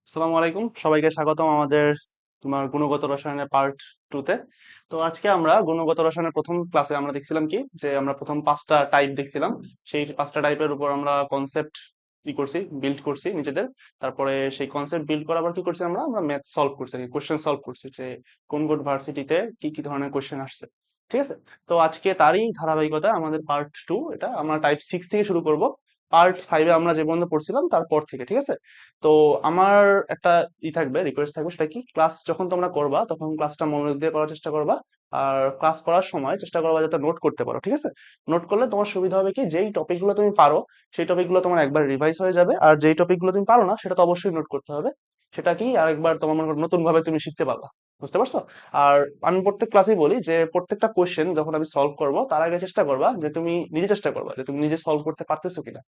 আসসালামু আলাইকুম, সবাইকে স্বাগতম আমাদের তোমার গুণগত রসায়নের পার্ট 2 তে। তো আজকে আমরা গুণগত রসায়নের প্রথম ক্লাসে আমরা দেখছিলাম কি যে আমরা প্রথম 5টা টাইপ দেখছিলাম। সেই 5টা টাইপের উপর আমরা কনসেপ্ট করছি, বিল্ড করছি নিজেদের। তারপরে সেই কনসেপ্ট বিল্ড করার পর কি করছি, আমরা আমরা ম্যাথ সলভ করছি, কোশ্চেন সলভ করছি যে কোন কোন ভার্সিটিতে কি কি ধরনের কোশ্চেন আসছে। ঠিক আছে। তো আজকে তারই ধারাবাহিকতা আমাদের পার্ট 2, এটা আমরা টাইপ 6 থেকে শুরু করব। পার্ট 5 এ আমরা যে পর্যন্ত পড়ছিলাম তারপর থেকে, ঠিক আছে। তো আমার একটা থাকবে, রিকোয়েস্ট থাকবে, সেটা কি, ক্লাস যখন তোমরা করবা তখন ক্লাসটা মনোযোগ দিয়ে করার চেষ্টা করবা। আর ক্লাস করার সময় চেষ্টা করবা যাতে নোট করতে পারো, ঠিক আছে। নোট করলে তোমার সুবিধা হবে কি, যেই টপিকগুলো তুমি পারো সেই টপিকগুলো তোমার একবার রিভাইজ হয়ে যাবে, আর যেই টপিকগুলো তুমি পারো না সেটা তো অবশ্যই নোট করতে হবে। সেটা কি আরেকবার তোমার মনে করো নতুন ভাবে তুমি শিখতে পারবা। বুঝতে পারছো? আর আমি প্রত্যেক ক্লাসেই বলি যে প্রত্যেকটা কোশ্চেন যখন আমি সলভ করব তার আগে চেষ্টা করবা যে তুমি নিজে চেষ্টা করবা যে তুমি নিজে সলভ করতে পারতেছো কিনা।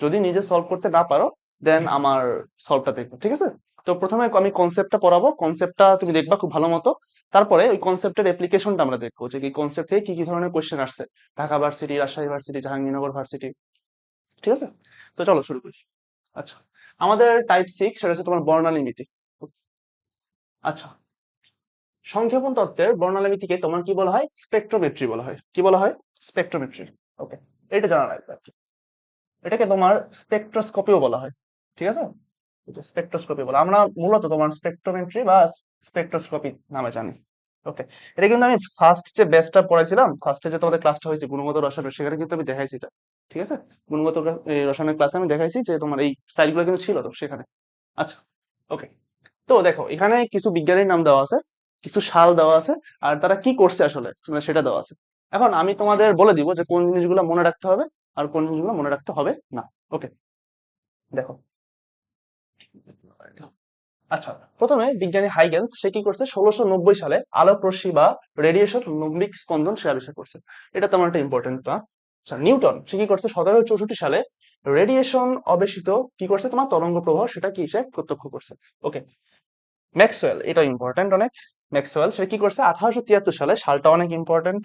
যদি নিজে সলভ করতে না পারো দেন আমার সলভটা দেখবো, ঠিক আছে। তো প্রথমে আমি কনসেপ্টটা পড়াবো, কনসেপ্টটা তুমি দেখবা খুব ভালো মতো। তারপরে ওই কনসেপ্টের অ্যাপ্লিকেশনটা আমরা দেখবো যে এই কনসেপ্ট থেকে কি কি ধরনের কোশ্চেন আসছে, Dhaka varsity, Rajshahi varsity, Jahangirnagar varsity. ঠিক আছে। তো চলো শুরু করি। আচ্ছা, আমাদের টাইপ 6 সেটা হচ্ছে তোমার বর্ণালীমিতি। আচ্ছা, সংক্ষেপণ তত্ত্বের বর্ণালীমিতিকে তোমার কি বলা হয়? স্পেকট্রোমেট্রি বলা হয়। কি বলা হয়? স্পেকট্রোমেট্রি। ওকে, এটা জানা লাগবে আর কি। এটাকে তোমার স্পেকট্রোস্কোপিও বলা হয়। ঠিক আছে। স্পেকট্রোস্কোপি বলে আমরা মূলত তোমার স্পেকট্রোমেট্রি বা স্পেকট্রোস্কোপি নামে জানি। ওকে। এটা কিন্তু আমি ফার্স্ট যে ব্যাচটা পড়াইছিলাম, ফার্স্টে যে তোমাদের ক্লাসটা হয়েছে গুণগত রসায়ন, সেখানে কিন্তু আমি দেখাইছি এটা। ঠিক আছে। গুণগত রসায়নের ক্লাসে আমি দেখাইছি যে তোমার এই স্টাইলগুলো কিন্তু ছিল তো সেখানে। আচ্ছা। ওকে। তো দেখো এখানে কিছু বিজ্ঞানীর নাম দেওয়া আছে, কিছু সাল দেওয়া আছে, আর তারা কি করছে আসলে মানে সেটা দেওয়া আছে। এখন আমি তোমাদের বলে দিব যে কোন জিনিসগুলো মনে রাখতে হবে আর কোন জিনিসগুলো মনে রাখতে হবে না। ওকে। দেখো। আচ্ছা, প্রথমে বিজ্ঞানী হাইগেন্স সে কি করছে, 1690 সালে আলোক রশ্মি বা রেডিয়েশন লম্বিক স্পন্দন সে আবিষ্কার করছে। এটা তেমন একটা ইম্পর্টেন্ট না। আচ্ছা, নিউটন সে কি করছে, 1764 সালে রেডিয়েশন অবেশিত কি করছে, তোমার তরঙ্গ প্রবাহ, সেটা কি সে প্রত্যক্ষ করছে। ওকে। ম্যাক্সওয়েল, এটা ইম্পর্টেন্ট অনেক। ম্যাক্সওয়েল সে কি করছে, 1873 সালে, সালটা অনেক ইম্পর্টেন্ট।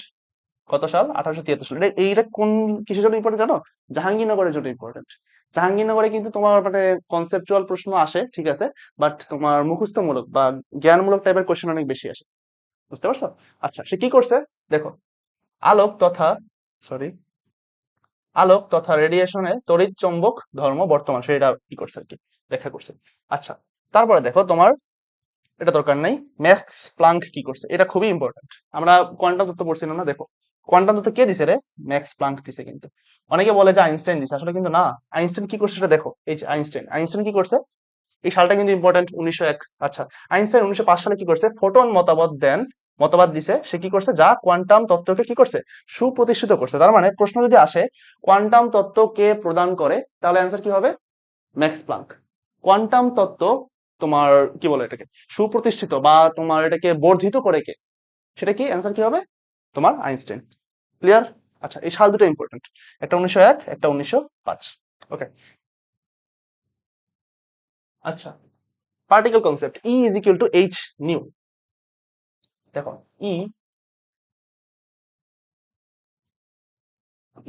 কত সাল? 1873 সাল। এইটা কোন কিসের জন্য ইম্পর্টেন্ট জানো? জাহাঙ্গীরনগরের জন্য ইম্পর্টেন্ট। জাহাঙ্গীরনগরে কিন্তু তোমার মানে কনসেপচুয়াল প্রশ্ন আসে, ঠিক আছে, বাট তোমার মুখস্থমূলক বা জ্ঞানমূলক টাইপের কোশ্চেন অনেক বেশি আসে। বুঝতে পারছো? আচ্ছা, সে কি করছে, দেখো, আলোক তথা সরি আলোক তথা রেডিয়েশনের তড়িৎ চৌম্বক ধর্ম বর্তমান, সেটা কি করছে আর কি, ব্যাখ্যা করছে। আচ্ছা, তারপরে দেখো তোমার, এটা দরকার নাই, ম্যাক্স প্লাঙ্ক কি করছে, এটা খুবই ইম্পর্টেন্ট। আমরা কোয়ান্টাম তত্ত্ব পড়ছিলাম না, দেখো কোয়ান্টাম তত্ত্ব কে দিছে রে? ম্যাক্স প্লাঙ্ক দিছে কিন্তু। অনেকে বলে যে আইনস্টাইন দিছে, আসলে কিন্তু না। আইনস্টাইন কি করছে সেটা দেখো, এই যে আইনস্টাইন, আইনস্টাইন কি করছে, এই সালটা কিন্তু ইম্পর্টেন্ট, 1901। আচ্ছা, আইনস্টাইন 1905 সালে কি করছে, ফোটন মতবাদ দিছে, সে কি করছে, যা কোয়ান্টাম তত্ত্বকে কি করছে, সুপ্রতিষ্ঠিত করছে। তার মানে প্রশ্ন যদি আসে কোয়ান্টাম তত্ত্ব কে প্রদান করে, তাহলে অ্যান্সার কি হবে? Max Planck. কোয়ান্টাম তত্ত্ব তোমার কি বলে এটাকে, সুপ্রতিষ্ঠিত বা তোমার এটাকে বর্ধিত করে কে, সেটা কি, অ্যান্সার কি হবে, তোমার আইনস্টাইন। ক্লিয়ার? আচ্ছা, এই সাল দুটো ইম্পর্টেন্ট, একটা 1901, একটা 1905। ওকে। আচ্ছা, particle concept, E is equal to H nu. দেখো, E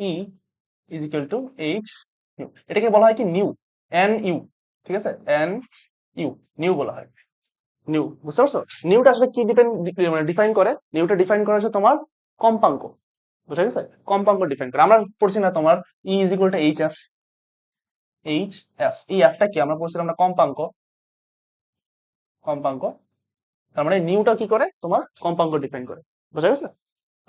E is equal to H nu, এটাকে বলা হয় কি, নিউ, এন ইউ। ঠিক আছে, এন ইউ, নিউ বলা হয়, নিউ। বুঝতে পারছো? নিউটা আসলে কি ডিপেন্ড, মানে ডিফাইন করে, নিউটা ডিফাইন করা হচ্ছে তোমার কম্পাঙ্ক। বুঝা গেছে? কম্পাঙ্ক ডিফাইন করে, আমরা পড়ছি না তোমার E is equal to H F. H F, এই এফটা কি আমরা পড়ছিলাম না, কম্পাঙ্ক। কম্পাঙ্ক। তার মানে নিউটা কি করে, তোমার কম্পাঙ্ক ডিফাইন করে। বুঝা গেছে?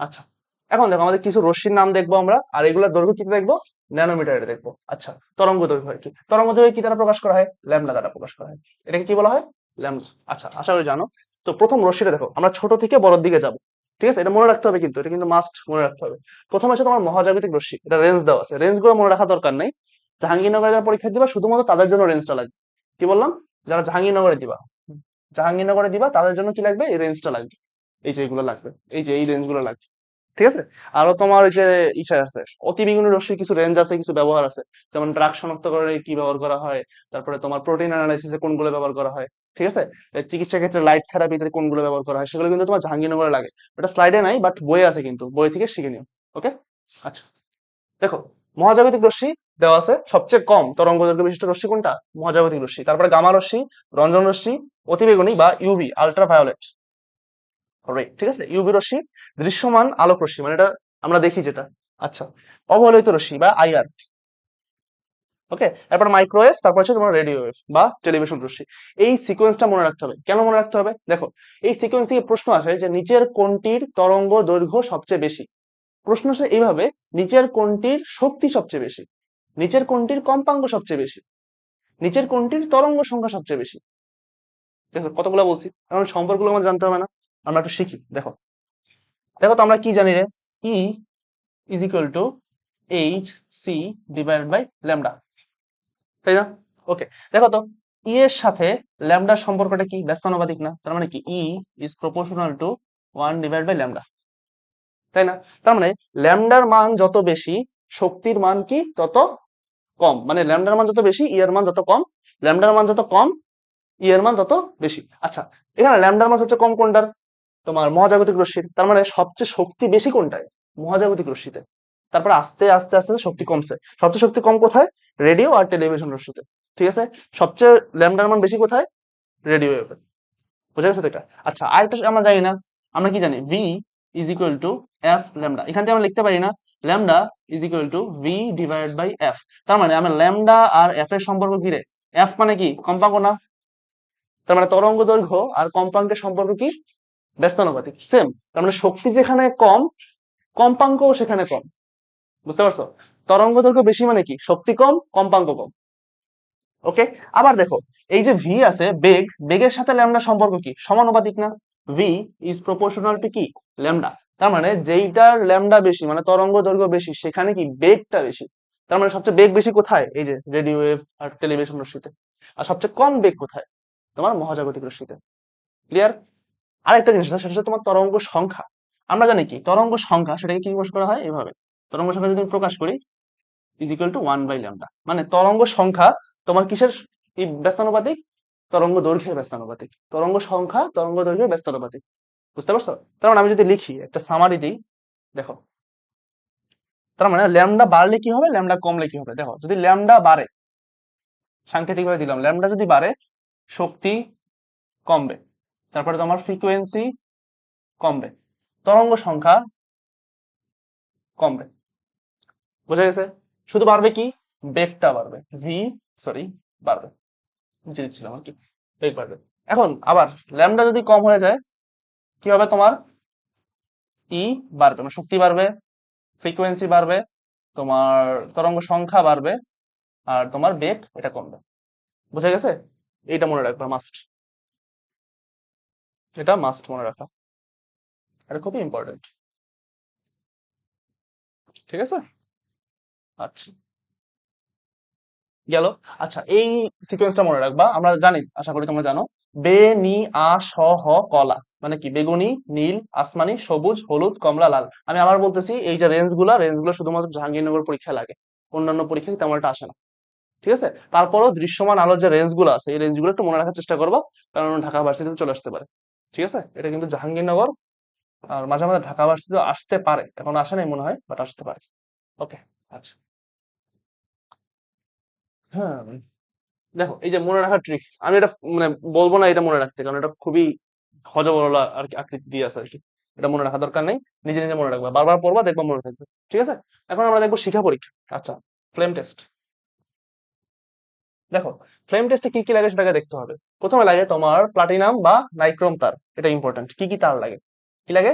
আচ্ছা, এখন দেখো আমাদের কিছু রশ্মির নাম দেখবো আমরা, আর এগুলোর দৈর্ঘ্য কি দেখবো, ন্যানোমিটারে দেখবো। আচ্ছা, তরঙ্গ দৈর্ঘ্য হয় কি, তরঙ্গ দৈর্ঘ্য কি দ্বারা প্রকাশ করা হয়, ল্যামডা দ্বারা প্রকাশ করা হয়। এটাকে কি বলা হয়? ল্যামডা। আচ্ছা, আশা করি জানো। তো প্রথম রশ্মিটা দেখো, আমরা ছোট থেকে বড়র দিকে যাব। ঠিক আছে, এটা মনে রাখতে হবে কিন্তু, এটা কিন্তু মাস্ট মনে রাখতে হবে। প্রথম হচ্ছে তোমার মহাজাগতিক রশ্মি, এটা রেঞ্জ দেওয়া আছে, রেঞ্জ গুলো মনে রাখা দরকার নেই। জাহাঙ্গীরনগরে যারা পরীক্ষা দিবা শুধুমাত্র তাদের জন্য রেঞ্জটা লাগবে। কি বললাম? যারা জাহাঙ্গীরনগরে দিবা, জাহাঙ্গীরনগরে দিবা তাদের জন্য কি লাগবে, এই রেঞ্জটা লাগবে। এই যে এগুলো লাগবে, এই যে এই রেঞ্জ গুলো লাগবে। ঠিক আছে। আরো তোমার ওই যে ইসা আছে, অতিবেগুনি রশ্মির কিছু রেঞ্জ আছে, কিছু ব্যবহার আছে। যেমন ড্রাগ শনাক্তকরণে কি ব্যবহার করা হয়, তারপরে তোমার প্রোটিন অ্যানালাইসিসে কোনগুলো ব্যবহার করা হয়। ঠিক আছে। চিকিৎসা ক্ষেত্রে লাইট থেরাপিতে কোনগুলো ব্যবহার করা হয়, সেগুলো কিন্তু তোমার জাহাঙ্গীরনগরে লাগে। ওটা স্লাইডে নাই, বাট বইয়ে আছে, কিন্তু বই থেকে শিখে নিও। ওকে। আচ্ছা, দেখো, মহাজাগতিক রশ্মি দেওয়া আছে সবচেয়ে কম তরঙ্গ দৈর্ঘ্য বিশিষ্ট রশ্মি কোনটা? মহাজাগতিক রশ্মি। তারপরে গামা রশ্মি, রঞ্জন রশ্মি, অতিবেগুনি বা ইউভি আল্ট্রা ভায়োলেট রে, ঠিক আছে? ইউভি রশ্মি দৃশ্যমান আলোক রশ্মি, মানে এটা আমরা দেখি যেটা। আচ্ছা, অবলোহিত রশ্মি বা আইআর, ওকে। এরপর মাইক্রোওয়েভ, তারপর হচ্ছে তোমার রেডিও ওয়েভ বা টেলিভিশন রশ্মি। এই সিকোয়েন্সটা মনে রাখতে হবে। কেন মনে রাখতে হবে? দেখো, এই সিকোয়েন্স থেকে প্রশ্ন আসে যে নিচের কোনটির তরঙ্গ দৈর্ঘ্য সবচেয়ে বেশি। প্রশ্ন আসে এইভাবে, নিচের কোনটির শক্তি সবচেয়ে বেশি, নিচের কোনটির কম্পাঙ্ক সবচেয়ে বেশি, নিচের কোনটির তরঙ্গ সংখ্যা সবচেয়ে বেশি। ঠিক আছে, কতগুলো বলছি, এখন সম্পর্কগুলো আমার জানতে হবে না? আমরা একটু শিখি। দেখো, দেখো তো আমরা কি জানি রে? E is equal to H C divided by lambda, তাই না? ওকে, দেখো তো ই এর সাথে ল্যামডার সম্পর্কটা কি? ব্যস্তানুপাতিক না? তার মানে কি E is proportional to 1 divide by lambda, তাই না? তার মানে ল্যামডার মান যত বেশি, শক্তির মান কি তত কম। মানে ল্যামডার মান যত বেশি, ই এর মান যত কম। ল্যামডার মান যত কম, ই এর মান তত বেশি। আচ্ছা, এখানে ল্যামডার মান সবচেয়ে কম কোনটার? তোমার মহাজাগতিক রশ্মির। তার মানে সবচেয়ে শক্তি বেশি কোনটায়? মহাজাগতিক রশ্মিতে। তারপর আস্তে আস্তে আস্তে শক্তি কমছে। সবচেয়ে শক্তি কম কোথায়? রেডিও আর টেলিভিশন রশ্মিতে, ঠিক আছে? সবচেয়ে ল্যামডার মান বেশি কোথায়? রেডিও ওয়েভে। বুঝা গেছে তো এটা? আচ্ছা, আরেকটা আমরা জানি না, আমরা কি জানি? V is equal to F lambda. এখান থেকে আমরা লিখতে পারি না lambda is equal to V divided by F? তার মানে আমরা ল্যামডা আর এফ এর সম্পর্ক কি রে? এফ মানে কি? কম্পাঙ্ক না? তার মানে তরঙ্গ দৈর্ঘ্য আর কম্পাঙ্কের সম্পর্ক কি? ব্যস্তানুপাতিক, সেম। তার মানে শক্তি যেখানে কম, কম্পাঙ্কও সেখানে কম। বুঝতে পারছো? তরঙ্গ দৈর্ঘ্য বেশি মানে কি? শক্তি কম, কম্পাঙ্ক কম। ওকে, আবার দেখো, এই যে ভি আছে বেগ, বেগের সাথে ল্যামডা সম্পর্ক কি? সমানুপাতিক না? ভি ইজ প্রপোর্শনাল টু কি? ল্যামডা। তার মানে যেইটার ল্যামডা বেশি, মানে তরঙ্গ দৈর্ঘ্য বেশি, সেখানে কি বেগটা বেশি। তার মানে সবচেয়ে বেগ বেশি কোথায়? এই যে রেডিও ওয়েভ আর টেলিভিশন রশ্মিতে। আর সবচেয়ে কম বেগ কোথায়? তোমার মহাজাগতিক রশ্মিতে। ক্লিয়ার? আরেকটা জিনিস আছে, সেটা হচ্ছে তোমার তরঙ্গ সংখ্যা। আমরা জানি কি তরঙ্গ সংখ্যা, সেটাকে কি প্রকাশ করা হয়? এভাবে। তরঙ্গ সংখ্যা যদি আমি প্রকাশ করি is equal to 1 by lambda. মানে তরঙ্গ সংখ্যা তোমার কিসের এই ব্যস্তানুপাতিক? তরঙ্গ দৈর্ঘ্যের ব্যস্তানুপাতিক। তরঙ্গ সংখ্যা তরঙ্গ দৈর্ঘ্যের ব্যস্তানুপাতিক। বুঝতে পারছো? তার মানে আমি যদি লিখি একটা সামারি দিই, দেখো, তার মানে ল্যামডা বাড়লে কি হবে, ল্যামডা কমলে কি হবে? দেখো, যদি ল্যামডা বাড়ে, সাংকেতিক ভাবে দিলাম, ল্যামডা যদি বাড়ে শক্তি কমবে, তারপরে তোমার ফ্রিকোয়েন্সি কমবে, তরঙ্গ সংখ্যা কমবে। বুঝা গেছে? শুধু বাড়বে কি? বেগটা বাড়বে, ভি, সরি, বাড়বে। নিচে দিচ্ছিলাম আর কি, বেগ বাড়বে। এখন আবার ল্যামডা যদি কম হয়ে যায়, কি হবে? তোমার ই বাড়বে, মানে শক্তি বাড়বে, ফ্রিকোয়েন্সি বাড়বে, তোমার তরঙ্গ সংখ্যা বাড়বে, আর তোমার বেগ এটা কমবে। বুঝা গেছে? এইটা মনে রাখবা, মাস্ট। এটা মাস্ট মনে রাখা, এটা খুবই ইম্পর্টেন্ট। ঠিক আছে? আচ্ছা, গেল। আচ্ছা, এই সিকোয়েন্সটা মনে রাখবা। আমরা জানি, আশা করি তোমরা জানো, বে, নি, আ, স, হ, কলা মানে কি? বেগুনি, নীল, আসমানি, সবুজ, হলুদ, কমলা, লাল। আমি আবার বলতেছি, এই যে রেঞ্জগুলো শুধুমাত্র জাহাঙ্গীরনগর পরীক্ষা লাগে, অন্যান্য পরীক্ষায় তেমন একটা আসে না। ঠিক আছে? তারপরও দৃশ্যমান আলোর যে রেঞ্জগুলো আছে, এই রেঞ্জগুলো একটু মনে রাখার চেষ্টা করবা, কারণ ঢাকা ভার্সিটিতে চলে আসতে পারে। ঠিক আছে? এটা কিন্তু জাহাঙ্গীরনগর আর মাঝে মাঝে ঢাকা ভার্সিটিতে আসতে পারে, এখন আসে নাই মনে হয়, বাট আসতে পারে। ওকে, আচ্ছা। হ্যাঁ, দেখো, এই যে মনে রাখার ট্রিক্স, আমি এটা মানে বলবো না এটা মনে রাখতে, কারণ এটা খুবই হজবরল আর কি আকৃতি দিয়ে আছে আর কি। এটা মনে রাখার দরকার নেই, নিজে নিজে মনে রাখবা, বারবার পড়বা, দেখবা মনে থাকবে। ঠিক আছে? এখন আমরা দেখবো শিখা পরীক্ষা। আচ্ছা, ফ্লেম টেস্ট। দেখো, ফ্লেম টেস্টে কি কি লাগে সেটাকে দেখতে হবে। প্রথমে লাগে তোমার প্লাটিনাম বা নাইক্রোম তার, এটা ইম্পর্টেন্ট। কি কি তার লাগে? কি লাগে?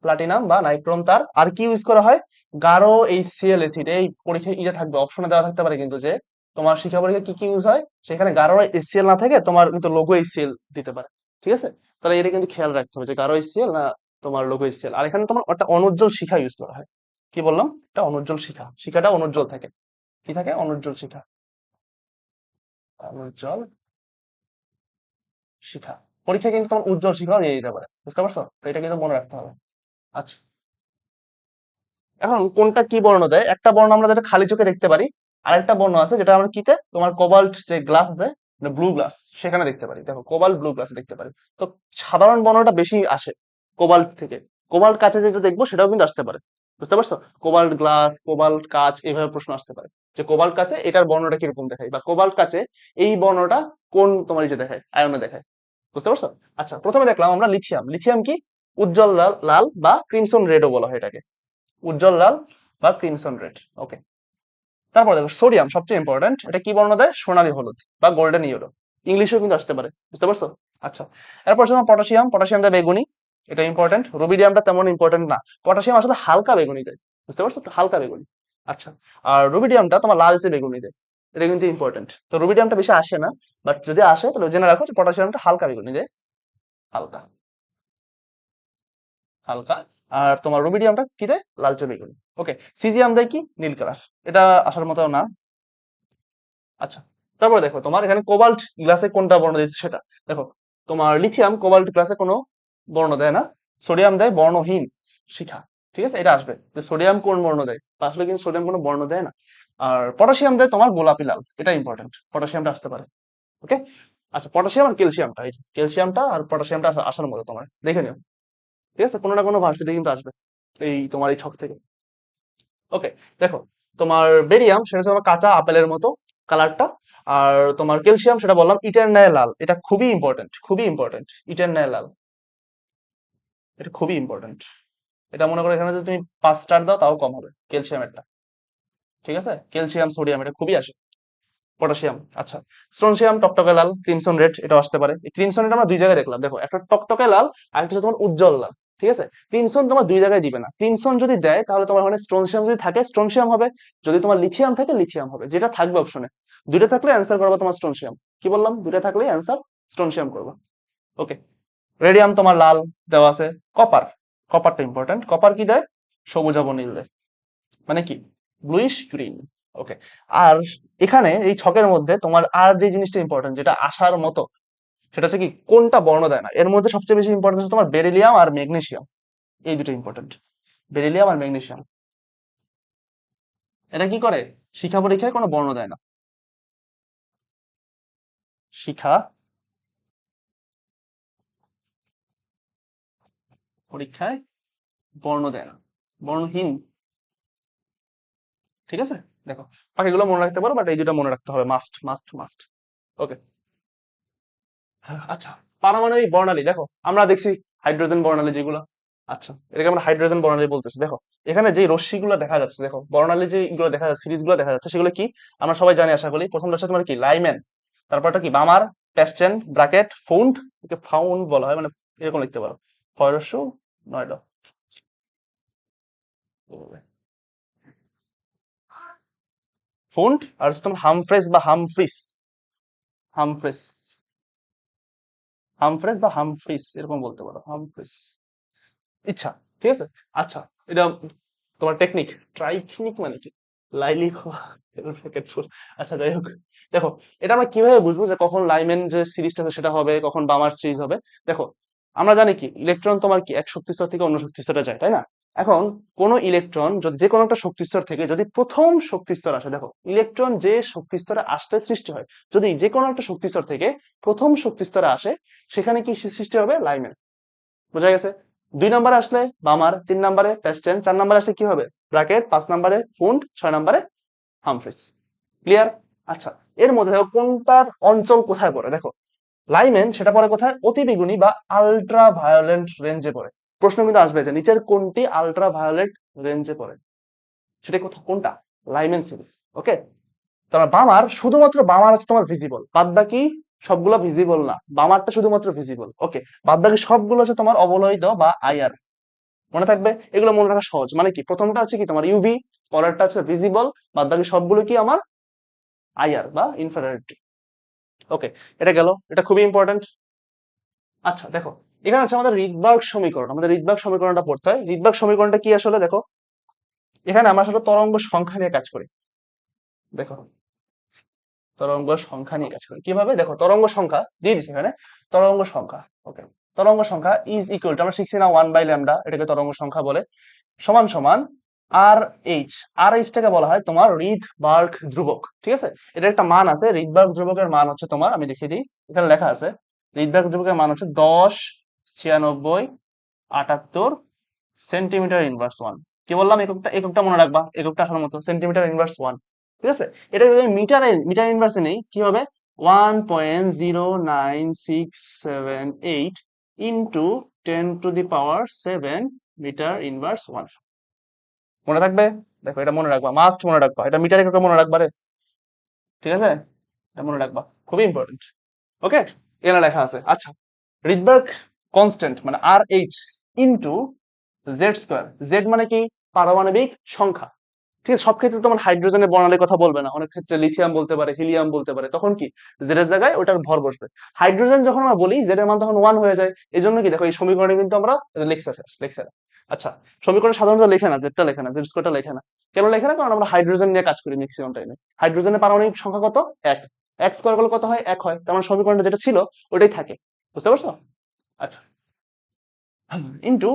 প্লাটিনাম বা নাইক্রোম তার। আর কি ইউজ করা হয়? গাঢ় HCl অ্যাসিড। এই পরীক্ষায় ইয়ে থাকবে, অপশনে দেওয়া থাকতে পারে কিন্তু, যে তোমার শিক্ষা পরীক্ষায় কি কি ইউজ হয়, সেখানে গাঢ় HCl না থেকে তোমার কিন্তু লঘু HCl দিতে পারে। ঠিক আছে? তাহলে এটা কিন্তু খেয়াল রাখতে হবে যে গাঢ় HCl না তোমার লঘু HCl। আর এখানে তোমার একটা অনুজ্জ্বল শিখা ইউজ করা হয়। কি বললাম? এটা অনুজ্জ্বল শিখা, শিখাটা অনুজ্জ্বল থাকে। কি থাকে? অনুজ্জ্বল শিখা, অনুজ্জ্বল শিখা। পরীক্ষা কিন্তু তোমার উজ্জ্বল শিখাও দিয়ে দিতে পারে। বুঝতে পারছো? তো এটা কিন্তু মনে রাখতে হবে। আচ্ছা, এখন কোনটা কি বর্ণ দেয়? একটা বর্ণ আমরা যেটা খালি চোখে দেখতে পারি, আরেকটা বর্ণ আছে যেটা আমরা কিতে, তোমার কোবাল্ট যে গ্লাস আছে, ব্লু গ্লাস, সেখানে দেখতে পারি। দেখো, কোবাল্ট ব্লু গ্লাসে দেখতে পারি। তো সাধারণ বর্ণটা বেশি আসে কোবাল্ট থেকে। কোবাল্ট কাছে যেটা দেখবো সেটাও কিন্তু আসতে পারে। বুঝতে পারছো? কোবাল্ট গ্লাস, কোবাল্ট কাঁচ, এইভাবে প্রশ্ন আসতে পারে যে কোবাল্ট কাঁচে এটার বর্ণটা কিরকম দেখায়, বা কোবাল্ট কাঁচে এই বর্ণটা কোন তোমার ইয়ে দেখায়, আয়নে দেখায়। বুঝতে পারছো? আচ্ছা, প্রথমে দেখলাম আমরা লিথিয়াম। লিথিয়াম কি? উজ্জ্বল লাল, লাল বা ক্রিমসন রেডও বলা হয় এটাকে, উজ্জ্বল লাল বা ক্রিমসন রেড। ওকে, তারপর দেখো সোডিয়াম, সবচেয়ে ইম্পর্টেন্ট। এটা কি বর্ণ দেয়? সোনালী হলুদ বা গোল্ডেন ইয়েলো। ইংলিশেও কিন্তু আসতে পারে। বুঝতে পারছো? আচ্ছা, এরপর যেমন পটাশিয়াম, পটাশিয়াম দেয় বেগুনি, এটা ইম্পর্টেন্ট। রুবিডিয়ামটা তেমন ইম্পর্টেন্ট না, পটাশিয়াম আসলে হালকা বেগুনি দেয়। বুঝতে পারছো? একটু হালকা বেগুনি। আচ্ছা, আর রুবিডিয়ামটা তোমার লালচে বেগুনি দেয়, এটা কিন্তু ইম্পর্টেন্ট। তো রুবিডিয়ামটা বেশি আসে না, বাট যদি আসে তাহলে জেনে রাখো যে পটাশিয়ামটা হালকা বেগুনি দেয়, হালকা, হালকা। আর তোমার রুবিডিয়ামটা কি দেয়? লালচে বেগুনি। ওকে, সিজিয়াম দেয় কি? নীল কালার। এটা আসার মতো না। আচ্ছা, তারপরে দেখো তোমার এখানে কোবাল্ট গ্লাসে কোনটা বর্ণ দিচ্ছে সেটা দেখো। তোমার লিথিয়াম কোবাল্ট গ্লাসে কোনো বর্ণ দেয় না, সোডিয়াম দেয় বর্ণহীন শিখা। ঠিক আছে, এটা আসবে যে সোডিয়াম কোন বর্ণ দেয়, তা আসলে কিন্তু সোডিয়াম কোনো বর্ণ দেয় না। আর পটাশিয়াম দেয় তোমার গোলাপি লাল, এটা ইম্পর্টেন্ট, পটাশিয়ামটা আসতে পারে। ওকে, আচ্ছা, পটাশিয়াম আর ক্যালসিয়ামটা, এই যে ক্যালসিয়ামটা আর পটাশিয়ামটা আসার মতো তোমার দেখে নিও। ঠিক আছে, কোনো না কোনো ভার্সিটি কিন্তু আসবে এই তোমার এই ছক থেকে। ওকে, দেখো তোমার বেরিয়াম সেটা হচ্ছে তোমার কাঁচা আপেলের মতো কালারটা। আর তোমার ক্যালসিয়াম সেটা বললাম ইটের ন্যায় লাল, এটা খুবই ইম্পর্টেন্ট, খুবই ইম্পর্টেন্ট। ইটের ন্যায় লাল, এটা খুবই ইম্পর্টেন্ট। এটা মনে করো এখানে যদি তুমি 5 স্টার দাও তাও কম হবে ক্যালসিয়ামেরটা। ঠিক আছে, ক্যালসিয়াম সোডিয়াম এটা খুবই আসে। পটাশিয়াম, আচ্ছা, স্ট্রনশিয়াম টকটকে লাল, ক্রিমসন রেড, এটা আসতে পারে। এই ক্রিমসন রেড আমরা দুই জায়গায় দেখলাম, দেখো একটা টকটকে লাল আর একটা হচ্ছে তোমার উজ্জ্বল লাল। ঠিক আছে, ক্রিমসন তোমার দুই জায়গায় দিবে না। ক্রিমসন যদি দেয় তাহলে তোমার ওখানে স্ট্রনশিয়াম যদি থাকে স্ট্রনশিয়াম হবে, যদি তোমার লিথিয়াম থাকে লিথিয়াম হবে, যেটা থাকবে অপশনে। দুইটা থাকলে অ্যান্সার করবা তোমার স্ট্রনশিয়াম। কি বললাম? দুইটা থাকলে অ্যান্সার স্ট্রনশিয়াম করবা। ওকে, রেডিয়াম তোমার লাল দেওয়া আছে। Copper, কপারটা important. কপার কি দেয়? সবুজাভ নীল দেয়, মানে কি? Bluish green. ওকে, আর এখানে এই ছকের মধ্যে তোমার আর যে জিনিসটা ইম্পর্টেন্ট, যেটা আসার মতো, সেটা হচ্ছে কি কোনটা বর্ণ দেয় না। এর মধ্যে সবচেয়ে বেশি ইম্পর্টেন্ট হচ্ছে তোমার বেরিলিয়াম আর ম্যাগনেসিয়াম, এই দুটো ইম্পর্টেন্ট। বেরিলিয়াম আর ম্যাগনেসিয়াম, এটা কি করে? শিক্ষা পরীক্ষায় কোনো বর্ণ দেয় না। শিক্ষা পরীক্ষায় বর্ণ দেয় না, বর্ণহীন। ঠিক আছে, দেখো বাকিগুলো মনে রাখতে পারো, বাট এই দুটো মনে রাখতে হবে, মাস্ট মাস্ট মাস্ট। ওকে, আচ্ছা, পারমাণবিক বর্ণালী দেখো আমরা দেখছি হাইড্রোজেন বর্ণালী যেগুলো। আচ্ছা, এটাকে আমরা হাইড্রোজেন বর্ণালী বলতেছি। দেখো এখানে যে রশ্মিগুলো দেখা যাচ্ছে, দেখো বর্ণালী যেগুলো দেখা যাচ্ছে, সিরিজ গুলো দেখা যাচ্ছে, সেগুলো কি? আমরা সবাই জানি আশা করি। প্রথমটা হচ্ছে তোমার কি? লাইমেন। তারপরটা কি? বামার, প্যাস্টেন, ব্রাকেট, ফৌন্ড, একে ফাউন্ড বলা হয়, মানে এরকম লিখতে পারো, ফয়রস্য, নয়ডা, ফৌন্ড। আর হচ্ছে তোমার হামফ্রেস বা হামফ্রিস, হামফ্রেস, হামফ্রেস বা হামফ্রিস এরকম বলতে পারো, হামফ্রিস, ইচ্ছা। ঠিক আছে, আচ্ছা, এটা তোমার টেকনিক। ট্রাইথনিক মানে কি? লাইলি প্যাকেট ফুল। আচ্ছা, যাই হোক, দেখো এটা আমরা কিভাবে বুঝবো যে কখন লাইমেন যে সিরিজটা আছে সেটা হবে, কখন বামার সিরিজ হবে? দেখো আমরা জানি কি ইলেকট্রন তোমার কি এক শক্তি স্তর থেকে অন্য শক্তি স্তরে যায়, তাই না? এখন কোন ইলেকট্রন যদি যে কোনো একটা শক্তি স্তর থেকে যদি প্রথম শক্তি স্তর আসে, দেখো ইলেকট্রন যে শক্তি স্তরে আসতে সৃষ্টি হয়, যদি যে কোনো একটা শক্তি স্তর থেকে প্রথম শক্তি স্তরে আসে, সেখানে কি সৃষ্টি হবে? লাইমেন। বোঝা গেছে? 2 নম্বরে আসলে বামার, 3 নম্বরে প্যাস্টেন, 4 নম্বরে আসলে কি হবে? ব্রাকেট, 5 নম্বরে ফুন্ড, 6 নম্বরে হামফ্রিস। ক্লিয়ার? আচ্ছা, এর মধ্যে দেখো কোনটার অঞ্চল কোথায় পড়ে। দেখো লাইমেন সেটা পড়ে কোথায়? অতিবেগুনি বা আলট্রা ভায়োলেন্ট রেঞ্জে পড়ে। প্রশ্ন কিন্তু আসবে যে নিচের কোনটি আলট্রা ভায়োলেট রেঞ্জে পড়ে, সেটা কোনটা? Lyman series. ওকে, তোমার বামার, শুধুমাত্র বামার হচ্ছে তোমার ভিজিবল, বাদ বাকি সবগুলো ভিজিবল না, বামারটা শুধুমাত্র ভিজিবল। ওকে, বাদ বাকি সবগুলো হচ্ছে তোমার অবলোহিত বা আইআর। মনে থাকবে, এগুলো মনে রাখা সহজ। মানে কি প্রথমটা হচ্ছে কি তোমার ইউভি, পরেরটা হচ্ছে ভিজিবল, বাদ বাকি সবগুলো কি আমার আইআর বা ইনফ্রারেড। ওকে, এটা গেল, এটা খুবই ইম্পর্টেন্ট। আচ্ছা, দেখো এখানে হচ্ছে আমাদের রিডবার্গ সমীকরণ, আমাদের রিডবার্গ সমীকরণটা পড়তে হয়। রিডবার্গ সমীকরণটা কি আসলে? দেখো এখানে আমরা আসলে তরঙ্গ সংখ্যা নিয়ে কাজ করি। দেখো তরঙ্গ সংখ্যা নিয়ে কাজ করি কিভাবে? দেখো তরঙ্গ সংখ্যা দিয়ে দিছি এখানে, তরঙ্গ সংখ্যা। ওকে, তরঙ্গ সংখ্যা ইজ ইকুয়াল টু, আমরা শিখছি না 1/λ, এটাকে তরঙ্গ সংখ্যা বলে, সমান সমান আর এইচ। আর এইচটাকে বলা হয় তোমার রিডবার্গ ধ্রুবক। ঠিক আছে, এটা একটা মান আছে, রিডবার্গ ধ্রুবকের মান হচ্ছে তোমার, আমি লিখে দিই, এখানে লেখা আছে রিডবার্গ ধ্রুবকের মান হচ্ছে 10, 96, 78 সেন্টিমিটার ইনভার্স ওয়ান। কি বললাম, এককটা এককটা মনে রাখবা, এককটা আসার মতো সেন্টিমিটার ইনভার্স 1। ঠিক আছে, এটা যদি মিটার ইনভার্সে নেই কি হবে, 1.0967 ইন্টু 10⁻⁷ মিটার ইনভার্স 1। মনে থাকবে? দেখো এটা মনে রাখবা, মাস্ট মনে রাখবা, এটা মিটার এককে মনে রাখবা রে। ঠিক আছে, এটা মনে রাখবা, খুবই ইম্পর্টেন্ট। ওকে, এখানে লেখা আছে। আচ্ছা, রিডবার্গ কনস্ট্যান্ট মানে R H into Z square, Z মানে কি, পারমাণবিক সংখ্যা। ঠিক আছে, সব ক্ষেত্রে তোমার হাইড্রোজেনের বর্ণালীর কথা বলবে না, অনেক ক্ষেত্রে লিথিয়াম বলতে পারে, হিলিয়াম বলতে পারে, তখন কি জেড এর জায়গায় ওটার ভর বসবে। হাইড্রোজেন যখন আমরা বলি জেড এর মান তখন 1 হয়ে যায়। এই জন্য কি দেখো এই সমীকরণে কিন্তু আমরা লিখছে। আচ্ছা, সমীকরণে সাধারণত লেখে না, জেডটা লেখে না, জেড স্কোয়ারটা লেখে না। কেন লেখে না? কারণ আমরা হাইড্রোজেন নিয়ে কাজ করি ম্যাক্সিমাম টাইমে। হাইড্রোজেনের পারমাণবিক সংখ্যা কত? 1। এক স্কোয়ার করলে কত হয়? 1 হয়। তার মানে সমীকরণটা যেটা ছিল ওটাই থাকে। বুঝতে পারছো? আচ্ছা, into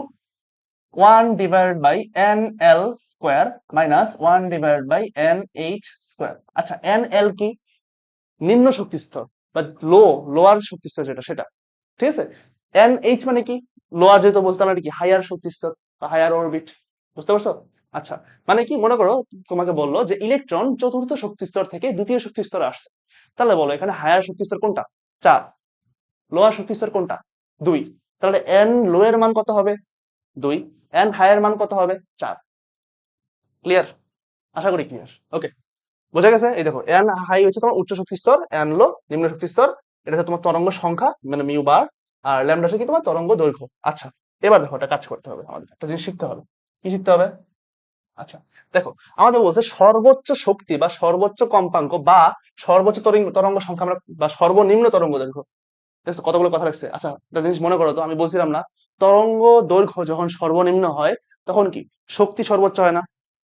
1/n_l square minus 1/n_h square. আচ্ছা, nl কি? নিম্ন শক্তি স্তর বা লোয়ার শক্তি স্তর যেটা, সেটা। ঠিক আছে, nh মানে কি? লোয়ার, যেহেতু বুঝতাম এটা কি হায়ার শক্তি স্তর বা হায়ার অরবিট। বুঝতে পারছো? আচ্ছা, মানে কি, মনে করো তোমাকে বললো যে ইলেকট্রন চতুর্থ শক্তি স্তর থেকে দ্বিতীয় শক্তি স্তরে আসছে, তাহলে বলো এখানে হায়ার শক্তি স্তর কোনটা? 4। লোয়ার শক্তি স্তর কোনটা? 2। তাহলে n লো এর মান কত হবে? 2। n হাই এর মান কত হবে? 4। ক্লিয়ার? আশা করি ক্লিয়ার। ওকে, বোঝা গেছে? এই দেখো, এন হাই হচ্ছে তোমার উচ্চ শক্তি স্তর, এন লো নিম্ন শক্তি স্তর। এটা হচ্ছে তোমার তরঙ্গ সংখ্যা মানে মিউ বার, আর ল্যামডা হচ্ছে কি তোমার তরঙ্গ দৈর্ঘ্য। আচ্ছা, এবার দেখো এটা কাজ করতে হবে, আমাদের একটা জিনিস শিখতে হবে। কি শিখতে হবে? আচ্ছা, দেখো আমাদের বলছে সর্বোচ্চ শক্তি বা সর্বোচ্চ কম্পাঙ্ক বা সর্বোচ্চ তরঙ্গ সংখ্যা আমরা বা সর্বনিম্ন তরঙ্গ দৈর্ঘ্য। ঠিক আছে, কতগুলো কথা লাগছে। আচ্ছা, একটা জিনিস মনে করো তো, আমি বলছিলাম না তরঙ্গ দৈর্ঘ্য যখন সর্বনিম্ন হয় তখন কি শক্তি সর্বোচ্চ হয় না?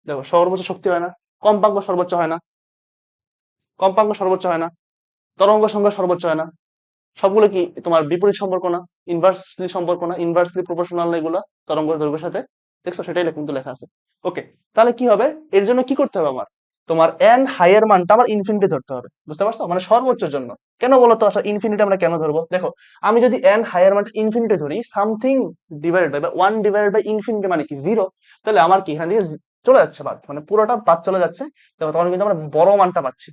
দেখো, সর্বোচ্চ শক্তি হয় না, কম্পাঙ্ক সর্বোচ্চ হয় না, কম্পাঙ্ক সর্বোচ্চ হয় না, তরঙ্গ সংখ্যা সর্বোচ্চ হয় না। সবগুলো কি তোমার বিপরীত সম্পর্ক না? ইনভার্সলি সম্পর্ক না? ইনভার্সলি প্রপোর্শনাল না এগুলা তরঙ্গ দৈর্ঘ্যের সাথে? দেখছো, সেটাই কিন্তু লেখা আছে। ওকে, তাহলে কি হবে, এর জন্য কি করতে হবে আমার? তোমার এন হাই এর মানটা আমার ইনফিনিটি ধরতে হবে। বুঝতে পারছো? মানে সর্বোচ্চের জন্য। কেন বলো তো? আসলে ইনফিনিটি আমরা কেন ধরবো? দেখো, আমি যদি এন হাই এর মানটা ইনফিনিটি ধরি, সামথিং ডিভাইডেড বাই বা 1/, ইনফিনিটি মানে কি 0, তাহলে আমার কি এখান থেকে চলে যাচ্ছে বাদ, মানে পুরোটা বাদ চলে যাচ্ছে। দেখো, তখন কিন্তু আমরা বড় মানটা পাচ্ছি।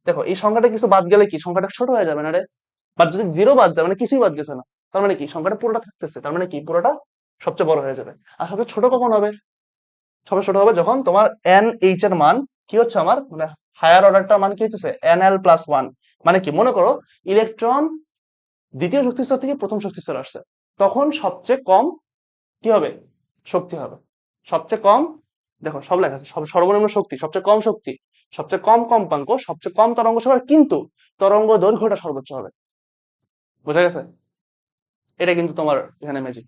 দেখো, এই সংখ্যাটা কিছু বাদ গেলে কি সংখ্যাটা ছোট হয়ে যাবে না রে? বাট যদি 0 বাদ যায় মানে কিছুই বাদ গেছে না, তার মানে কি সংখ্যাটা পুরোটা থাকতেছে, তার মানে কি পুরোটা সবচেয়ে বড় হয়ে যাবে। আর সবচেয়ে ছোট কখন হবে? সবচেয়ে ছোট হবে যখন তোমার এন এইচ এর মান কি হচ্ছে, আমার মানে হায়ার অর্ডারটার মান কি হচ্ছে nl+1। মানে কি, মনে করো ইলেকট্রন দ্বিতীয় শক্তি স্তর থেকে প্রথম শক্তি স্তর আসছে, তখন সবচেয়ে কম কি হবে? শক্তি হবে সবচেয়ে কম। দেখো, সব লেখা আছে, সর্বনিম্ন শক্তি, সবচেয়ে কম শক্তি, সবচেয়ে কম কম্পাঙ্ক, সবচেয়ে কম তরঙ্গ সময়, কিন্তু তরঙ্গ দৈর্ঘ্যটা সর্বোচ্চ হবে। বোঝা গেছে? এটা কিন্তু তোমার এখানে ম্যাজিক।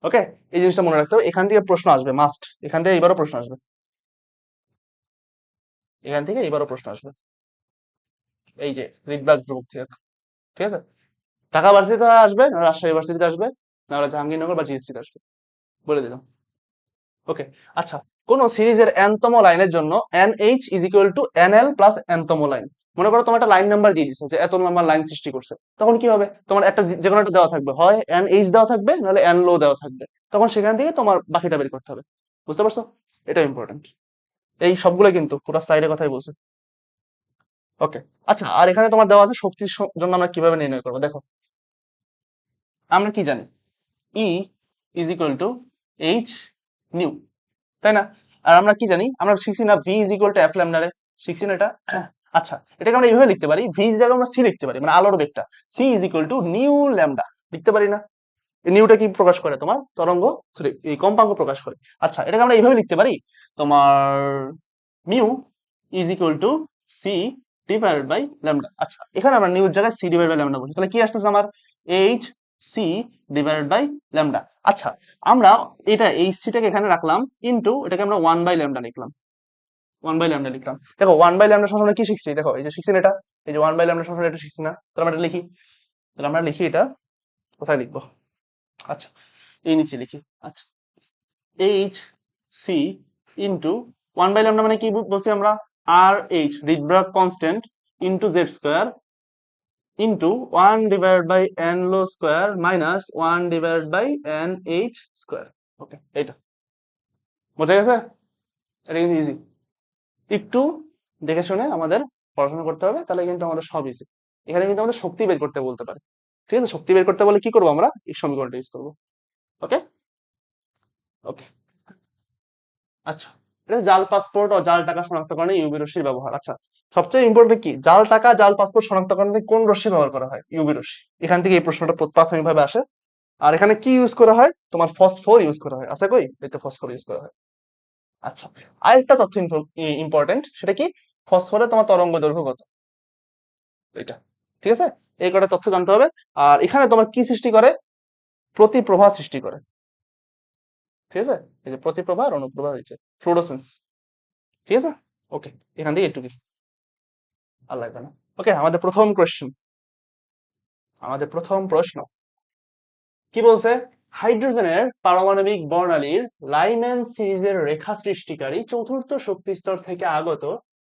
ওকে, এই জিনিসটা মনে রাখতে হবে। এখান থেকে প্রশ্ন আসবে মাস্ট, এখান থেকে এবারও প্রশ্ন আসবে, এখান থেকে এবারও প্রশ্ন আসবে। এই যে রিডবার্গ ধ্রুবক থেকে। ঠিক আছে, ঢাকা ভার্সিটিতে আসবে, না রাজশাহী ভার্সিটিতে আসবে, না হলে জাহাঙ্গীরনগর বা জিএসটিতে আসবে, বলে দিলাম। ওকে, আচ্ছা, কোন সিরিজের এনতম লাইনের জন্য NH is equal to NL plus এনতম লাইন। মনে করো তোমার একটা লাইন নাম্বার দিয়ে দিচ্ছে যে এত নাম্বার লাইন সৃষ্টি করছে, তখন কি হবে? তোমার একটা যে কোনো একটা দেওয়া থাকবে, হয় NH দেওয়া থাকবে, নাহলে N লো দেওয়া থাকবে। তখন সেখান থেকে তোমার বাকিটা বের করতে হবে। বুঝতে পারছো? এটা ইম্পর্টেন্ট। এই সবগুলো কিন্তু পুরো স্লাইডের কথাই বলছে। ওকে, আচ্ছা, আর এখানে তোমার দেওয়া আছে শক্তির জন্য আমরা কিভাবে নির্ণয় করবো। দেখো, আমরা কি জানি, E is equal to H nu, তাই না? আর আমরা কি জানি, আমরা শিখছি না V is equal to F lambda রে? শিখছি না এটা? আচ্ছা, এটাকে আমরা এইভাবে লিখতে পারি, ভি জায়গায় আমরা সি লিখতে পারি, মানে আলোর বেগটা C is equal to nu lambda লিখতে পারি না? এই নিউটা কি প্রকাশ করে? তোমার তরঙ্গ, সরি এই কম্পাঙ্ক প্রকাশ করে। আচ্ছা, এটাকে আমরা এইভাবে লিখতে পারি, তোমার mu is equal to C divided by lambda. আচ্ছা, এখানে আমরা নিউর জায়গায় সি ডিভাইড বাই ল্যামডা বলছি, তাহলে কি আসতেছে আমার? H C divided by lambda. আচ্ছা, আমরা এটা এই সিটাকে এখানে রাখলাম, ইনটু এটাকে আমরা 1/λ লিখলাম, 1/λ লিখলাম। দেখো, 1/λ সমান কি শিখছি? দেখো, এই যে শিখছি না এটা, এই যে 1/λ সমান এটা শিখছি না? তাহলে আমরা এটা লিখি, তাহলে আমরা লিখি এটা কোথায় লিখবো? আচ্ছা, এই নিচে লিখি। আচ্ছা, এইচ সি ইন্টু 1/λ মানে কি বলছি আমরা? R H Rydberg constant into Z square into 1/n low square minus 1/n H square. Okay, এইটা বোঝা গেছে? এটা কিন্তু ইজি। একটু দেখে শুনে আমাদের পড়াশোনা করতে হবে, তাহলে কিন্তু আমাদের সব ইজি। এখানে কিন্তু আমাদের শক্তি বের করতে বলতে পারে। ঠিক আছে, শক্তি বের করতে বলে কি করবো আমরা, এই সমীকরণটা ইউজ করবো। ওকে। ওকে। আচ্ছা, এটা জাল পাসপোর্ট ও জাল টাকা শনাক্তকরণে ইউভি রশ্মির ব্যবহার। আচ্ছা, সবচেয়ে ইম্পর্টেন্ট কি, জাল টাকা জাল পাসপোর্ট শনাক্তকরণে কোন রশ্মি ব্যবহার করা হয়? ইউভি রশ্মি। এখান থেকে এই প্রশ্নটা প্রাথমিকভাবে আসে। আর এখানে কি ইউজ করা হয়? তোমার ফসফর ইউজ করা হয়। আছে কই, এই তো ফসফর ইউজ করা হয়। আচ্ছা, আরেকটা তথ্য ইম্পর্টেন্ট, সেটা কি, ফসফরে তোমার তরঙ্গ দৈর্ঘ্য কত, এটা। ঠিক আছে, এই কটা তথ্য জানতে হবে। আর এখানে তোমার কি সৃষ্টি করে? প্রতিপ্রভা সৃষ্টি করে। ঠিক আছে, এই যে প্রতিপ্রভা আর অনুপ্রভা হয়েছে, ফ্লুরোসেন্স। ঠিক আছে। ওকে, এখান থেকে একটু আর লাগবে না। ওকে, আমাদের প্রথম প্রশ্ন কি বলছে? হাইড্রোজেনের পারমাণবিক বর্ণালীর লাইম্যান সিরিজের রেখা সৃষ্টিকারী চতুর্থ শক্তি স্তর থেকে আগত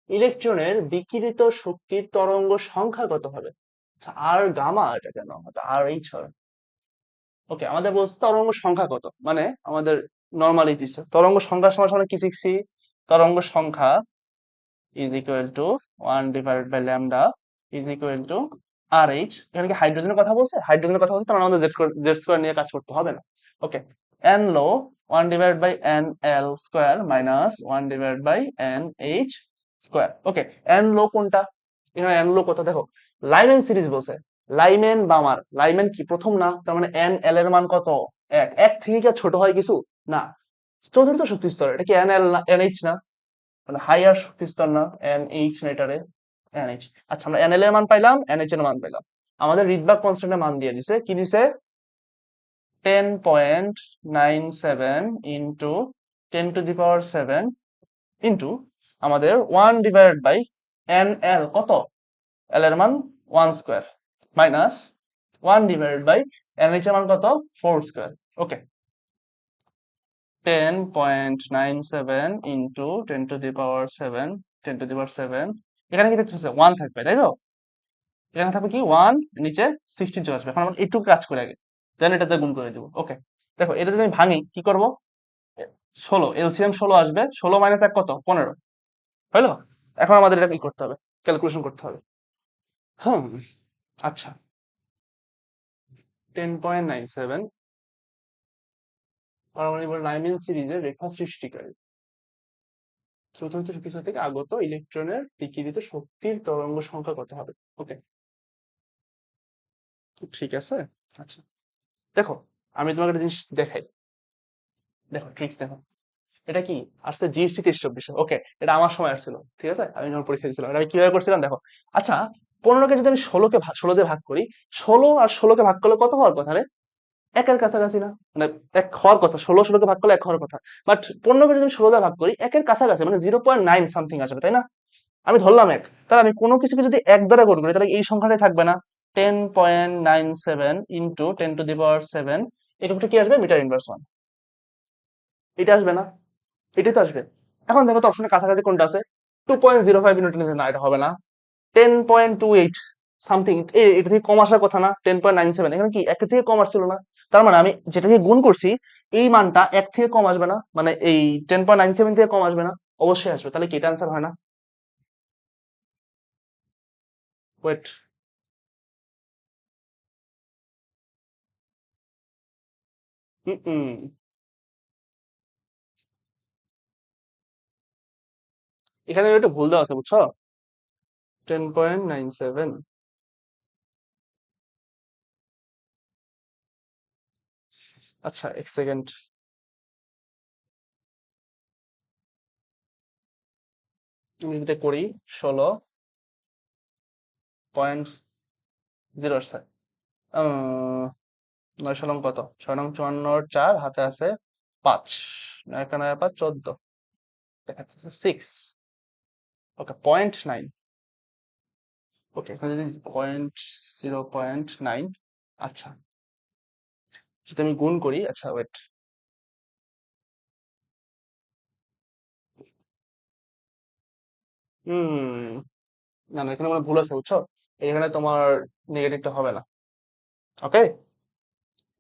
ইলেকট্রনের বিকিরিত শক্তির তরঙ্গ সংখ্যা কত হবে? আচ্ছা, আর গামা, এটা কেন, আর এইচ হয়। ওকে, আমাদের বলছে তরঙ্গ সংখ্যা কত, মানে আমাদের নর্মালি দিচ্ছে তরঙ্গ সংখ্যা সমান সমান কি শিখছি, তরঙ্গ সংখ্যা is equal to 1/λ is equal to R H. এখানে কি হাইড্রোজেনের কথা বলছে? হাইড্রোজেনের কথা বলছে, তার মানে আমাদের জেড স্কোয়ার নিয়ে কাজ করতে হবে না। Okay, N low 1/n l square minus 1/n h square. Okay, N low কোনটা? এখানে এন লো কত দেখো, লাইম্যান সিরিজ বলছে। লাইম্যান বামার, লাইম্যান কি প্রথম না, তার মানে এন এল এর মান কত? এক। এক থেকে কি আর ছোট হয় কিছু? না। চতুর্থ শক্তি স্তর, এটা কি এন এল না এন এইচ না, মানে হাইয়ার শক্তি স্তর না, এন এইচ না এটারে, এন এইচ। আচ্ছা, আমরা এন এল এর মান পাইলাম, এন এইচ এর মান পাইলাম। আমাদের রিডবার্গ কনস্ট্যান্টের মান দিয়ে দিছে, কি দিছে? 10.97 ইন্টু 10⁻⁷ ইন্টু আমাদের 1/n l কত, এল এর মান 1 স্কোয়ার মাইনাস 1/n এইচ এর মান কত, 4 স্কোয়ার। ওকে, 10.97 ইন্টু 10⁻⁷, 10⁻⁷, এখানে কি দেখতেছে 1 থাকবে, তাই তো? এখানে থাকবে কি 1, নিচে 16 চলে আসবে। এখন আমরা একটু কাজ করে আগে, দেন এটাতে গুণ করে দিব। ওকে, দেখো এটা যদি আমি ভাঙি কি করব, 16, এলসিএম 16 আসবে, 16 মাইনাস 1 কত, 15 হইলো। এখন আমাদের এটা কি করতে হবে, ক্যালকুলেশন করতে হবে। হুম, আচ্ছা, 10.97 পারমাণবিক লাইম্যান সিরিজের রেখা সৃষ্টিকারী চতুর্থ শক্তি স্তর থেকে আগত ইলেকট্রনের বিকিরিত শক্তির তরঙ্গ সংখ্যা কত হবে? ওকে, ঠিক আছে। আচ্ছা, দেখো আমি তোমাকে একটা জিনিস দেখাই, দেখো ট্রিক্স দেখো। এটা কি আসছে, জিএসটি 23-24। ওকে, এটা আমার সময় আসছিল, ঠিক আছে, আমি যখন পরীক্ষা দিয়েছিলাম। এটা আমি কিভাবে করছিলাম দেখো। আচ্ছা, 15কে যদি আমি 16 দিয়ে ভাগ করি, 16 আর 16কে ভাগ করলে কত হওয়ার কথা রে? একের কাছাকাছি না, মানে এক হওয়ার কথা, 16কে ভাগ করলে এক হওয়ার কথা। বাট 15কে যদি আমি 16 দিয়ে ভাগ করি, একের কাছাকাছি, মানে 0.9 সামথিং আসবে, তাই না? আমি ধরলাম এক, তাহলে আমি কোনো কিছুকে যদি এক দ্বারা গুণ করি, তাহলে এই সংখ্যাটাই থাকবে না। 10.97 ইন্টু 10⁻⁷, এটুকুটা কি আসবে, মিটার ইনভার্স 1। এটা আসবে না, এটাই তো আসবে। এখন দেখো তো অপশনের কাছাকাছি কোনটা আছে, 2.05 নিউটন। না, এটা হবে না। 10.28 সামথিং, এটা থেকে কম আসার কথা না। 10.97, এখানে কি এক থেকে কম আসছিল না? তার মানে আমি যেটা থেকে গুণ করছি, এই মানটা এক থেকে কম আসবে না, মানে এই 10.97 থেকে কম আসবে না। অবশ্যই আসবে, তাহলে কি এটা অ্যান্সার হয় না? ওয়েট, এখানে একটা ভুল দেওয়া আছে, বুঝছো? 10.97। আচ্ছা, এক সেকেন্ড, আমি যেটা করি, 16.0 আসছে। 9 নং কত, 6 নং 54, হাতে আছে 5, 9 × 9 = 5, 14, দেখাচ্ছে 6। ওকে, 0.9। ওকে, এখানে যদি 0.9, আচ্ছা, যদি আমি গুণ করি, আচ্ছা ওয়েট, হুম, না না, এখানে আমার ভুল আছে, বুঝছো? এখানে তোমার নেগেটিভটা হবে না। ওকে,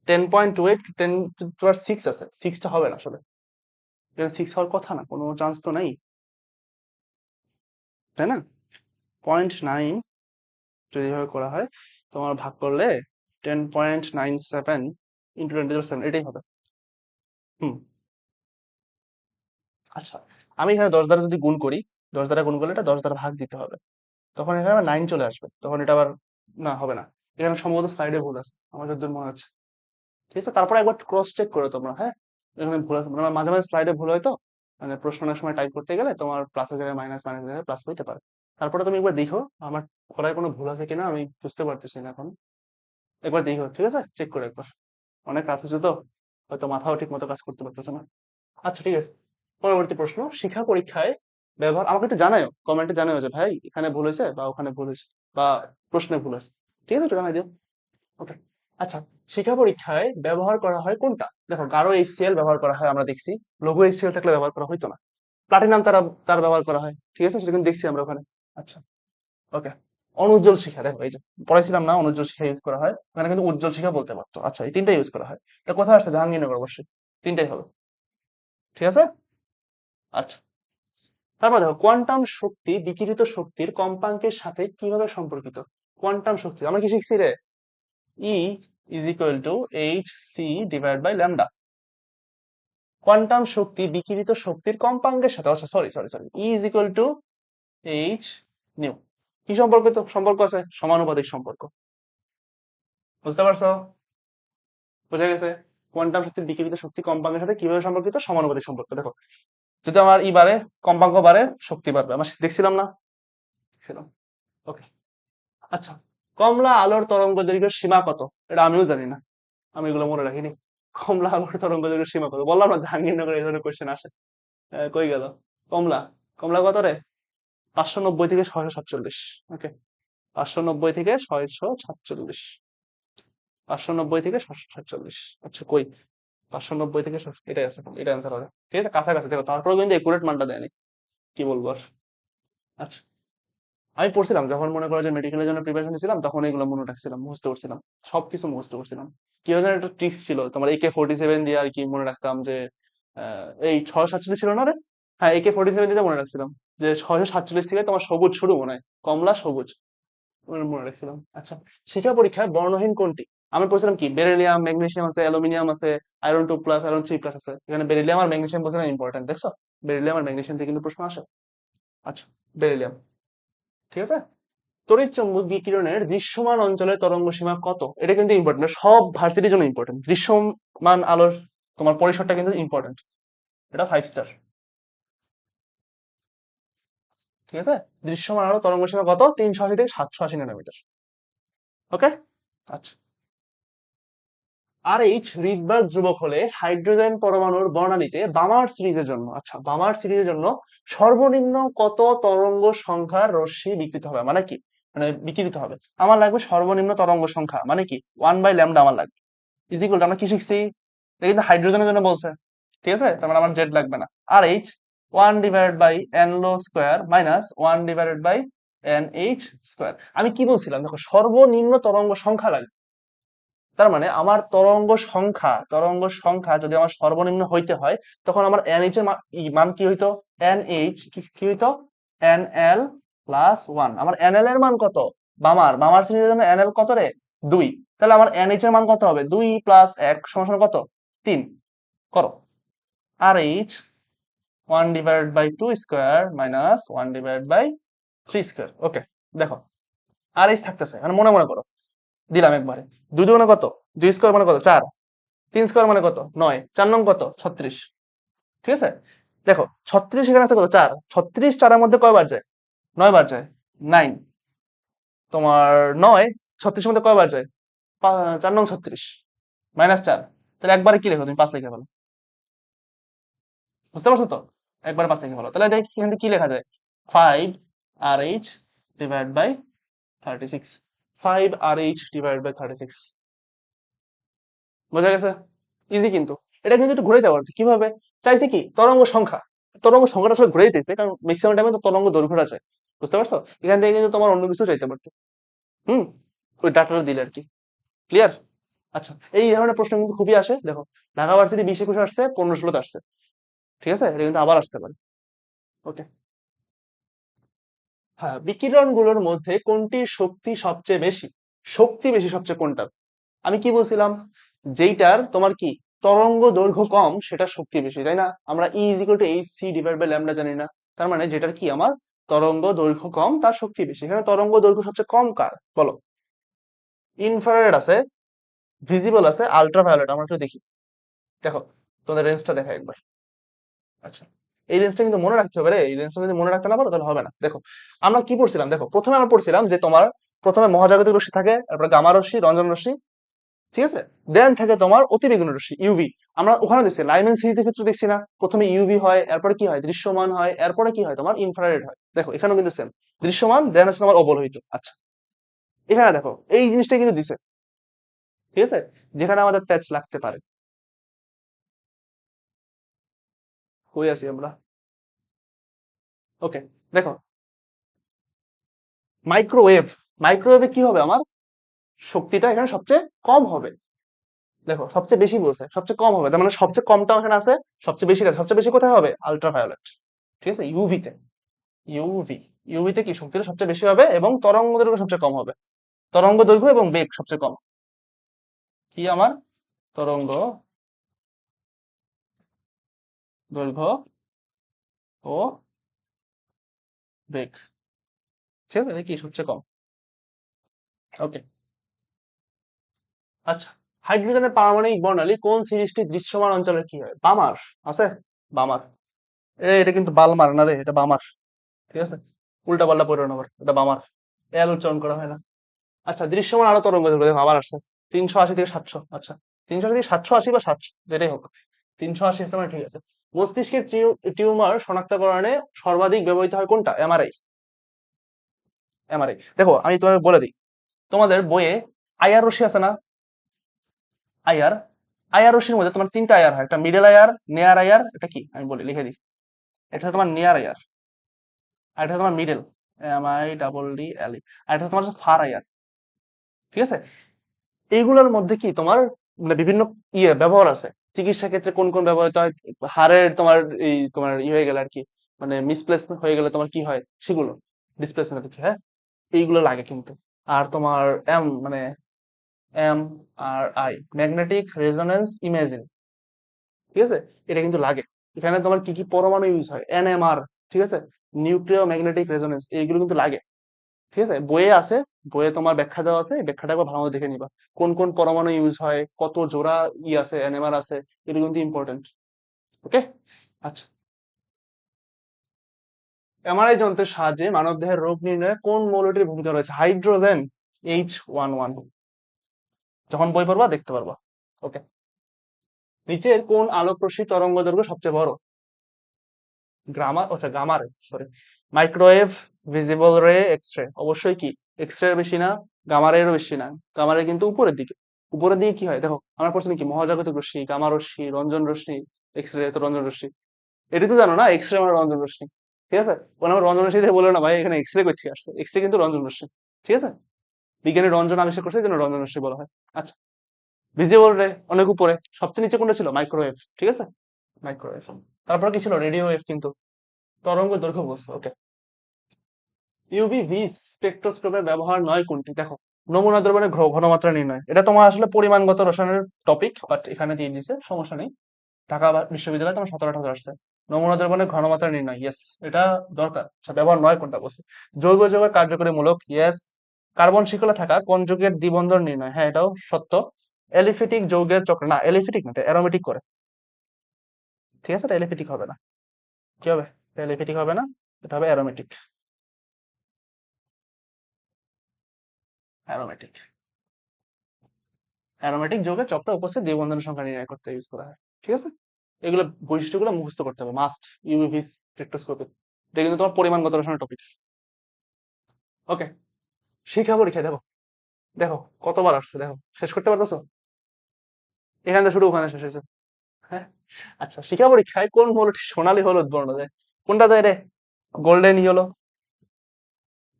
10.28, 10⁻⁶ আছে, 6টা হবে না আসলে। এখানে 6 হওয়ার কথা না, কোনো চান্স তো নেই, তাই না? 0.9 যদি এভাবে করা হয়, তোমার ভাগ করলে 10.97 ইন্টু 10 এটাই হবে। হুম। আচ্ছা, আমি এখানে 10 দ্বারা যদি গুণ করি, 10 দ্বারা গুণ করলে এটা 10 দ্বারা ভাগ দিতে হবে, তখন এখানে আবার 9 চলে আসবে, তখন এটা আবার না হবে না। এখানে সম্ভবত স্লাইডে ভুল আছে আমার যতদূর মনে হচ্ছে। ঠিক আছে, তারপরে একবার ক্রস চেক করো তোমরা, হ্যাঁ? এখানে ভুল আছে, মানে মাঝে মাঝে স্লাইডে ভুল হয় তো, মানে প্রশ্নের সময় টাইপ করতে গেলে তোমার প্লাসের জায়গায় মাইনাস, মাইনাস জায়গায় প্লাস হইতে পারে। তারপরে তুমি একবার দেখো আমার করায় কোনো ভুল আছে কিনা, আমি বুঝতে পারতেছি না এখন। একবার দেখো, ঠিক আছে, চেক করে একবার। অনেক রাত হয়েছে তো, হয়তো মাথাও ঠিক মতো কাজ করতে পারতেছে না। আচ্ছা ঠিক আছে, পরবর্তী প্রশ্ন, শিক্ষা পরীক্ষায় ব্যবহার, আমাকে একটু জানাও, কমেন্টে জানাও যে ভাই এখানে ভুল হয়েছে বা ওখানে ভুল হয়েছে বা প্রশ্নে ভুল আছে, ঠিক আছে, একটু জানাই দিও। ওকে। আচ্ছা, শিক্ষা পরীক্ষায় ব্যবহার করা হয় কোনটা? দেখো, গাঢ় HCl ব্যবহার করা হয় আমরা দেখছি, লঘু HCl থাকলে ব্যবহার করা হইতো না। প্লাটিনাম তার ব্যবহার করা হয়, ঠিক আছে, সেটা কিন্তু দেখছি আমরা ওখানে। আচ্ছা, ওকে। অনুজ্জ্বল শিখা, দেখো এই যে পড়াইছিলাম না, অনুজ্জ্বল শিখা ইউজ করা হয়, ওখানে কিন্তু উজ্জ্বল শিখা বলতে পারতো। আচ্ছা, এই তিনটা ইউজ করা হয়। এটা কোথায় আসছে? জাহাঙ্গীরনগর, অবশ্যই তিনটাই হবে, ঠিক আছে। আচ্ছা, তারপর দেখো, কোয়ান্টাম শক্তি বিকিরিত শক্তির কম্পাঙ্কের সাথে কিভাবে সম্পর্কিত? কোয়ান্টাম শক্তি আমরা কি শিখছি রে? E is equal to H C divide by lambda. Quantum শক্তি বিকিরিত শক্তির কম্পাঙ্কের সাথে, আচ্ছা sorry sorry sorry, E is equal to H nu. কি সম্পর্কিত? সম্পর্ক আছে, সমানুপাতিক সম্পর্ক। বুঝতে পারছো? বুঝা গেছে? কোয়ান্টাম শক্তির বিকিরিত শক্তি কম্পাঙ্কের সাথে কিভাবে সম্পর্কিত? সমানুপাতিক সম্পর্ক। দেখো, যদি আমার ই বাড়ে, কম্পাঙ্ক বাড়ে, শক্তি বাড়বে, আমরা দেখছিলাম না? দেখছিলাম। ওকে। আচ্ছা, কমলা আলোর তরঙ্গ দৈর্ঘ্যের সীমা কত? এটা আমিও জানি না, আমি এগুলো মনে রাখিনি। কমলা আলোর তরঙ্গ দৈর্ঘ্যের সীমা কত? বললাম না জাহাঙ্গীরনগরে এই ধরনের কোয়েশ্চেন আসে। কই গেল কমলা? কমলা কত রে? 590 থেকে 647। ওকে, 590 থেকে 647, 590 থেকে 647। আচ্ছা কই, 590 থেকে এটাই আছে, এটা অ্যান্সার হবে, ঠিক আছে, কাছাকাছি। দেখো, তারপরেও কিন্তু একুরেট মানটা দেয়নি, কি বলবো আর। আচ্ছা, আমি পড়ছিলাম যখন, মনে করো যে মেডিকেলের জন্য প্রিপারেশন নিছিলাম, তখন এগুলো মনে রাখছিলাম, মুখস্থ করছিলাম, সবকিছু মুখস্থ করছিলাম। কি হয় জানো, একটা ট্রিক্স ছিল তোমার, AK-47 দিয়ে আর কি মনে রাখতাম যে এই 647 ছিল না রে, হ্যাঁ AK-47 দিয়ে মনে রাখছিলাম যে 647 থেকে তোমার সবুজ শুরু, মনে হয় কমলা সবুজ, মনে রাখছিলাম। আচ্ছা, শিক্ষা পরীক্ষায় বর্ণহীন কোনটি? আমি পড়ছিলাম কি, বেরিলিয়াম, ম্যাগনেসিয়াম আছে, অ্যালুমিনিয়াম আছে, আয়রন 2+, আয়রন 3+ আছে, এখানে বেরিলিয়াম আর ম্যাগনেসিয়াম বলছিলাম ইম্পর্টেন্ট, দেখছো? বেরিলিয়াম আর ম্যাগনেসিয়াম থেকে কিন্তু প্রশ্ন আসে। আচ্ছা, বেরিলিয়াম, ঠিক আছে। তড়িৎ চৌম্বক বিকিরণের দৃশ্যমান অঞ্চলের তরঙ্গ সীমা কত? এটা কিন্তু ইম্পর্টেন্ট, সব ভার্সিটির জন্য ইম্পর্টেন্ট। দৃশ্যমান আলোর তোমার পরিসরটা কিন্তু ইম্পর্টেন্ট, এটা 5 স্টার, ঠিক আছে। দৃশ্যমান আলো তরঙ্গ সীমা কত? 380 থেকে 780 ন্যানোমিটার। ওকে। আচ্ছা, আর এইচ রিডবার্গ ধ্রুবক হলে হাইড্রোজেন পরমাণুর বর্ণালীতে বামার সিরিজের জন্য, আচ্ছা বামার সিরিজের জন্য সর্বনিম্ন কত তরঙ্গ সংখ্যার রশ্মি বিকৃত হবে, মানে কি, মানে বিকিরিত হবে? আমার লাগবে সর্বনিম্ন তরঙ্গ সংখ্যা, মানে কি 1/λ আমার লাগবে, ইজিকুয়াল, আমরা কি শিখছি? এটা কিন্তু হাইড্রোজেনের জন্য বলছে, ঠিক আছে, তার মানে আমার জেড লাগবে না। আর এইচ 1/n² মাইনাস 1/nh²। আমি কি বলছিলাম, দেখো সর্বনিম্ন তরঙ্গ সংখ্যা লাগবে, তার মানে আমার তরঙ্গ সংখ্যা যদি আমার সর্বনিম্ন হইতে হয়, তখন আমার NH এর মান কি হইতো? NH কি হইতো? NL+1। আমার NL এর মান কত? বামার শ্রেণীর জন্য NL কত রে? 2। তাহলে আমার NH এর মান কত হবে? 2 + 1 সমান কত? 3। করো। RH 1/2² minus 1/3²। ওকে, দেখো RH থাকতেছে, মানে মনে মনে করো, দিলাম একবারে। 2 দুগুণে কত? 2² মানে কত? 4। 3² মানে কত? 9। 4 নং কত? 36। ঠিক আছে, দেখো 36 এখানে আছে কত? 4। 36 4 এর মধ্যে কয়বার যায়? 9 বার যায়। 9 তোমার 9 36 এর মধ্যে কয়বার যায়? 4 নং 36 -4। তাহলে একবারে কি লেখো তুমি? 5 লিখে ফেলো। বুঝতে পারছো তো? একবারে 5 লিখে ফেলো। তাহলে এটা এখান থেকে কি লেখা যায়? 5 RH divide by 36। 5 RH divide by 36। বোঝা গেছে? ইজি কিন্তু। এটা কিন্তু একটু ঘুরে যাওয়ার কিভাবে চাইছে, কি তরঙ্গ সংখ্যাটা আসলে ঘুরেই চাইছে, কারণ ম্যাক্সিমাম টাইমে তো তরঙ্গ দৈর্ঘ্যটা চাই। বুঝতে পারছো? এখান থেকে কিন্তু তোমার অন্য কিছু চাইতে পারতো। হুম, ওই ডাটাটা দিলে আর কি। ক্লিয়ার? আচ্ছা, এই ধরনের প্রশ্ন কিন্তু খুবই আসে। দেখো, ঢাকা ভার্সিটি 20-21 আসছে, 15-16 আসছে, ঠিক আছে, এটা কিন্তু আবার আসতে পারে। ওকে। হ্যাঁ, বিকিরণগুলোর মধ্যে কোনটির শক্তি সবচেয়ে বেশি? শক্তি বেশি সবচেয়ে কোনটার? আমি কি বলছিলাম, যেইটার তোমার কি তরঙ্গ দৈর্ঘ্য কম সেটার শক্তি বেশি, তাই না? আমরা E is equal to H C divide by lambda জানি না? তার মানে যেটার কি আমার তরঙ্গ দৈর্ঘ্য কম তার শক্তি বেশি। এখানে তরঙ্গ দৈর্ঘ্য সবচেয়ে কম কার বলো? ইনফ্রারেড আছে, ভিজিবল আছে, আল্ট্রাভায়োলেট। আমরা একটু দেখি, দেখো তোমাদের রেঞ্জটা দেখা একবার। আচ্ছা, এই রেঞ্জটা কিন্তু মনে রাখতে হবে রে, এই রেঞ্জটা যদি মনে রাখতে না পারো তাহলে হবে না। দেখো আমরা কি পড়ছিলাম, দেখো প্রথমে আমরা পড়ছিলাম যে তোমার প্রথমে মহাজাগতিক রশ্মি থাকে, তারপরে গামা রশ্মি, রঞ্জন রশ্মি, ঠিক আছে, দেন থাকে তোমার অতিবেগুনি রশ্মি ইউভি। আমরা ওখানে দেখছি লাইমেন সিরিজের ক্ষেত্রে দেখছি না, প্রথমে ইউভি হয়, এরপরে কি হয় দৃশ্যমান হয়, এরপরে কি হয় তোমার ইনফ্রারেড হয়। দেখো এখানেও কিন্তু সেম, দৃশ্যমান দেন হচ্ছে তোমার অবলোহিত। আচ্ছা, এখানে দেখো এই জিনিসটা কিন্তু দিছে, ঠিক আছে, যেখানে আমাদের প্যাচ লাগতে পারে। কই আছি আমরা? ওকে, দেখো মাইক্রোওয়েভ, মাইক্রোওয়েভে কি হবে আমার শক্তিটা এখানে সবচেয়ে কম হবে। দেখো সবচেয়ে বেশি বলছে, সবচেয়ে কম হবে, তার মানে সবচেয়ে কমটা এখানে আছে, সবচেয়ে বেশি আছে, সবচেয়ে বেশি কোথায় হবে আল্ট্রাভায়োলেট, ঠিক আছে, ইউভিতে। ইউভি, ইউভিতে কি শক্তিটা সবচেয়ে বেশি হবে এবং তরঙ্গ দৈর্ঘ্য সবচেয়ে কম হবে। তরঙ্গ দৈর্ঘ্য এবং বেগ সবচেয়ে কম। কি আমার তরঙ্গ দৈর্ঘ্য ও বেগ, ঠিক আছে, এটা কি সবচেয়ে কম। ওকে। আচ্ছা, হাইড্রোজেনের পারমাণবিক বর্ণালী কোন সিরিজটি দৃশ্যমান অঞ্চলের কি হয়? বামার আছে, বামার। এটা কিন্তু বালমার না রে, এটা বামার, ঠিক আছে, উল্টা পাল্টা পড়ে না আবার, এটা বামার, এল উচ্চারণ করা হয় না। আচ্ছা, দৃশ্যমান আলো তরঙ্গ দৈর্ঘ্য দেখো আবার আসছে 380 থেকে 700। আচ্ছা, 380 থেকে 780 বা 700 যেটাই হোক, 380 আছে মানে ঠিক আছে। মস্তিষ্কের টিউমার শনাক্তকরণে সর্বাধিক ব্যবহৃত হয় কোনটা? এমআরআই। এমআরআই, দেখো আমি তোমাকে বলে দিই, তোমাদের বইয়ে আইআর রশ্মি আছে না? আইআর, আইআর রশ্মির মধ্যে তোমার তিনটা আইআর হয়, একটা মিডল আইআর, নেয়ার আইআর, এটা কি আমি বলি লিখে দিই, এটা হচ্ছে তোমার নিয়ার আইআর, আর এটা হচ্ছে তোমার মিডল, MIDDLE, আর এটা হচ্ছে তোমার ফার আইআর, ঠিক আছে। এইগুলোর মধ্যে কি তোমার মানে বিভিন্ন ব্যবহার আছে। চিকিৎসা ক্ষেত্রে কোন কোন ব্যবহৃত হয়, হাড়ের তোমার এই তোমার হয়ে গেলে আর কি, মানে মিসপ্লেসমেন্ট হয়ে গেলে তোমার কি হয় সেগুলো, ডিসপ্লেসমেন্ট কি, হ্যাঁ, এইগুলো লাগে কিন্তু। আর তোমার MRI, ম্যাগনেটিক রেজোনেন্স ইমেজিং, ঠিক আছে, এটা কিন্তু লাগে। এখানে তোমার কি কি পরমাণু ইউজ হয়, NMR, ঠিক আছে, নিউক্লিয় ম্যাগনেটিক রেজোনেন্স, এইগুলো কিন্তু লাগে, ঠিক আছে, বইয়ে আছে, বইয়ে তোমার ব্যাখ্যা দেওয়া আছে, এই ব্যাখ্যাটা একবার ভালো মতো দেখে নিবা, কোন কোন পরমাণু ইউজ হয়, কত জোড়া আছে, এনএমআর আছে, এগুলো কিন্তু ইম্পর্টেন্ট। ওকে। আচ্ছা, এমআরআই যন্ত্রের সাহায্যে মানবদেহের রোগ নির্ণয়ে কোন মৌলটির ভূমিকা রয়েছে? Hydrogen, H11। যখন বই পড়বা দেখতে পারবা। ওকে। নিচের কোন আলোক রশ্মি তরঙ্গ দৈর্ঘ্য সবচেয়ে বড়? গ্রামার, আচ্ছা গামার, সরি, মাইক্রোওয়েভ, ভিজিবল রে, এক্স রে। অবশ্যই কি এক্স রে বেশি না, গামা রেরও বেশি না, গামা রে কিন্তু উপরের দিকে। উপরের দিকে কি হয় দেখো, আমরা পড়ছি কি মহাজাগতিক রশ্মি, গামা রশ্মি, রঞ্জন রশ্মি, এক্স রে তো রঞ্জন রশ্মি, এটি তো জানো না, এক্স রে মানে রঞ্জন রশ্মি, ঠিক আছে। ওখানে আমার রঞ্জন রশ্মি দিয়ে বললো না ভাই এখানে এক্স রে কোথেকে আসছে, এক্স রে কিন্তু রঞ্জন রশ্মি, ঠিক আছে, বিজ্ঞানী রঞ্জন আবিষ্কার করছে এই জন্য রঞ্জন রশ্মি বলা হয়। আচ্ছা, ভিজিবল রে অনেক উপরে, সবচেয়ে নিচে কোনটা ছিল? মাইক্রোওয়েভ, ঠিক আছে, মাইক্রোওয়েভ। তারপর কি ছিল? রেডিও ওয়েভ, কিন্তু তরঙ্গ দৈর্ঘ্য বস্তু। ওকে। ইউভি ভিস স্পেকট্রোস্কোপের ব্যবহার নয় কোনটি? দেখো, নমুনা দ্রবণের ঘনমাত্রা নির্ণয়, এটা তোমার আসলে পরিমাণগত রসায়নের টপিক, বাট এখানে দিয়ে দিছে, সমস্যা নেই। ঢাকা বিশ্ববিদ্যালয়ে তোমার 17-18 আসছে। নমুনা দ্রবণের ঘনমাত্রা নির্ণয়, ইয়েস, এটা দরকার। আচ্ছা, ব্যবহার নয় কোনটা বলছে? জৈব যৌগের কার্যকরী মূলক, ইয়েস। কার্বন শিকলে থাকা কোন যৌগের দ্বিবন্ধন নির্ণয়, হ্যাঁ এটাও সত্য। এলিফিটিক যৌগের চক্র, না এলিফিটিক না, এটা অ্যারোমেটিক করে, ঠিক আছে, এটা এলিফিটিক হবে না। কি হবে? এলিফিটিক হবে না, এটা হবে অ্যারোমেটিক। অ্যারোমেটিক, অ্যারোমেটিক যৌগের চক্র উপস্থিত দ্বিবন্ধনের সংখ্যা নির্ণয় করতে ইউজ করা হয়, ঠিক আছে। এগুলো বৈশিষ্ট্যগুলো মুখস্থ করতে হবে মাস্ট, ইউভি স্পেকট্রোস্কোপি, এটা কিন্তু তোমার পরিমাণগত রসায়নের টপিক। ওকে, শিক্ষা পরীক্ষা দেখো, দেখো কতবার আসছে, দেখো শেষ করতে পারতেছো? এখান থেকে শুরু ওখানে শেষ হয়েছে, হ্যাঁ। আচ্ছা, শিক্ষা পরীক্ষায় কোন মৌলটি সোনালী হলুদ বর্ণ দেয়? কোনটা দেয় রে? গোল্ডেন ইয়েলো,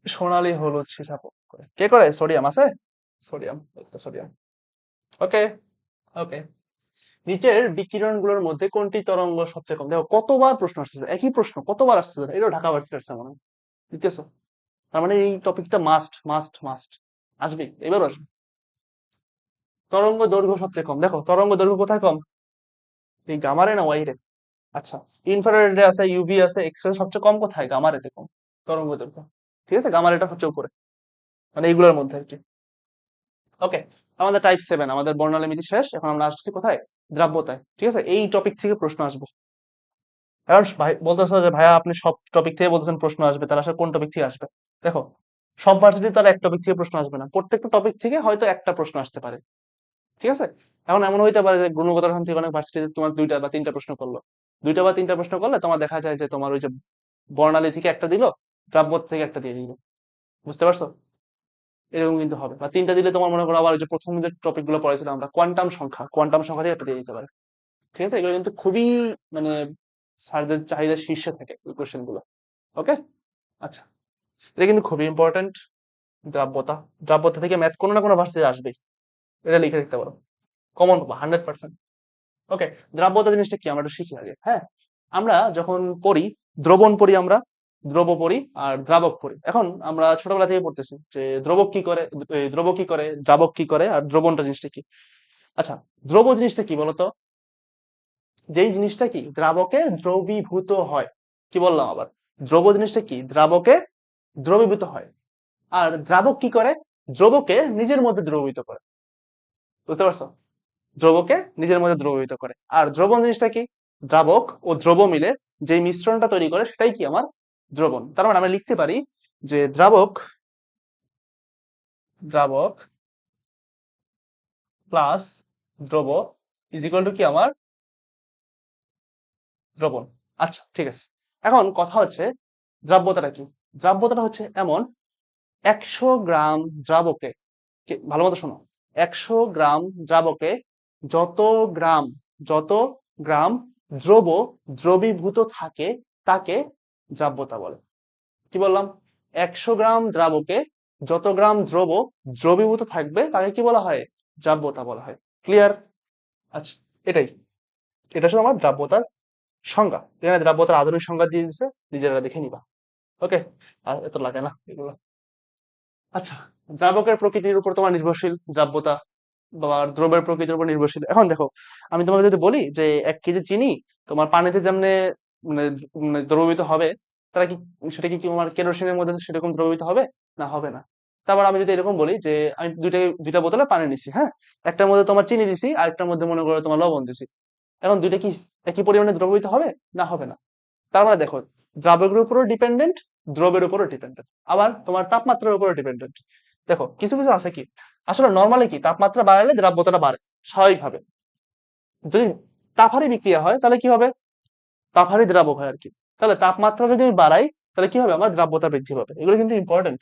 সোনালী হলুদ সীসা করে কে করে? সোডিয়াম আছে, সোডিয়াম, সোডিয়াম। ওকে। ওকে। নিচের বিকিরণগুলোর মধ্যে কোনটি তরঙ্গ সবচেয়ে কম? দেখো কতবার প্রশ্ন আসতেছে, একই প্রশ্ন কতবার আসতেছে, এটাও ঢাকা ভার্সিটি আসছে মনে হয়, বুঝতেছো? তার মানে এই টপিকটা মাস্ট মাস্ট মাস্ট আসবে, এবারও আসবে। তরঙ্গ দৈর্ঘ্য সবচেয়ে কম, দেখো তরঙ্গ দৈর্ঘ্য কোথায় কম? এই গামারে না ওয়াই রে? আচ্ছা, ইনফ্রারেড আছে, ইউভি আছে, এক্স রে, সবচেয়ে কম কোথায়? গামারেতে কম তরঙ্গ দৈর্ঘ্য। ঠিক আছে, গামারেটা হচ্ছে উপরে, মানে এইগুলোর মধ্যে আর কি। ওকে, আমাদের টাইপ 7 আমাদের বর্ণালীমিতি শেষ, এখন আমরা আসছি কোথায়? দ্রাব্যতায়। ঠিক আছে, এই টপিক থেকে প্রশ্ন আসবে। এখন ভাই বলতেছো যে ভাইয়া আপনি সব টপিক থেকে বলতেছেন প্রশ্ন আসবে, তাহলে আসলে কোন টপিক থেকে আসবে? দেখো, সব ভার্সিটি তার এক টপিক থেকে প্রশ্ন আসবে না, প্রত্যেকটা টপিক থেকে হয়তো একটা প্রশ্ন আসতে পারে। ঠিক আছে, এখন এমন হইতে পারে যে গুণগত রসায়ন থেকে অনেক ভার্সিটিতে তোমার দুইটা বা তিনটা প্রশ্ন করলো, দুইটা বা তিনটা প্রশ্ন করলে তোমার দেখা যায় যে তোমার ওই যে বর্ণালী থেকে একটা দিল, দ্রাব্যত থেকে একটা দিয়ে দিল। বুঝতে পারছো? এরকম কিন্তু হবে, বা তিনটা দিলে তোমার মনে করো আবার ওই যে প্রথম যে টপিক গুলো পড়াইছিলাম আমরা, কোয়ান্টাম সংখ্যা থেকে একটা দিয়ে দিতে পারে। ঠিক আছে, এগুলো কিন্তু খুবই মানে স্যারদের চাহিদার শীর্ষে থাকে এই কোশ্চেন গুলো। ওকে, আচ্ছা, এটা কিন্তু খুবই ইম্পর্টেন্ট। দ্রাব্যতা, দ্রাব্যতা থেকে ম্যাথ কোনো না কোনো ভার্সিটি আসবেই, এটা লিখে রাখতে পারো, কমন পাবা 100%। ওকে, দ্রাব্যতা জিনিসটা কি আমরা একটু শিখি আগে। হ্যাঁ, আমরা যখন পড়ি, দ্রবণ পড়ি আমরা, দ্রব পড়ি আর দ্রাবক পড়ি। এখন আমরা ছোটবেলা থেকে পড়তেছি যে দ্রবক কি করে, দ্রব কি করে, দ্রাবক কি করে, আর দ্রবণটা জিনিসটা কি। আচ্ছা, দ্রব জিনিসটা কি বলতো? যেই জিনিসটা কি দ্রাবকে দ্রবীভূত হয়। কি বললাম আবার? দ্রব জিনিসটা কি দ্রাবকে দ্রবীভূত হয়। আর দ্রাবক কি করে? দ্রবকে নিজের মধ্যে দ্রবীভূত করে। বুঝতে পারছো? দ্রবকে নিজের মধ্যে দ্রবীভূত করে। আর দ্রবণ জিনিসটা কি? দ্রাবক ও দ্রব মিলে যে মিশ্রণটা তৈরি করে সেটাই কি আমার দ্রবণ। তার মানে আমরা লিখতে পারি যে দ্রাবক, দ্রাবক প্লাস দ্রব ইজ ইকুয়াল টু কি আমার দ্রবণ। আচ্ছা ঠিক আছে, এখন কথা হচ্ছে দ্রাব্যতাটা কি? দ্রাব্যতাটা হচ্ছে এমন 100 গ্রাম দ্রাবকে, ভালো মতো শোনো, 100 গ্রাম দ্রাবকে যত গ্রাম, যত গ্রাম দ্রব দ্রবীভূত থাকে তাকে দ্রাব্যতা বলে। কি বললাম? 100 গ্রাম দ্রাবকে যত গ্রাম দ্রব দ্রবীভূত থাকবে তাকে কি বলা হয়? দ্রাব্যতা বলা হয়। ক্লিয়ার? আচ্ছা, এটাই, এটা শুধু আমার দ্রাব্যতার সংজ্ঞা। এখানে দ্রাব্যতার আধুনিক সংজ্ঞা দিয়ে দিচ্ছে, নিজেরা দেখে নিবা। ওকে, আর এত লাগে না এগুলো। আচ্ছা, দ্রাবকের প্রকৃতির উপর তোমার নির্ভরশীল দ্রাব্যতা, বা দ্রবের প্রকৃতির উপর নির্ভরশীল। এখন দেখো, আমি তোমাকে যদি বলি যে 1 কেজি চিনি তোমার পানিতে যেমনে মানে দ্রবীভূত হবে, তারা কি সেটা কি তোমার কেরোসিনের মধ্যে সেরকম দ্রবীভূত হবে? না, হবে না। তারপর আমি যদি এরকম বলি যে আমি দুইটা বোতলে পানি নিছি, হ্যাঁ, একটার মধ্যে তোমার চিনি দিছি, আরেকটার মধ্যে মনে করো তোমার লবণ দিছি, এখন দুইটা কি একই পরিমাণে দ্রবীভূত হবে? না, হবে না। তার মানে দেখো, দ্রাবকের উপরও ডিপেন্ডেন্ট, দ্রবের উপরও ডিপেন্ডেন্ট, আবার তোমার তাপমাত্রার উপরও ডিপেন্ডেন্ট। দেখো কিছু কিছু আছে কি, আসলে নর্মালি কি তাপমাত্রা বাড়ালে দ্রাব্যতাটা বাড়ে স্বাভাবিকভাবে। যদি তাপহারী বিক্রিয়া হয় তাহলে কি হবে? তাপহারী দ্রাবক হয় আর কি। তাহলে তাপমাত্রা যদি আমি বাড়াই তাহলে কি হবে? আমার দ্রাব্যতা বৃদ্ধি পাবে। এগুলো কিন্তু ইম্পর্টেন্ট,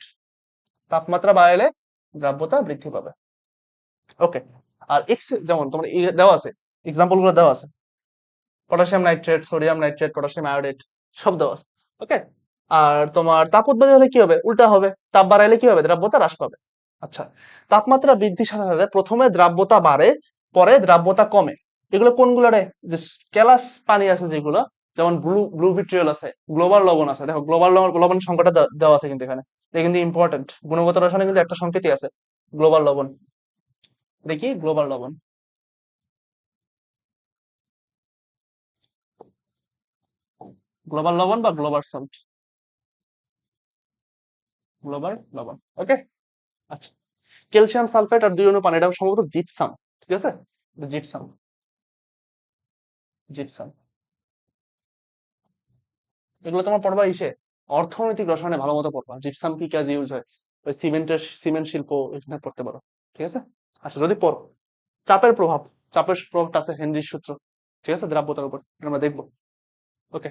তাপমাত্রা বাড়ালে দ্রাব্যতা বৃদ্ধি পাবে। ওকে, আর এক্স যেমন তোমার দেওয়া আছে, এক্সাম্পল গুলো দেওয়া আছে, potassium nitrate, sodium nitrate, potassium iodate, সব দেওয়া আছে। ওকে, আর তোমার তাপোৎপাদী হলে কি হবে? উল্টা হবে, তাপ বাড়াইলে কি হবে? দ্রাব্যতা হ্রাস পাবে। আচ্ছা, তাপমাত্রা বৃদ্ধির সাথে সাথে প্রথমে দ্রাব্যতা বাড়ে, পরে দ্রাব্যতা কমে। এগুলো কোনগুলো রে? যে কেলাস পানি আছে যেগুলো, যেমন ব্লু ব্লু ভিট্রিয়ল আছে, গ্লোবাল লবণ আছে। দেখো গ্লোবাল লবণের সংখ্যাটা দেওয়া আছে কিন্তু এখানে, এটা কিন্তু ইম্পর্টেন্ট, গুণগত রসায়নে কিন্তু একটা সংকেতই আছে, গ্লোবাল লবণ। দেখি গ্লোবাল লবণ, গ্লোবাল লবণ বা গ্লোবাল সল্ট, গ্লোবাল লবণ। ওকে, আচ্ছা, ক্যালসিয়াম সালফেট আর 2 অনু পানি, এটা সম্ভবত জিপসাম। ঠিক আছে, জিপসাম, জিপসাম। এগুলো তোমার পড়বা ইসে, অর্থনৈতিক রসায়নে ভালো মতো পড়বা, জিপসাম কি কাজে ইউজ হয়, ওই সিমেন্ট শিল্প এখানে পড়তে পারো। ঠিক আছে, আচ্ছা যদি পড়ো। চাপের প্রভাব, চাপের প্রভাবটা আছে হেনরির সূত্র, ঠিক আছে, দ্রাব্যতার উপর, এটা আমরা দেখবো। ওকে,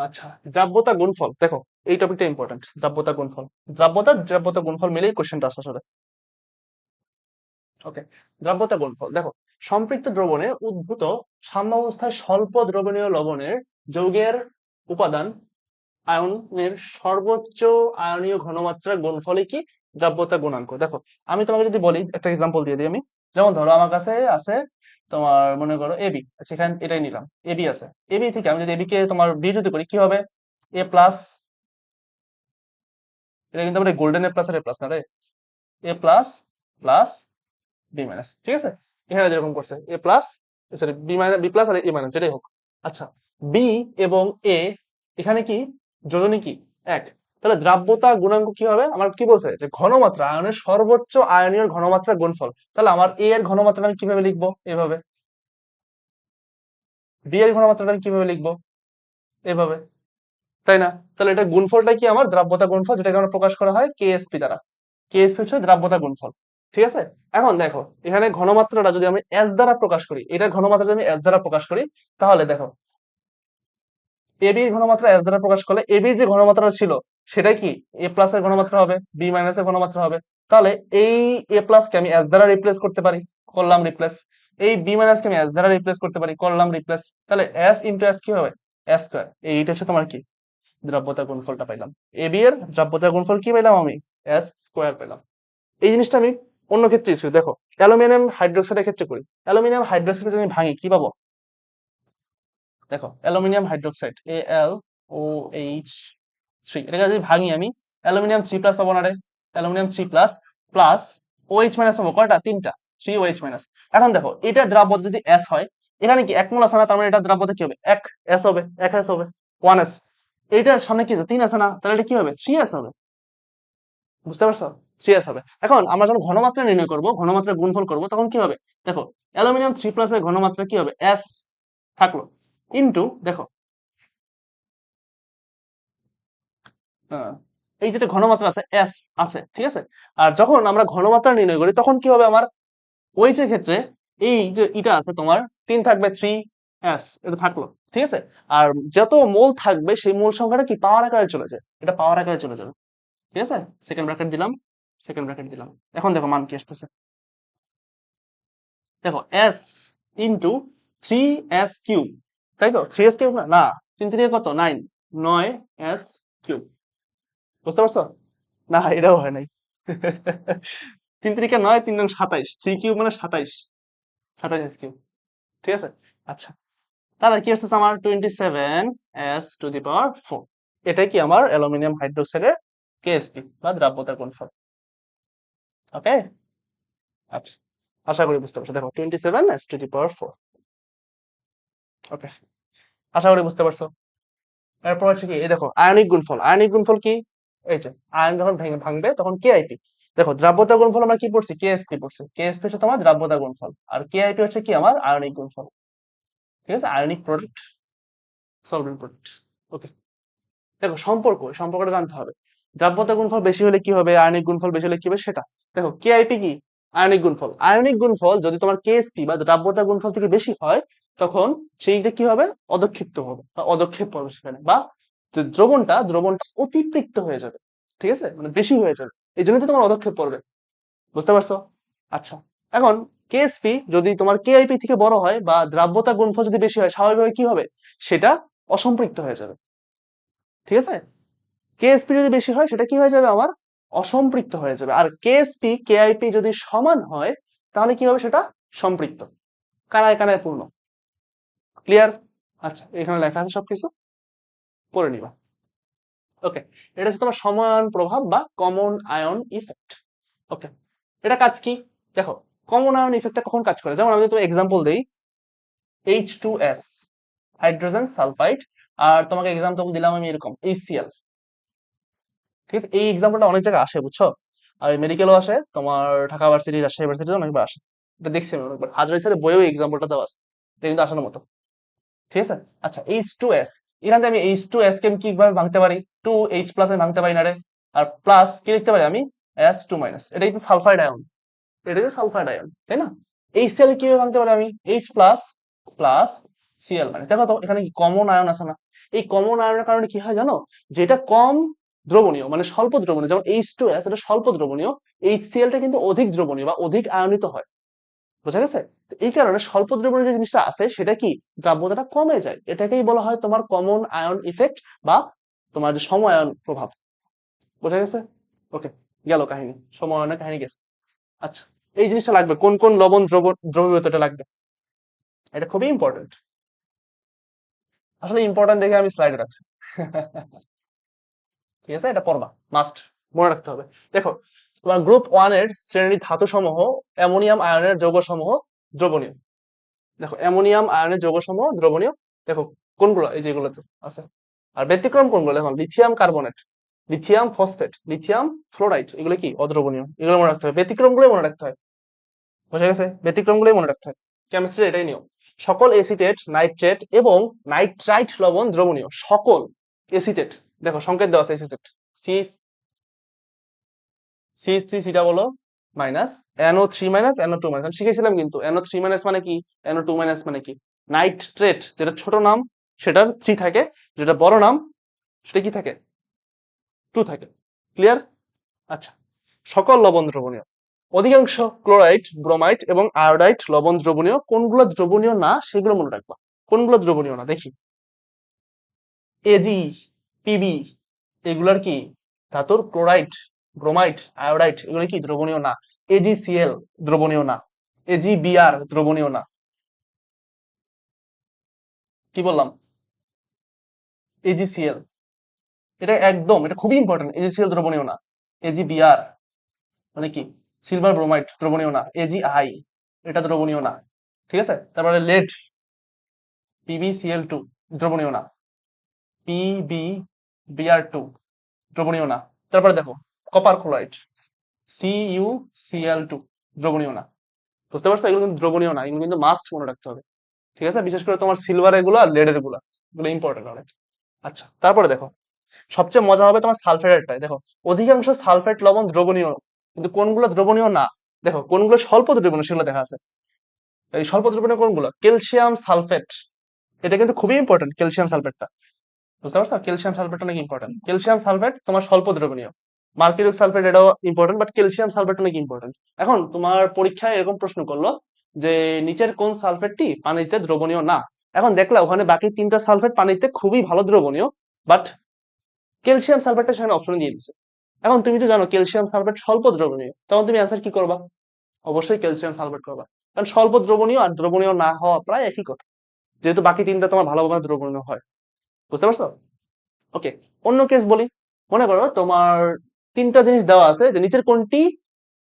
আচ্ছা, দ্রাব্যতা গুণফল দেখো, এই টপিকটা ইম্পর্টেন্ট, দ্রাব্যতা গুণফল। দ্রাব্যতা গুণফল মিলেই কোশ্চেনটা আসা আসলে। ওকে, দ্রব্যতা গুণফল দেখো, সম্পৃক্ত দ্রবণে উদ্ভূত সাম্যাবস্থায় স্বল্প দ্রবণীয় লবণের যৌগের উপাদান আয়নের সর্বোচ্চ আয়নীয় ঘনমাত্রার গুণফলই কি দ্রাব্যতা গুণাঙ্ক। দেখো আমি তোমাকে যদি বলি একটা এক্সাম্পল দিয়ে দিই আমি, যেমন ধরো আমার কাছে আছে তোমার মনে করো এবি, আচ্ছা এখানে এটাই নিলাম, এবি আছে। এবি থেকে আমি যদি এবি কে তোমার বি যদি করি কি হবে, এ প্লাস, এটা কিন্তু আমরা গোল্ডেন এ প্লাস আর এ প্লাস না রে, A plus plus B minus, ঠিক আছে। এখানে যেরকম করছে A plus, sorry B minus, B plus আর এ মাইনাস যেটাই হোক। আচ্ছা, বি এবং এ এখানে কি যোজনী কি এক, তাহলে দ্রাব্যতা গুণাঙ্ক কি হবে, আমার কি বলছে যে ঘনমাত্রা, আয়নের সর্বোচ্চ আয়নীয় ঘনমাত্রা গুণফল। তাহলে আমার এ এর ঘনমাত্রা আমি কিভাবে লিখবো, এভাবে। বি এর ঘনমাত্রাটা আমি কিভাবে লিখবো, এভাবে, তাই না? তাহলে এটা গুণফলটা কি আমার দ্রাব্যতা গুণফল, যেটাকে আমরা প্রকাশ করা হয় কেএসপি দ্বারা। কেএসপি হচ্ছে দ্রাব্যতা গুণফল, ঠিক আছে। এখন দেখো এখানে ঘনমাত্রাটা যদি আমি এস দ্বারা প্রকাশ করি, এটার ঘনমাত্রা যদি আমি এস দ্বারা প্রকাশ করি, তাহলে দেখো এবি এর ঘনমাত্রা এস দ্বারা প্রকাশ করলে এবির যে ঘনমাত্রাটা ছিল সেটাই কি এ প্লাস এর ঘনমাত্রা হবে, বি মাইনাস এর ঘনমাত্রা হবে। তাহলে এই এ প্লাস কে আমি এস দ্বারা রিপ্লেস করতে পারি, করলাম রিপ্লেস। এই বি মাইনাস কে আমি এস দ্বারা রিপ্লেস করতে পারি, করলাম রিপ্লেস। তাহলে এস ইন্টু এস কি হবে, এস স্কয়ার। এইটা হচ্ছে তোমার কি দ্রাব্যতা গুণফলটা পাইলাম। এবি এর দ্রাব্যতা গুণফল কি পাইলাম আমি, এস স্কয়ার পেলাম। এই জিনিসটা আমি অন্য ক্ষেত্রে ইউজ করি, দেখো অ্যালুমিনিয়াম হাইড্রোক্সাইডের ক্ষেত্রে করি। অ্যালুমিনিয়াম হাইড্রোক্সাইড যদি আমি ভাঙি কি পাবো, দেখো অ্যালুমিনিয়াম হাইড্রোক্সাইড AlOH3, এটাকে যদি ভাঙি আমি অ্যালুমিনিয়াম 3+ পাবো না রে, অ্যালুমিনিয়াম 3+ প্লাস OH মাইনাস পাবো কয়টা, তিনটা, 3OH মাইনাস। এখন দেখো এটা দ্রাব্যতা যদি এস হয়, এখানে কি এক মোল আছে না, তার মানে এটা দ্রাব্যতা কি হবে, এক এস হবে, এক এস হবে, 1s। এইটার সামনে কি আছে, তিন আছে না, তাহলে এটা কি হবে, 3s হবে। বুঝতে পারছো, 3s হবে। এখন আমরা যখন ঘনমাত্রা নির্ণয় করব, ঘনমাত্রা গুণফল করব, তখন কি হবে, দেখো অ্যালুমিনিয়াম 3+ এর ঘনমাত্রা কি হবে, এস থাকলো, ইনটু দেখো আহ, এই যেটা ঘনমাত্রা আছে এস আছে, ঠিক আছে। আর যখন আমরা ঘনমাত্রা নির্ণয় করি তখন কি হবে আমার, ওইচ এর ক্ষেত্রে এই যে এটা আছে তোমার, তিন থাকবে, 3s এটা থাকলো, ঠিক আছে। আর যত মোল থাকবে সেই মোল সংখ্যাটা কি পাওয়ার আকারে চলে যায়, এটা পাওয়ার আকারে চলে যাবে, ঠিক আছে। সেকেন্ড ব্র্যাকেট দিলাম, সেকেন্ড ব্র্যাকেট দিলাম। এখন দেখো মান কি আসতেছে, দেখো এস ইন্টু 3s কিউব, তাই তো, 3s কিউব না না, 3 3 কত, 9, 9s কিউব। বুঝতে পারছো, না এটাও হয় নাই। 3 3 9, 3 9 27, 3 কিউব মানে 27, 27s কিউব, ঠিক আছে। আচ্ছা, তাহলে কি আসতেছে আমার 27s⁴। এটাই কি আমার অ্যালুমিনিয়াম হাইড্রোক্সাইডের কেএসপি বা দ্রাব্যতা গুণফল। ওকে, আচ্ছা, আশা করি বুঝতে পারছো। দেখো 27s⁴, ওকে, আশা করি বুঝতে পারছো। এরপর হচ্ছে কি, এই দেখো আয়নিক গুণফল। আয়নিক গুণফল কি, এই যে আয়ন যখন ভেঙে ভাঙবে তখন কেআইপি। দেখো দ্রাব্যতা গুণফল আমরা কি পড়ছি, কেএসপি পড়ছি। কেএসপি হচ্ছে তোমার দ্রাব্যতা গুণফল, আর কেআইপি হচ্ছে কি আমার আয়নিক গুণফল, ঠিক আছে, আয়নিক প্রোডাক্ট, সলভেন্ট প্রোডাক্ট। ওকে, দেখো সম্পর্ক, এই সম্পর্কটা জানতে হবে। দ্রাব্যতা গুণফল বেশি হলে কি হবে, আয়নিক গুণফল বেশি হলে কি হবে সেটা। দেখো কেআইপি কি, আয়নিক গুণফল। আয়নিক গুণফল যদি তোমার কেএসপি বা দ্রাব্যতা গুণফল থেকে বেশি হয়, তখন সেইটা কি হবে, অদক্ষিপ্ত হবে বা অদক্ষেপ হবে সেখানে, বা যে দ্রবণটা অতিপৃক্ত হয়ে যাবে, ঠিক আছে, মানে বেশি হয়ে যাবে, এই জন্য তো তোমার অদক্ষেপ পড়বে। বুঝতে পারছো, আচ্ছা। এখন কেএসপি যদি তোমার কেআইপি থেকে বড় হয় বা দ্রাব্যতা গুণফল যদি বেশি হয়, স্বাভাবিকভাবে কি হবে, সেটা অসম্পৃক্ত হয়ে যাবে, ঠিক আছে। কেএসপি যদি বেশি হয় সেটা কি হয়ে যাবে আমার, অসম্পৃক্ত হয়ে যাবে। আর কেএসপি কেআইপি যদি সমান হয়, তাহলে কি হবে, সেটা সম্পৃক্ত, কানায় কানায় পূর্ণ। ক্লিয়ার, আচ্ছা এখানে লেখা আছে সবকিছু, পড়ে নিবা। ওকে, এটা হচ্ছে তোমার সমান প্রভাব বা কমন আয়ন ইফেক্ট। ওকে, এটা কাজ কি, দেখো কমন আয়ন ইফেক্টটা কখন কাজ করে, যেমন আমি যদি এক্সাম্পল দেই, H2S হাইড্রোজেন সালফাইড, আর তোমাকে এক্সাম্পল দিলাম আমি এরকম HCl, ঠিক আছে। এই এক্সাম্পলটা অনেক জায়গায় আসে বুঝছো, আর মেডিকেলও আসে, তোমার ঢাকা ভার্সিটি, রাজশাহী ইউনিভার্সিটি অনেকবার আসে। এটা দেখছি আমি অনেকবার, হাজার স্যারের বইয়েও এক্সাম্পলটা দেওয়া আছে, এটা কিন্তু আসার মতো, ঠিক আছে। আচ্ছা H2S, এখান থেকে আমি H2S কে আমি কিভাবে ভাঙতে পারি, 2H+ আমি ভাঙতে পারি না রে, আর প্লাস কি লিখতে পারি আমি, S2-, এটাই তো সালফাইড আয়ন, এটাই তো সালফাইড আয়ন, তাই না। HCl কিভাবে ভাঙতে পারি আমি, H+ প্লাস Cl-। দেখো তো এখানে কি কমন আয়ন আছে না, এই কমন আয়নের কারণে কি হয় জানো, যেটা কম দ্রবণীয় মানে স্বল্প দ্রবণীয়, যেমন H2S এটা স্বল্প দ্রবণীয়, HCl-টা কিন্তু অধিক দ্রবণীয় বা অধিক আয়নিত হয়, বোঝা গেছে। তো এই কারণে স্বল্প দ্রবণীয় যে জিনিসটা আছে সেটা কি দ্রাব্যতাটা কমে যায়, এটাকেই বলা হয় তোমার কমন আয়ন ইফেক্ট বা তোমার যে সময়ায়ন প্রভাব, বোঝা গেছে? ওকে, গেল কাহিনী, সময়ায়নের কাহিনী গেছে। আচ্ছা, এই জিনিসটা লাগবে, কোন কোন লবণ দ্রবীভূত লাগবে, এটা খুবই ইম্পর্টেন্ট। আসলে ইম্পর্টেন্ট দেখে আমি স্লাইডে রাখছি। ঠিক আছে, এটা পড়বা, মাস্ট, মনে রাখতে হবে। দেখো, তোমার গ্রুপ ওয়ান এর শ্রেণী ধাতু সমূহ অ্যামোনিয়াম আয়নের যৌগ সমূহ দ্রবণীয়। দেখো, অ্যামোনিয়াম আয়নের যৌগ সমূহ দ্রবণীয়। দেখো কোনগুলো, এই যেগুলো তো আছে। আর ব্যতিক্রম কোনগুলো, দেখো lithium carbonate, lithium phosphate, lithium fluoride, এগুলো কি অদ্রবণীয়, এগুলো মনে রাখতে হবে, ব্যতিক্রম গুলোই মনে রাখতে হয়। বোঝা গেছে, ব্যতিক্রম গুলোই মনে রাখতে হয়, কেমিস্ট্রি এটাই নিয়ম। সকল এসিটেট, নাইট্রেট এবং নাইট্রাইট লবণ দ্রবণীয়, সকল এসিটেট, দেখো সংকেত দেওয়া আছে এসিটেট, সি CH3 সিটা বলো minus, NO3 minus, NO2 minus, আমি শিখেছিলাম কিন্তু NO3 মাইনাস মানে কি, NO2 মাইনাস মানে কি। নাইট্রেট যেটা ছোট নাম সেটার 3 থাকে, যেটা বড় নাম সেটা কি থাকে, 2 থাকে। ক্লিয়ার? আচ্ছা, সকল লবণ দ্রবণীয়, অধিকাংশ ক্লোরাইড, ব্রোমাইড এবং আয়োডাইড লবণ দ্রবণীয়, কোনগুলো দ্রবণীয় না সেগুলো মনে রাখবা। কোনগুলো দ্রবণীয় না দেখি, এজি, পিবি, এগুলার কি ধাতুর ক্লোরাইড, ব্রোমাইড, আয়োডাইড, এগুলো কি দ্রবণীয় না। এজিসিএল দ্রবণীয় না, এজিবিআর দ্রবণীয় না। কি বললাম, এজিসিএল, এটা একদম, এটা খুবই ইম্পর্টেন্ট, এজিসিএল দ্রবণীয় না। এজিবিআর মানে কি, সিলভার ব্রোমাইড দ্রবণীয় না। এজিআই, এটা দ্রবণীয় না। ঠিক আছে, তারপরে লেড, PbCl2 দ্রবণীয় না। PbBr2 দ্রবণীয় না। তারপরে দেখো, কপার ক্লোরাইড, CuCl2 দ্রবণীয় না। বুঝতে পারছো, এগুলো কিন্তু দ্রবণীয় না, এগুলো কিন্তু মাস্ট মনে রাখতে হবে। ঠিক আছে, বিশেষ করে তোমার সিলভার এগুলো আর লেডের গুলো, এগুলো ইম্পর্টেন্ট অনেক। আচ্ছা, তারপরে দেখো, সবচেয়ে মজা হবে তোমার সালফেটেরটাই। দেখো, অধিকাংশ সালফেট লবণ দ্রবণীয়, কিন্তু কোনগুলো দ্রবণীয় না, দেখো কোনগুলো স্বল্প দ্রবণীয় সেগুলো দেখা আছে। এই স্বল্প দ্রবণীয় কোনগুলো, ক্যালসিয়াম সালফেট, এটা কিন্তু খুবই ইম্পর্টেন্ট, ক্যালসিয়াম সালফেটটা। বুঝতে পারছো, ক্যালসিয়াম সালফেট অনেক ইম্পর্টেন্ট, ক্যালসিয়াম সালফেট তোমার স্বল্প দ্রবণীয়। মার্কিউরিক সালফেট এটাও ইম্পর্টেন্ট, বাট ক্যালসিয়াম সালফেট অনেক ইম্পর্টেন্ট। এখন তোমার পরীক্ষায় এরকম প্রশ্ন করলো যে নিচের কোন সালফেটটি পানিতে দ্রবণীয় না। এখন দেখলা ওখানে বাকি 3টা সালফেট পানিতে খুবই ভালো দ্রবণীয়, বাট ক্যালসিয়াম সালফেটটা সেখানে অপশন দিয়ে দিছে। এখন তুমি তো জানো ক্যালসিয়াম সালফেট স্বল্প দ্রবণীয়, তখন তুমি অ্যান্সার কি করবা, অবশ্যই ক্যালসিয়াম সালফেট করবা, কারণ স্বল্প দ্রবণীয় আর দ্রবণীয় না হওয়া প্রায় একই কথা, যেহেতু বাকি 3টা তোমার ভালোভাবে দ্রবণীয় হয়। বুঝতে পারছো? ওকে, অন্য কেস বলি। মনে করো তোমার 3টা জিনিস দেওয়া আছে, যে নিচের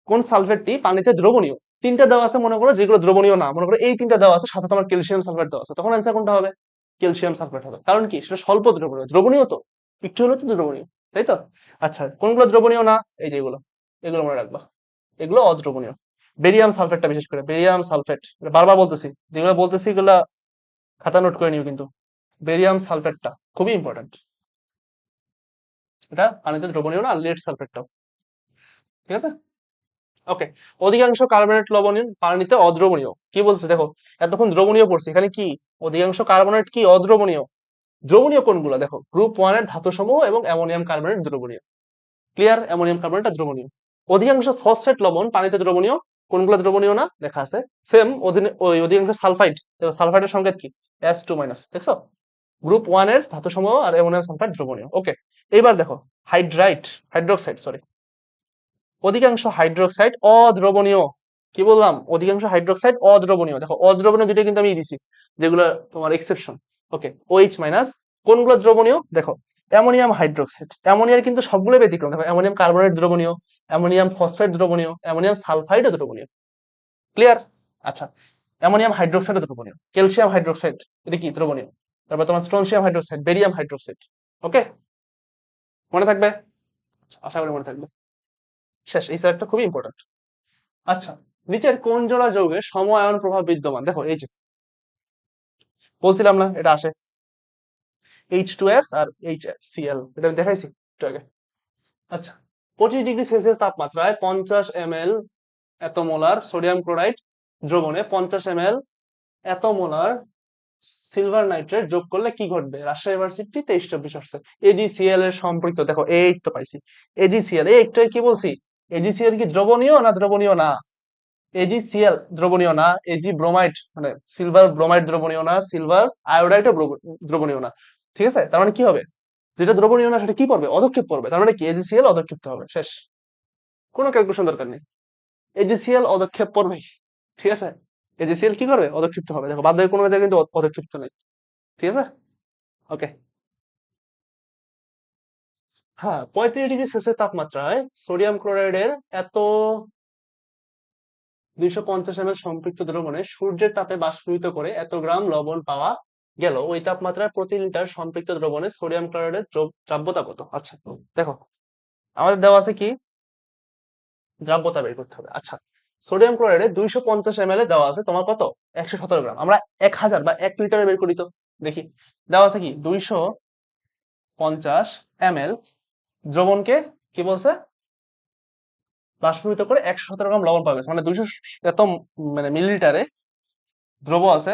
কোন সালফেটটি পানিতে দ্রবণীয়। 3টা দেওয়া আছে মনে করো, যেগুলো দ্রবণীয় না, মনে করো এই 3টা দেওয়া আছে, সাথে তোমার ক্যালসিয়াম সালফেট দেওয়া আছে, তখন অ্যান্সার কোনটা হবে, ক্যালসিয়াম সালফেট হবে। কারণ কি, সেটা স্বল্প দ্রবণীয়, দ্রবণীয় তো একটু হলো তো দ্রবণীয়, তাই তো? আচ্ছা, কোনগুলো দ্রবণীয় না, এই যে এগুলো, এগুলো মনে রাখবা, এগুলো অদ্রবণীয়। বেরিয়াম সালফেটটা, বিশেষ করে বেরিয়াম সালফেট, বারবার বলতেছি, যেগুলো বলতেছি এগুলা খাতা নোট করে নিও কিন্তু। বেরিয়াম সালফেটটা খুবই ইম্পর্টেন্ট, এটা পানিতে দ্রবণীয় না, লেড সালফেটটাও। ঠিক আছে, ওকে। অধিকাংশ কার্বনেট লবণ পানিতে অদ্রবণীয়, কি বলছে দেখো, এতক্ষণ দ্রবণীয় পড়ছি, এখানে কি অধিকাংশ কার্বনেট কি অদ্রবণীয়। দ্রবণীয় কোনগুলো, দেখো গ্রুপ ওয়ান এর ধাতু সমূহ এবং অ্যামোনিয়াম কার্বনেট দ্রবণীয়। ক্লিয়ার, অ্যামোনিয়াম কার্বনেট দ্রবণীয়। অধিকাংশ ফসফেট লবণ পানিতে দ্রবণীয়, কোনগুলো দ্রবণীয় না লেখা আছে। সেম ওই অধিকাংশ সালফাইড, সালফাইডের সংকেত কি, S2 মাইনাস, দেখছো? গ্রুপ ওয়ান এর ধাতু সমূহ আর অ্যামোনিয়াম সালফাইড দ্রবণীয়। ওকে, এবার দেখো, হাইড্রোক্সাইড, সরি, অধিকাংশ হাইড্রোক্সাইড অদ্রবণীয়। কি বললাম, অধিকাংশ হাইড্রোক্সাইড অদ্রবণীয়। দেখো অদ্রবণীয় দুটো কিন্তু আমি দিছি, যেগুলো তোমার এক্সেপশন। ওকে, OH মাইনাস, কোনগুলো দ্রবণীয়, দেখো অ্যামোনিয়াম হাইড্রোক্সাইড, অ্যামোনিয়ার কিন্তু সবগুলো ব্যতিক্রম। দেখো অ্যামোনিয়াম কার্বনেট দ্রবণীয়, অ্যামোনিয়াম ফসফেট দ্রবণীয়, অ্যামোনিয়াম সালফাইড দ্রবণীয়। ক্লিয়ার? আচ্ছা, অ্যামোনিয়াম হাইড্রোক্সাইড দ্রবণীয়, ক্যালসিয়াম হাইড্রোক্সাইড এটা কি দ্রবণীয়, তারপর তোমার স্ট্রনসিয়াম হাইড্রোক্সাইড, বেরিয়াম হাইড্রোক্সাইড। ওকে, মনে থাকবে, আশা করি মনে থাকবে। শেষ, এই স্যারটা খুবই ইম্পর্টেন্ট। আচ্ছা, নিচের কোন জোড়া যৌগে সমআয়ন প্রভাব বিদ্যমান, দেখো এই যে বলছিলাম না এটা আসে, H2S আর HCl, এটা আমি দেখাইছি একটু আগে। আচ্ছা, 25°C তাপমাত্রায় 50 ml এতমোলার সোডিয়াম ক্লোরাইড দ্রবণে 50 ml এতমোলার সিলভার নাইট্রেট যোগ করলে কি ঘটবে, রাজশাহী ইউনিভার্সিটি 23-24 আসছে। AgCl এর সম্পৃক্ত, দেখো এই তো পাইছি, AgCl, এই একটু কি বলছি, AgCl কি দ্রবণীয় না দ্রবণীয় না, AgCl দ্রবণীয় না, Ag ব্রোমাইড মানে সিলভার ব্রোমাইড দ্রবণীয় না, সিলভার আয়োডাইডও দ্রবণীয় না। ঠিক আছে, তার মানে কি হবে, যেটা দ্রবণীয় না সেটা কি পড়বে? অধক্ষেপ পড়বে। তার মানে কি AgCl অধক্ষেপ্ত হবে, শেষ। কোনো ক্যালকুলেশন দরকার নেই। AgCl অধক্ষেপ পড়বে, ঠিক আছে? AgCl কি করবে? অধক্ষিপ্ত হবে। দেখো বাদ বাকি কোনো জায়গায় কিন্তু অধক্ষিপ্ত নেই, ঠিক আছে? ওকে। হ্যাঁ, 35°C তাপমাত্রায় সোডিয়াম ক্লোরাইডের এত 250 ml সম্পৃক্ত দ্রবণে সূর্যের তাপে বাষ্পীভূত করে এত গ্রাম লবণ পাওয়া গেল, ওই তাপমাত্রায় প্রতি লিটার সম্পৃক্ত দ্রবণে সোডিয়াম ক্লোরাইডের দ্রাব্যতা কত? আচ্ছা, দেখো আমাদের দেওয়া আছে কি দ্রাব্যতা বের করতে হবে। আচ্ছা, সোডিয়াম ক্লোরাইডে 250 ml এ দেওয়া আছে তোমার কত? 117 গ্রাম। আমরা 1000 বা 1 লিটারে বের করি তো, দেখি। দেওয়া আছে কি 250 ml দ্রবণকে কি বলছে? বাষ্পীভূত করে 117 গ্রাম লবণ পাওয়া গেছে, মানে 200 এত মানে মিলিলিটারে দ্রব আছে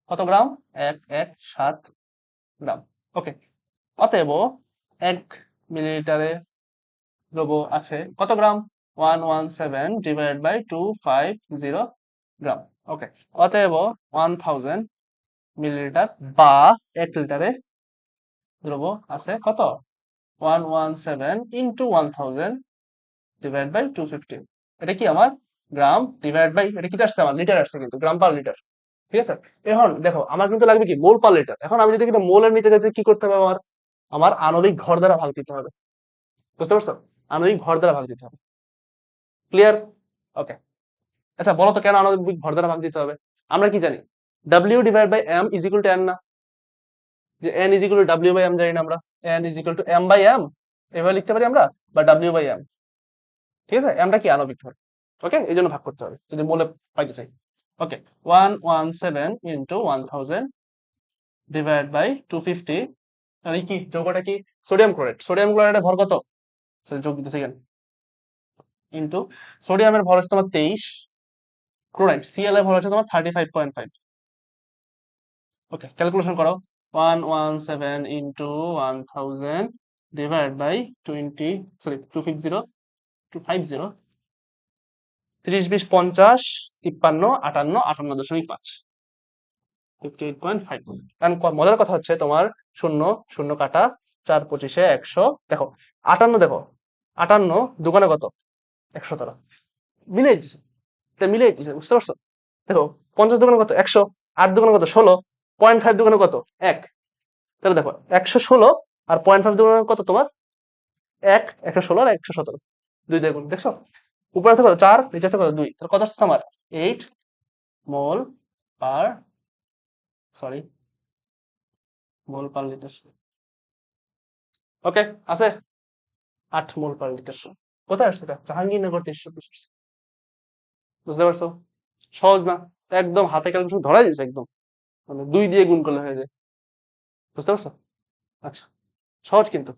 কত গ্রাম? 117 গ্রাম। ওকে, অতএব 1 মিলিলিটারে দ্রব আছে কত গ্রাম? 117 ÷ 250 গ্রাম। ওকে, অতএব 1000 মিলিলিটার বা 1 লিটারে দ্রব আছে কত? 117 × 1000 ÷ 250। এটা কি আমার গ্রাম ডিভাইড বাই, এটা কি আসছে আমার? লিটার আসছে, কিন্তু গ্রাম পার লিটার, ঠিক আছে? এখন দেখো আমার কিন্তু লাগবে কি মোল পার লিটার। এখন আমি যদি এটা মোলের নিতে যাই কি করতে হবে? আমার আমার আণবিক ভর দ্বারা ভাগ দিতে হবে, বুঝতে পারছো? আণবিক ভর দ্বারা ভাগ দিতে হবে, ক্লিয়ার? ওকে। আচ্ছা বলো তো কেন আণবিক ভর দ্বারা ভাগ দিতে হবে? আমরা কি জানি? W/M = N না? যে N = W/M জানি না আমরা? N = M/M এভাবে লিখতে পারি আমরা, বা W/M, ঠিক আছে? এমটা কি আণবিক ভর, ওকে, এই জন্য ভাগ করতে হবে যদি মোলে পাইতে চাই। ওকে, 117 × 1000 / 250, মানে কি যৌগটা কি? Sodium chloride. সোডিয়াম ক্লোরাইডের ভর কত? যোগ দিতেছি কেন? ইন্টু সোডিয়ামের ভর হচ্ছে তোমার 23, ক্লোরাইড Cl এর ভর হচ্ছে তোমার 35.5। ওকে, ক্যালকুলেশন করো। 117 × 1000 / 250 30, 20, 50, 53, 58, 58.5, 58.5। কারণ মজার কথা হচ্ছে তোমার শূন্য শূন্য কাটা, 4 × 25 = 100। দেখো 58, দেখো 58 দোকানে কত? 117, মিলিয়ে দিছে, এটা মিলিয়ে দিছে, বুঝতে পারছো? দেখো 50 দোকানে কত? 100। 8 দোকানে কত? 16। 0.5 দোকানে কত? 1। তাহলে দেখো 116 আর 0.5 দোকানে কত তোমার? 1, 116 আর 117, 2 দিয়ে গুণ, দেখছো? উপরে আছে কত? 4, নিচে আছে কত? 2। তাহলে কত আসছে আমার? 8 মোল পার, সরি, মোল পার লিটার। ওকে, আছে 8 মোল পার লিটার। কোথায় আসছে এটা? জাহাঙ্গীরনগর 2320। বুঝতে পারছো? সহজ না? একদম হাতে ক্যালকুলেশন ধরা দিয়েছে একদম, মানে 2 দিয়ে গুণ করলে হয়ে যায়, বুঝতে পারছো? আচ্ছা, সহজ কিন্তু।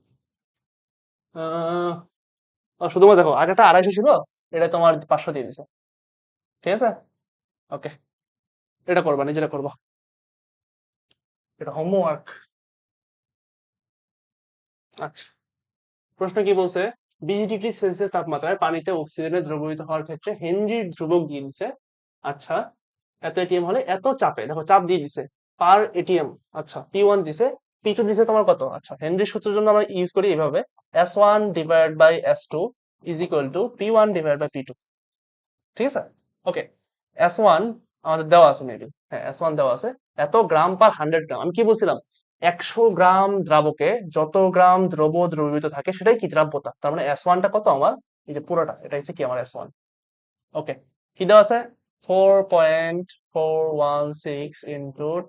শুধুমাত্র দেখো আগেটা 250 ছিল, এটা তোমার 500 দিয়ে দিছে, ঠিক আছে? ওকে, এটা করবা, নিজেরা করবা, এটা হোমওয়ার্ক। আচ্ছা, প্রশ্ন কি বলছে? 20°C তাপমাত্রায় পানিতে অক্সিজেনের দ্রবীভূত হওয়ার ক্ষেত্রে হেনরির ধ্রুবক দিয়ে দিছে। আচ্ছা, এত এটিএম হলে এত চাপে, দেখো চাপ দিয়ে দিছে পার এটিএম। আচ্ছা, P1 দিছে, P2 দিছে তোমার কত? আচ্ছা, হেনরির সূত্রের জন্য আমরা ইউজ করি এইভাবে, S1/S2 = P1/P2, ঠিক আছে? ওকে, S1 আমাদের দেওয়া আছে, মেবি হ্যাঁ S1 দেওয়া আছে, এত গ্রাম পার 100 গ্রাম। আমি কি বলছিলাম? 100 গ্রাম দ্রাবকে যত গ্রাম দ্রবীভূত থাকে সেটাই কি দ্রাব্যতা। তার মানে S1 টা কত আমার? এই যে পুরোটা, এটা হচ্ছে কি আমার S1। ওকে, কি দেওয়া আছে? 4.416 ×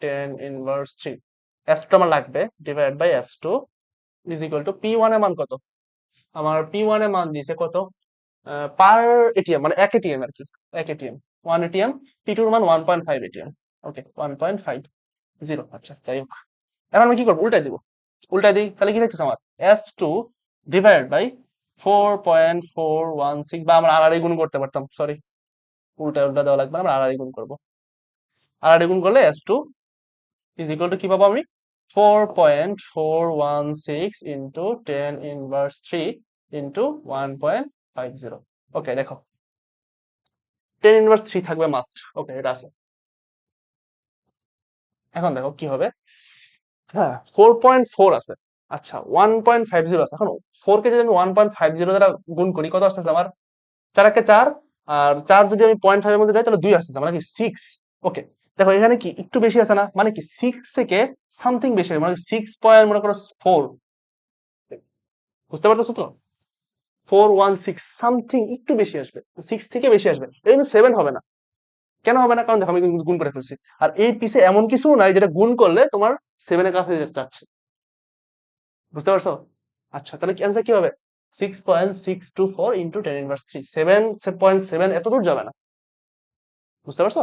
10⁻³ S2 আমার লাগবে, ডিভাইড বাই S2 = P1 এর মান কত? আমার P1 এর মান দিছে কত? পার এটিএম, মানে 1 এটিএম আর কি, 1 এটিএম, 1 এটিএম। P2 এর মান 1.5 এটিএম। ওকে, 1.50। আচ্ছা, যাই হোক, এখন আমি কি করবো? উল্টাই দিব, উল্টাই দিই, তাহলে কি থাকতেছে আমার? S2 ডিভাইড বাই 4.416, বা আমরা আড়াআড়ি গুণ করতে পারতাম, সরি, উল্টা উল্টা দেওয়া লাগবে না, আমরা আড়াআড়ি গুণ করবো। আড়াআড়ি গুণ করলে S2 = কি পাবো আমি? 4.416 × 10⁻³ × 1.50। ওকে, দেখো 10⁻³ থাকবে মাস্ট। ওকে, এটা আছে। এখন দেখো কি হবে, হ্যাঁ 4.4 আছে। আচ্ছা 1.50 আছে। এখন 4 কে যদি আমি 1.50 দ্বারা গুণ করি কত আসতেছে আমার? 4 × 4 আর 4 যদি আমি 0.5 এর মধ্যে যাই তাহলে 2 আসতেছে মানে কি 6। ওকে, দেখো এখানে কি একটু বেশি আছে না, মানে কি 6 থেকে সামথিং বেশি হবে, মানে 6 মনে করো 4। বুঝতে পারতেছো তো? 416 সামথিং একটু বেশি আসবে, 6 থেকে বেশি আসবে, এটা কিন্তু 7 হবে না। কেন হবে না? কারণ দেখো আমি কিন্তু গুণ করে ফেলছি। আর এই পিছে এমন কিছু নাই যেটা গুণ করলে তোমার 7 এর কাছে যেতে যাচ্ছে। বুঝতে পারছো? আচ্ছা তাহলে অ্যান্সার কি হবে? 6.624 ইন্টু 10 ইনভার্স 3, 7.7 এত দূর যাবে না। বুঝতে পারছো?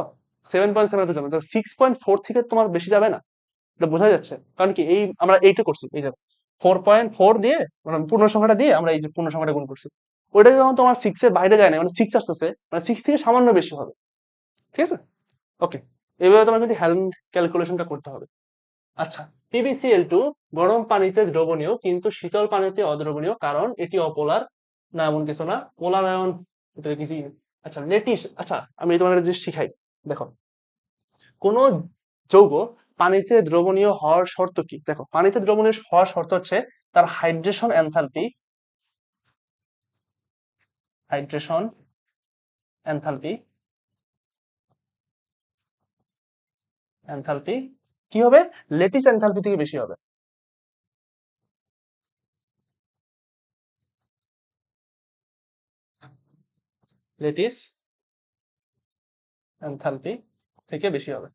7.7 এত যাবে না, 6.4 থেকে তোমার বেশি যাবে না। এটা বোঝা যাচ্ছে, কারণ কি এই আমরা এইটা করছি, এই যে 4.4 দিয়ে মানে পূর্ণ সংখ্যাটা দিয়ে আমরা এই যে পূর্ণ সংখ্যাটা গুণ করছি। ওইটা যখন তোমার 6 এর বাইরে যায় না, মানে 6 আসতেছে, মানে 6 থেকে সামান্য বেশি হবে। ঠিক আছে? ওকে, এভাবে তোমার কিন্তু হ্যান্ড ক্যালকুলেশনটা করতে হবে। আচ্ছা, PbCl2 গরম পানিতে দ্রবণীয় কিন্তু শীতল পানিতে অদ্রবণীয় কারণ এটি অপোলার। না এমন কিছু না, পোলার আয়ন এটা কিছুই না। আচ্ছা লেটিস, আচ্ছা আমি তোমাকে একটা জিনিস শিখাই। দেখো কোন যৌগ পানিতে দ্রবণীয় হওয়ার শর্ত কি? দেখো পানিতে দ্রবণীয় হওয়ার শর্ত হচ্ছে তার hydration enthalpy, hydration enthalpy, enthalpy কি হবে? লেটিস এনথালপি থেকে বেশি হবে। লেটিস এনথালপি থেকে বেশি হবে।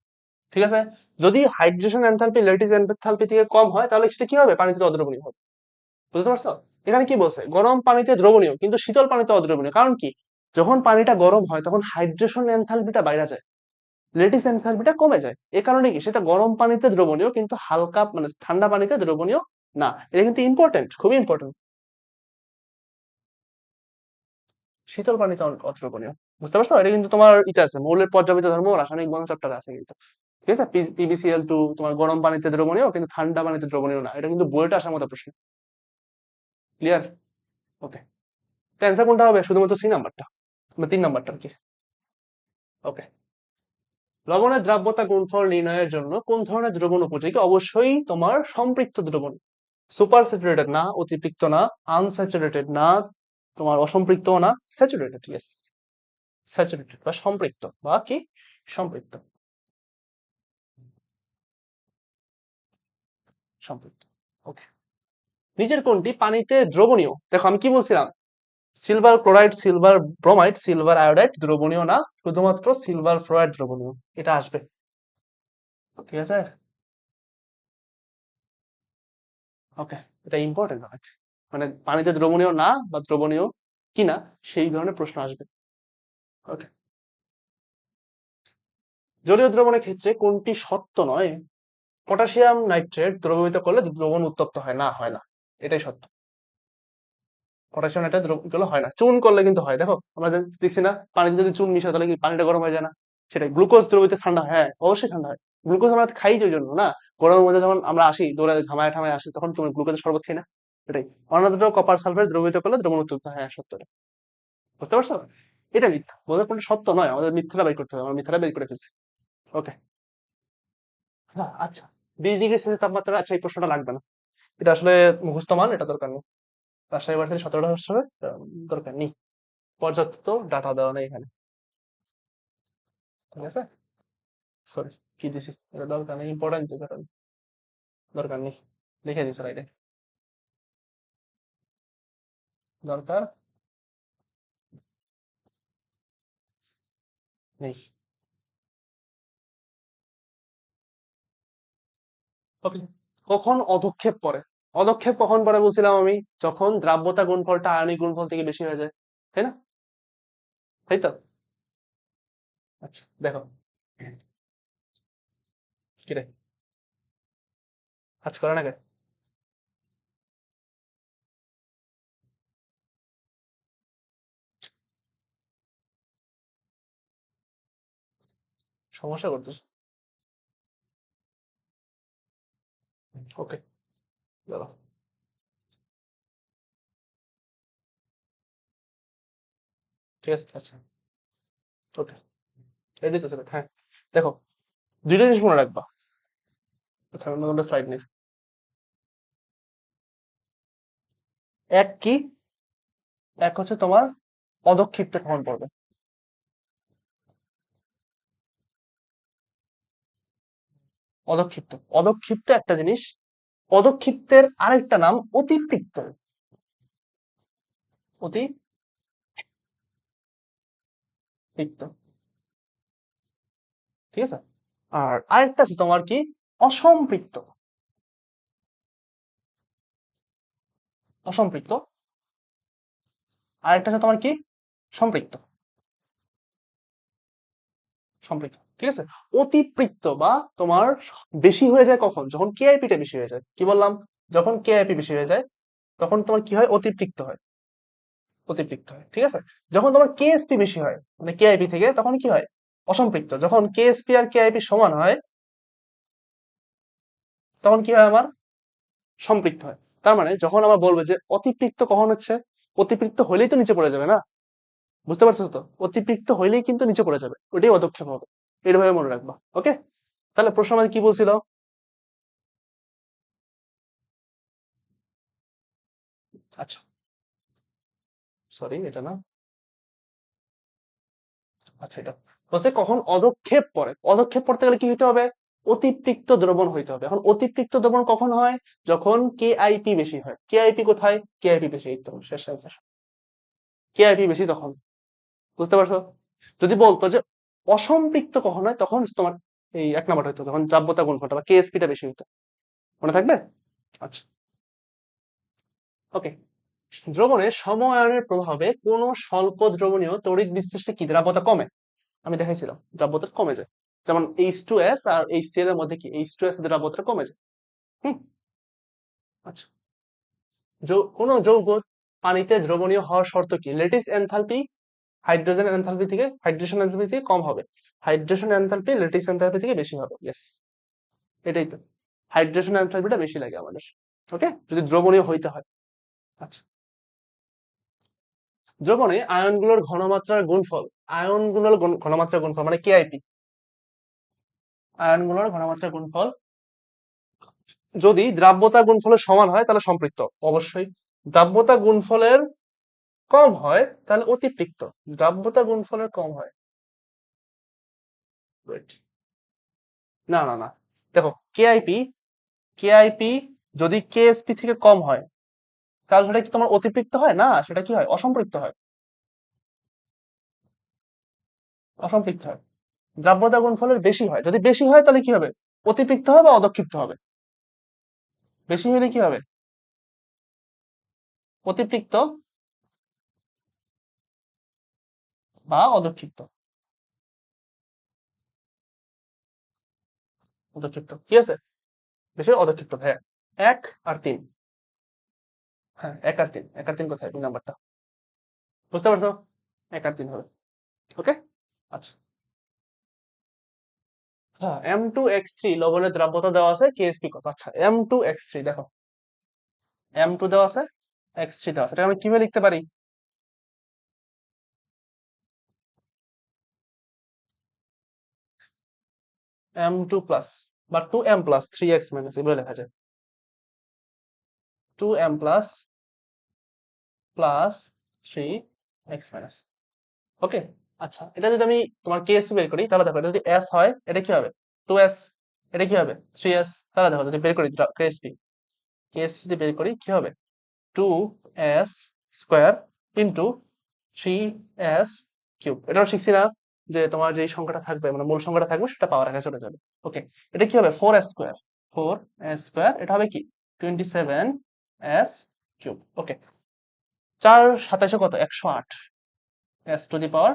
ঠিক আছে? যদি হাইড্রেশন এনথালপি ল্যাটিস এনথালপি থেকে কম হয় তাহলে সেটা কি হবে? পানিতে অদ্রবণীয় হবে। বুঝতে পারছো? এখানে কি বলছে? গরম পানিতে দ্রবণীয় কিন্তু শীতল পানিতে অদ্রবণীয়। কারণ কি? যখন পানিটা গরম হয় তখন হাইড্রেশন এনথালপিটা বাইরে যায়, ল্যাটিস এনথালপিটা কমে যায়। এ কারণে কি সেটা গরম পানিতে দ্রবণীয় কিন্তু হালকা মানে ঠান্ডা পানিতে দ্রবণীয় না। এটা কিন্তু ইম্পর্টেন্ট, খুবই ইম্পর্টেন্ট। শীতল পানিতে অদ্রবণীয়। বুঝতে পারছো? এটা কিন্তু তোমার ইতে আছে, মৌলের পর্যাবৃত্ত ধর্ম রাসায়নিক বন্ধন চ্যাপ্টারে আছে কিন্তু। ঠিক আছে? PbCl2 তোমার গরম পানিতে দ্রবণীয় কিন্তু ঠান্ডা পানিতে দ্রবণীয় না। এটা কিন্তু বইটা আসার মতো প্রশ্ন। ক্লিয়ার? ওকে, তো অ্যান্সার কোনটা হবে? শুধুমাত্র সি নাম্বারটা বা 3 নাম্বারটা আর কি। ওকে, লবণের দ্রাব্যতা গুণফল নির্ণয়ের জন্য কোন ধরনের দ্রবণ উপযোগী? অবশ্যই তোমার সম্পৃক্ত দ্রবণ। সুপার স্যাচুরেটেড না, অতিরিক্ত না, আনস্যাচুরেটেড না, তোমার অসম্পৃক্ত না, স্যাচুরেটেড। ইয়েস, স্যাচুরেটেড বা সম্পৃক্ত বা কি সম্পৃক্ত, সম্পৃক্ত। ওকে, নিচের কোনটি পানিতে দ্রবণীয়? দেখো আমি কি বলছিলাম, silver chloride, silver bromide, silver iodide দ্রবণীয় না, শুধুমাত্র সিলভার ফ্লোরাইড দ্রবণীয়। এটা আসবে। ঠিক আছে? ওকে, এটা ইম্পর্টেন্ট অনেক, মানে পানিতে দ্রবণীয় না বা দ্রবণীয় কিনা সেই ধরনের প্রশ্ন আসবে। ওকে, জলীয় দ্রবণের ক্ষেত্রে কোনটি সত্য নয়? পটাশিয়াম নাইট্রেট দ্রবীভূত করলে দ্রবণ উত্তপ্ত হয় না, হয় না, এটাই সত্য। পটাশিয়াম নাইট্রেট দ্রবীভূত করলে হয় না, চুন করলে কিন্তু হয়। দেখো আমরা দেখছি না, পানিতে যদি চুন মিশাই তাহলে কি পানিটা গরম হয়ে যায় না? সেটাই গ্লুকোজ দ্রবীভূত ঠান্ডা, হ্যাঁ অবশ্যই ঠান্ডা হয়। গ্লুকোজ আমরা খাই তো ওই জন্য না, গরমের মধ্যে যখন আমরা আসি দৌড়ে ঘামায় ঠামায় আসি তখন তোমার গ্লুকোজের শরবত খাই না? এটাই। অন্যদের কপার সালফেট দ্রবীভূত করলে দ্রবণ উত্তপ্ত হয়, হ্যাঁ সত্য। বুঝতে পারছো? এটা মিথ্যা, বোধহয় কোনটা সত্য নয়, আমাদের মিথ্যাটা বের করতে হবে, আমরা মিথ্যাটা বের করে ফেলছি। ওকে, হ্যাঁ আচ্ছা, 20 ডিগ্রি সেলসিয়াস তাপমাত্রা, আচ্ছা এই প্রশ্নটা লাগবে না, এটা আসলে মুখস্থ মান, এটা দরকার নেই। রাজশাহী ভার্সিটি 17টা বছরে দরকার নেই, পর্যাপ্ত ডাটা দেওয়া নেই এখানে। ঠিক আছে, সরি কি দিছি, এটা দরকার নেই, ইম্পর্টেন্ট তো কারণ দরকার নেই, লিখে দিছি রাইটে, দরকার নেই। ওকে, কখন অধক্ষেপ পড়ে? অধক্ষেপ কখন পড়ে বলছিলাম আমি? যখন দ্রাব্যতা গুণফলটা আয়নিক গুণফল থেকে বেশি হয়ে যায়, তাই না? তাই তো? আচ্ছা দেখো, কিরে কাজ করে না কে? সমস্যা করতেছে। ওকে, চলো, ঠিক আছে আচ্ছা। ওকে, রেডি তো স্যার, হ্যাঁ। দেখো দুইটা জিনিস মনে রাখবা। আচ্ছা, অন্য কোনো স্লাইড নেই। এক কি? এক হচ্ছে তোমার অধঃক্ষিপ্ত কখন পড়বে। অধঃক্ষিপ্ত, অধঃক্ষিপ্ত একটা জিনিস। অধঃক্ষিপ্তের আরেকটা নাম অতিপৃক্ত। অতিপৃক্ত, ঠিক আছে। আর আরেকটা আছে তোমার কি, অসম্পৃক্ত। অসম্পৃক্ত। আরেকটা আছে তোমার কি, সম্পৃক্ত। সম্পৃক্ত, ঠিক আছে। অতিপৃক্ত বা তোমার বেশি হয়ে যায় কখন, যখন কেআইপি টা বেশি হয়ে যায়। কি বললাম? যখন কেআইপি বেশি হয়ে যায় তখন তোমার কি হয়, অতিপৃক্ত হয়। অতিপৃক্ত হয়, ঠিক আছে। যখন তোমার কেএসপি বেশি হয় মানে কেআইপি থেকে, তখন কি হয়, অসম্পৃক্ত। যখন কেএসপি আর কেআইপি সমান হয় তখন কি হয় আমার, সম্পৃক্ত হয়। তার মানে যখন আমরা বলবো যে অতিপৃক্ত কখন হচ্ছে, অতিপৃক্ত হলেই তো নিচে পড়ে যাবে না। বুঝতে পারছো তো? অতিপৃক্ত হইলেই কিন্তু নিচে পড়ে যাবে, ওটাই অধঃক্ষেপ হবে। এইভাবে মনে রাখবা, ওকে। তাহলে প্রশ্ন আমাদের কি বলছিল? আচ্ছা, সরি এটা না। আচ্ছা, এটা বলছে কখন অধঃক্ষেপ পড়ে। অধঃক্ষেপ পড়তে গেলে কি হইতে হবে, অতিপৃক্ত দ্রবণ হইতে হবে। এখন অতিপৃক্ত দ্রবণ কখন হয়, যখন কেআইপি বেশি হয়। কেআইপি কোথায়, কেআইপি বেশি, এই তো শেষ অ্যান্সার। কেআইপি বেশি তখন। বুঝতে পারছো? যদি বলতো যে অসম্পৃক্ত কখন হয়, তখন তোমার এই এক নাম্বার হইতো, তখন দ্রাব্যতা গুণফলটা বা কেএসপি টা বেশি হইতো। মনে থাকবে? আচ্ছা, ওকে। দ্রবণে সময়ায়নের প্রভাবে কোন স্বল্প দ্রবণীয় তড়িৎ বিশ্লেষণে কি দ্রাব্যতা কমে? আমি দেখাইছিলাম দ্রাব্যতা কমে যায়। যেমন H2S আর HCl এর মধ্যে কি H2S এর দ্রাব্যতা কমে যায়। হুম। আচ্ছা, কোন যৌগ পানিতে দ্রবণীয় হওয়ার শর্ত কি? ল্যাটিস এনথালপি হাইড্রোজেন এনথালপি থেকে, হাইড্রেশন এনথালপি থেকে কম হবে। হাইড্রেশন এনথালপি ল্যাটিস এনথালপি থেকে বেশি হবে। ইয়েস, এটাই তো। হাইড্রেশন এনথালপিটা বেশি লাগে আমাদের, ওকে, যদি দ্রবণীয় হইতে হয়। আচ্ছা, দ্রবণে আয়নগুলোর ঘনমাত্রার গুণফল। আয়নগুলোর ঘনমাত্রার গুণফল মানে কেআইপি। আয়নগুলোর ঘনমাত্রার গুণফল যদি দ্রাব্যতা গুণফলের সমান হয় তাহলে সম্পৃক্ত, অবশ্যই। দ্রাব্যতা গুণফলের কম হয় তাহলে অতিপৃক্ত। দ্রাব্যতা গুণফলের কম হয়, wait, না না না, দেখো কেআইপি, কেআইপি যদি কেএসপি থেকে কম হয় তাহলে সেটা কি তোমার অতিপৃক্ত হয় না, সেটা কি হয়, অসম্পৃক্ত হয়। অসম্পৃক্ত হয়। দ্রাব্যতা গুণফলের বেশি হয়, যদি বেশি হয় তাহলে কি হবে, অতিপৃক্ত হবে বা অধঃক্ষিপ্ত হবে। বেশি হলে কি হবে, অতিপৃক্ত বা অধঃক্ষিপ্ত। অধঃক্ষিপ্ত, ঠিক আছে। বেশি হলে অধঃক্ষিপ্ত, হ্যাঁ। এক আর তিন। হ্যাঁ, এক আর তিন, এক আর তিন কোথায়, দুই নাম্বারটা। বুঝতে পারছো? এক আর তিন হবে, ওকে। আচ্ছা, হ্যাঁ, M2X3 লবণের দ্রাব্যতা দেওয়া আছে, কেএসপি কত। আচ্ছা, M2X3 দেখো, M2 দেওয়া আছে, X3 দেওয়া আছে, এটা আমি কিভাবে লিখতে পারি? M2 প্লাস বা 2M প্লাস 3X মাইনাস, এভাবে লেখা যায়। 2M plus plus 3X minus, ওকে। আচ্ছা, এটা যদি আমি তোমার কেএসপি বের করি তাহলে দেখো, এটা যদি S হয় এটা কি হবে, 2S। এটা কি হবে, 3S। তাহলে দেখো যদি বের করি কেএসপি, কেএসপি যদি বের করি কি হবে, 2S square into 3S cube. এটা আমরা শিখছি না, যে তোমার যে সংখ্যাটা থাকবে মানে মূল সংখ্যাটা থাকবে সেটা পাওয়ার আগে চলে যাবে। ওকে, এটা কি হবে, 4S স্কোয়ার। 4S স্কোয়ার, এটা হবে কি, 27S কিউব, ওকে। 4 কত, 108 S⁻5।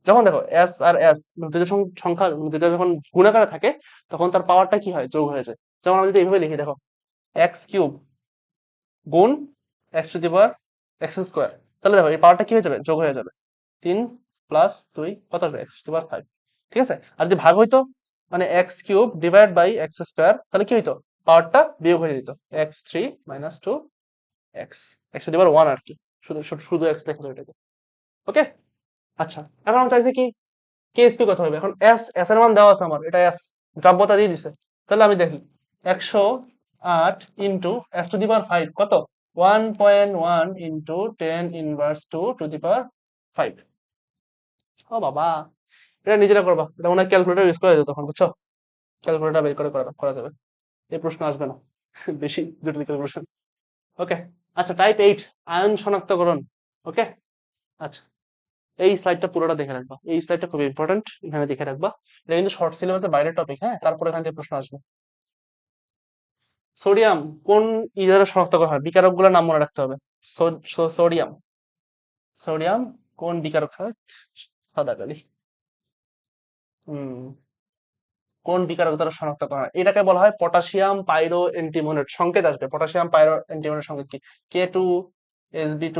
যখন দেখো এস আর এস দুটো সংখ্যা, দুটো যখন গুণাকারে থাকে তখন তার পাওয়ারটা কি হয়, যোগ হয়ে যায়। যেমন আমি যদি এইভাবে লিখি দেখো, এক্স কিউব গুণ X⁻x স্কোয়ার, তাহলে দেখো এই পাওয়ারটা কি হয়ে যাবে, যোগ হয়ে যাবে। 3 প্লাস 2 কত হবে, X⁻5, ঠিক আছে। আর যদি ভাগ হইতো, মানে X cube divide by X square, তাহলে কি হইতো, পাওয়ারটা বিয়োগ হয়ে যেত। X3 - 2 X, X⁻1 আর কি, শুধু শুধু শুধু এক্স লেখা যায় এটাকে, ওকে। আচ্ছা, এখন আমি চাইছি কি, কেএসপি কত হবে। এখন এস, এস এর মান দেওয়া আছে আমার, এটা এস দ্রাব্যতা দিয়ে দিছে। তাহলে আমি দেখি 108 ইন্টু S⁻5 কত, 1.1 ইন্টু 10 ইনভার্স 2 টু দি পাওয়ার 5। ও বাবা, এটা নিজেরা করবা, এটা মনে হয় ক্যালকুলেটর ইউজ করা যেত তখন, বুঝছো? ক্যালকুলেটর বের করে করা করা যাবে, এই প্রশ্ন আসবে না। বেশি জটিল ক্যালকুলেশন। ওকে, আচ্ছা টাইপ 8 আয়ন শনাক্তকরণ। ওকে, আচ্ছা এই স্লাইডটা পুরোটা দেখে রাখবা, এই স্লাইডটা খুব ইম্পর্টেন্ট, এখানে দেখে রাখবা। এটা কিন্তু শর্ট সিলেবাসের বাইরের টপিক, হ্যাঁ, তারপরে এখান থেকে প্রশ্ন আসবে। সোডিয়াম কোন ই দ্বারা শনাক্ত করা হয়, বিকারক গুলোর নাম মনে রাখতে হবে। সোডিয়াম, সোডিয়াম কোন বিকারক হয়, সাদা কালি, হম, কোন বিকারক দ্বারা শনাক্ত করা হয়, এটাকে বলা হয় পটাশিয়াম পাইরো অ্যান্টিমোনেট। সংকেত আসবে, পটাশিয়াম পাইরো অ্যান্টিমোনেট সংকেত কি, K2, Sb2,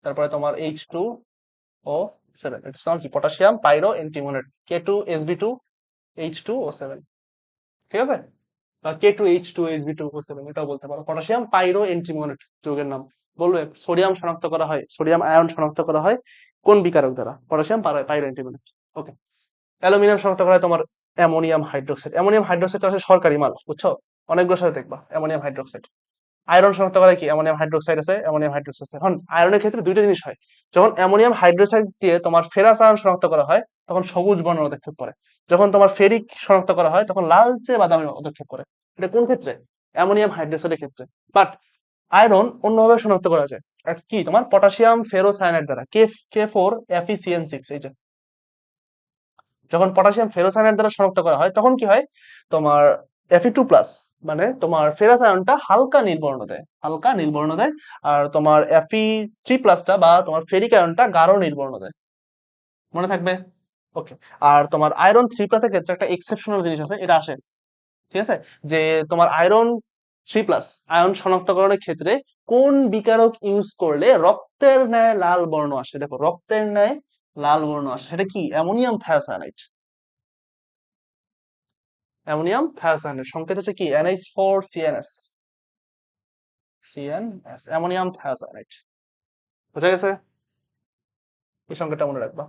তারপরে তোমার H2O7, এটা তোমার কি পটাশিয়াম পাইরো অ্যান্টিমোনেট, K2Sb2, H2O7, ঠিক আছে? বা K2H2Sb2O7 এটাও বলতে পারো, পটাশিয়াম পাইরো অ্যান্টিমোনেট যৌগের নাম। বলবে সোডিয়াম শনাক্ত করা হয়, সোডিয়াম আয়ন শনাক্ত করা হয় কোন বিকারক দ্বারা, পটাশিয়াম পাইরো অ্যান্টিমোনেট। ওকে, অ্যালুমিনিয়াম শনাক্ত করা হয় তোমার অ্যামোনিয়াম হাইড্রোক্সাইড। অ্যামোনিয়াম হাইড্রোক্সাইড তো আসলে সরকারি মাল, বুঝছো? অনেকগুলোর সাথে দেখবা অ্যামোনিয়াম হাইড্রোক্সাইড। আয়রন শনাক্ত করা হয় কি, অ্যামোনিয়াম হাইড্রোক্সাইড আছে, অ্যামোনিয়াম হাইড্রোক্সাইড আছে। এখন আয়রনের ক্ষেত্রে দুইটা জিনিস হয়, যখন অ্যামোনিয়াম হাইড্রোক্সাইড দিয়ে তোমার ফেরাস আয়ন শনাক্ত করা হয় তখন সবুজ বর্ণ পদক্ষেপ করে, যখন তোমার ফেরিক শনাক্ত করা হয় তখন লালচে বাদামি পদক্ষেপ করে। এটা কোন ক্ষেত্রে, অ্যামোনিয়াম হাইড্রোক্সাইডের ক্ষেত্রে। বাট আয়রন অন্যভাবে শনাক্ত করা যায়, আর কি তোমার পটাশিয়াম ফেরোসায়ানাইড দ্বারা, K4FeCN6, এই যে যখন পটাশিয়াম ফেরোসায়ানাইড দ্বারা শনাক্ত করা হয় তখন কি হয়, তোমার Fe2+, মানে তোমার ফেরাস আয়নটা হালকা নীল বর্ণ দেয়, হালকা নীল বর্ণ দেয়। আর তোমার Fe3+টা বা তোমার ফেরিক আয়নটা গাঢ় নীল বর্ণ দেয়, মনে থাকবে? ওকে, আর তোমার আয়রন 3+এর ক্ষেত্রে একটা এক্সেপশনাল জিনিস আছে, এটা আসে, ঠিক আছে, যে তোমার আয়রন 3+ আয়ন শনাক্তকরণের ক্ষেত্রে কোন বিকারক ইউজ করলে রক্তের ন্যায় লাল বর্ণ আসে, দেখো রক্তের ন্যায় লাল বর্ণ আসে, সেটা কি, অ্যামোনিয়াম থায়োসায়ানাইড। অ্যামোনিয়াম থায়োসায়ানাইড সংকেত হচ্ছে কি, NH4CnS, CnS, অ্যামোনিয়াম থায়োসায়ানাইড। বুঝা গেছে? এই সংকেতটা মনে রাখবা।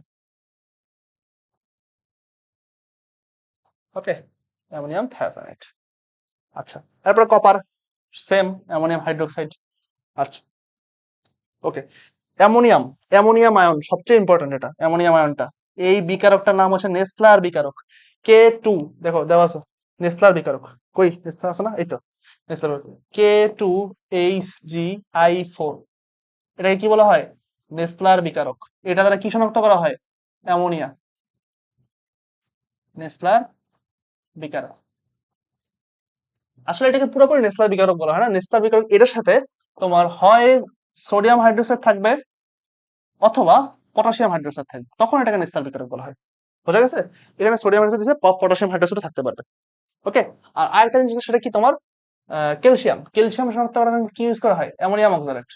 ওকে, অ্যামোনিয়াম থায়োসায়ানাইড। আচ্ছা, তারপর কপার, সেম অ্যামোনিয়াম হাইড্রোক্সাইড। আচ্ছা, ওকে, অ্যামোনিয়াম, অ্যামোনিয়াম আয়ন সবচেয়ে ইম্পর্টেন্ট, এটা অ্যামোনিয়াম আয়নটা, এই বিকারকটার নাম হচ্ছে নেসলার বিকারক। K2, দেখো দেওয়া আছে নেসলার বিকারক, কই নেসলার আছে না, এই তো নেসলার, K2HgI4, এটাকে কি বলা হয়, নেসলার বিকারক। এটা দ্বারা কি শনাক্ত করা হয়, অ্যামোনিয়া, নেসলার বিকারক। আসলে এটাকে পুরোপুরি নেসলার বিকারক বলা হয় না, নেসলার বিকারক এটার সাথে তোমার হয় সোডিয়াম হাইড্রোক্সাইড থাকবে অথবা পটাশিয়াম হাইড্রোক্সাইড থাকবে, তখন এটাকে নেসলার বিকারক বলা হয়। বোঝা গেছে? এখানে সোডিয়াম হাইড্রোক্সাইড দিচ্ছে, পটাশিয়াম হাইড্রোক্সাইড থাকতে পারবে। ওকে, আর আরেকটা জিনিস আছে, সেটা কি তোমার ক্যালসিয়াম, ক্যালসিয়াম শনাক্ত করার জন্য কি ইউজ করা হয়, অ্যামোনিয়াম অক্সালেট,